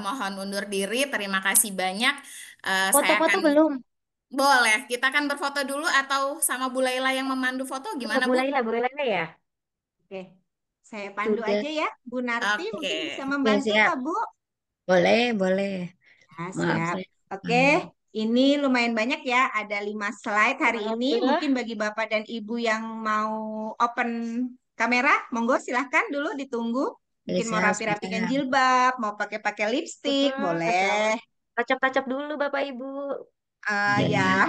mohon undur diri. Terima kasih banyak. Saya Foto-foto akan belum? boleh, kita akan berfoto dulu atau sama Bu Laila yang memandu foto gimana Bu? Boleh lah ya. Oke, saya pandu Sudah. aja ya. Bu Narti Oke. mungkin bisa Ya, membantu siap. Kak Bu? Boleh, boleh. Ah, Maaf, siap. saya. Oke, ini lumayan banyak ya. Ada 5 slide hari ini. Oke. Mungkin bagi Bapak dan Ibu yang mau open kamera, monggo silahkan dulu ditunggu. Oke, Mungkin mau siap, rapi-rapikan siap. jilbab, mau pakai-pakai lipstick, boleh. Tacap-tacap dulu Bapak Ibu. Ya, Ya,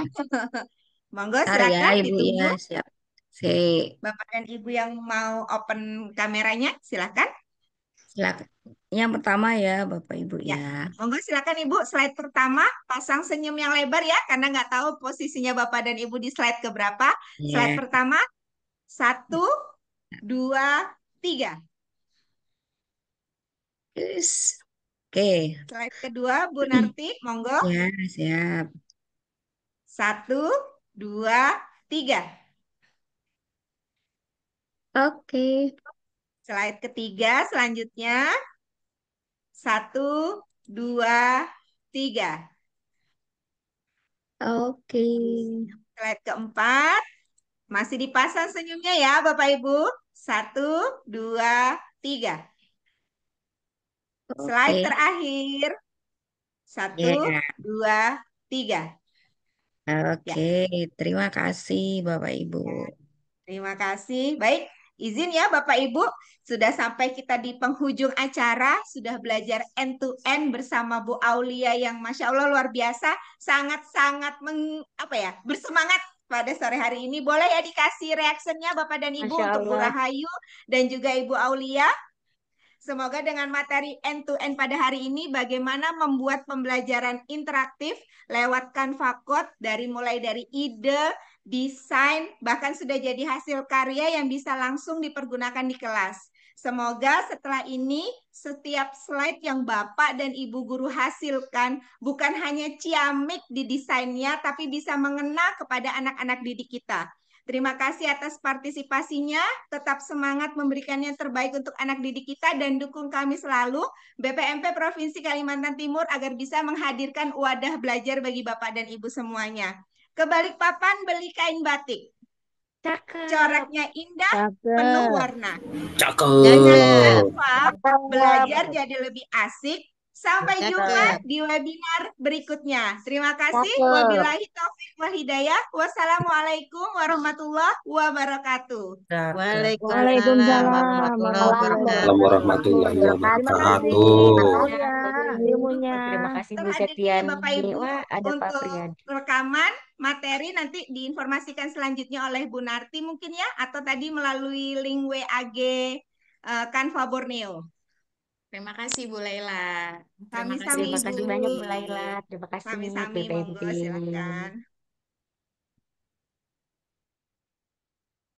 monggo ntar ya, silahkan Ibu ya, ditunggu. siap. Oke, Bapak dan Ibu yang mau open kameranya, silahkan. silakan. Yang pertama ya, Bapak Ibu Ya, ya. monggo silakan Ibu. Slide pertama, pasang senyum yang lebar ya, karena nggak tahu posisinya Bapak dan Ibu di slide keberapa. Slide Ya, pertama, 1, 2, 3. yes. Oke, Slide kedua, Bu Narti, monggo. ya, siap. 1, 2, 3. Oke, Slide ketiga, selanjutnya 1, 2, 3. oke, Slide keempat, masih dipasang senyumnya ya, Bapak Ibu. 1, 2, 3. Slide oke. terakhir. Satu, Ya, dua, tiga. Ya, oke. Terima kasih, Bapak Ibu. terima kasih. Baik, izin ya Bapak Ibu, sudah sampai kita di penghujung acara, sudah belajar end to end bersama Bu Aulia yang Masya Allah luar biasa, sangat-sangat bersemangat pada sore hari ini. Boleh ya dikasih reaksinya Bapak dan Ibu Masya untuk Bu Allah. Rahayu dan juga Ibu Aulia. Semoga dengan materi end-to-end pada hari ini bagaimana membuat pembelajaran interaktif lewat Canva Code mulai dari ide, desain, bahkan sudah jadi hasil karya yang bisa langsung dipergunakan di kelas. Semoga setelah ini setiap slide yang Bapak dan Ibu guru hasilkan bukan hanya ciamik di desainnya, tapi bisa mengena kepada anak-anak didik kita. Terima kasih atas partisipasinya. Tetap semangat memberikan yang terbaik untuk anak didik kita dan dukung kami selalu BPMP Provinsi Kalimantan Timur agar bisa menghadirkan wadah belajar bagi Bapak dan Ibu semuanya. Ke Balikpapan beli kain batik. Cakep. Coraknya indah, penuh Cakep. warna. Dengan Cakep. Canva, belajar jadi lebih asik, Sampai jumpa Cakep. di webinar berikutnya. Terima kasih. Cakep. Wabillahi taufiq wal hidayah. Wassalamualaikum warahmatullahi wabarakatuh. Cakep. Waalaikumsalam Waalaikumsalam warahmatullahi warahmatullahi wabarakatuh. warahmatullahi wabarakatuh. Terima kasih wabarakatuh. Mbak Terima Aulia kasih. ilmunya. Terima kasih Bu Terhadir nih Bapak Setiani. Ibu Wah, ada Pak untuk Priyadi. rekaman materi nanti diinformasikan selanjutnya oleh Bu Narti mungkin ya, atau tadi melalui link WAG Canva Borneo. Terima kasih Bu Laila. Terima kasih Sami-sami Terima Bu kasih Ibu. banyak Bu Setiani. Laila. Terima kasih Sami-sami, BPMP. monggo silakan.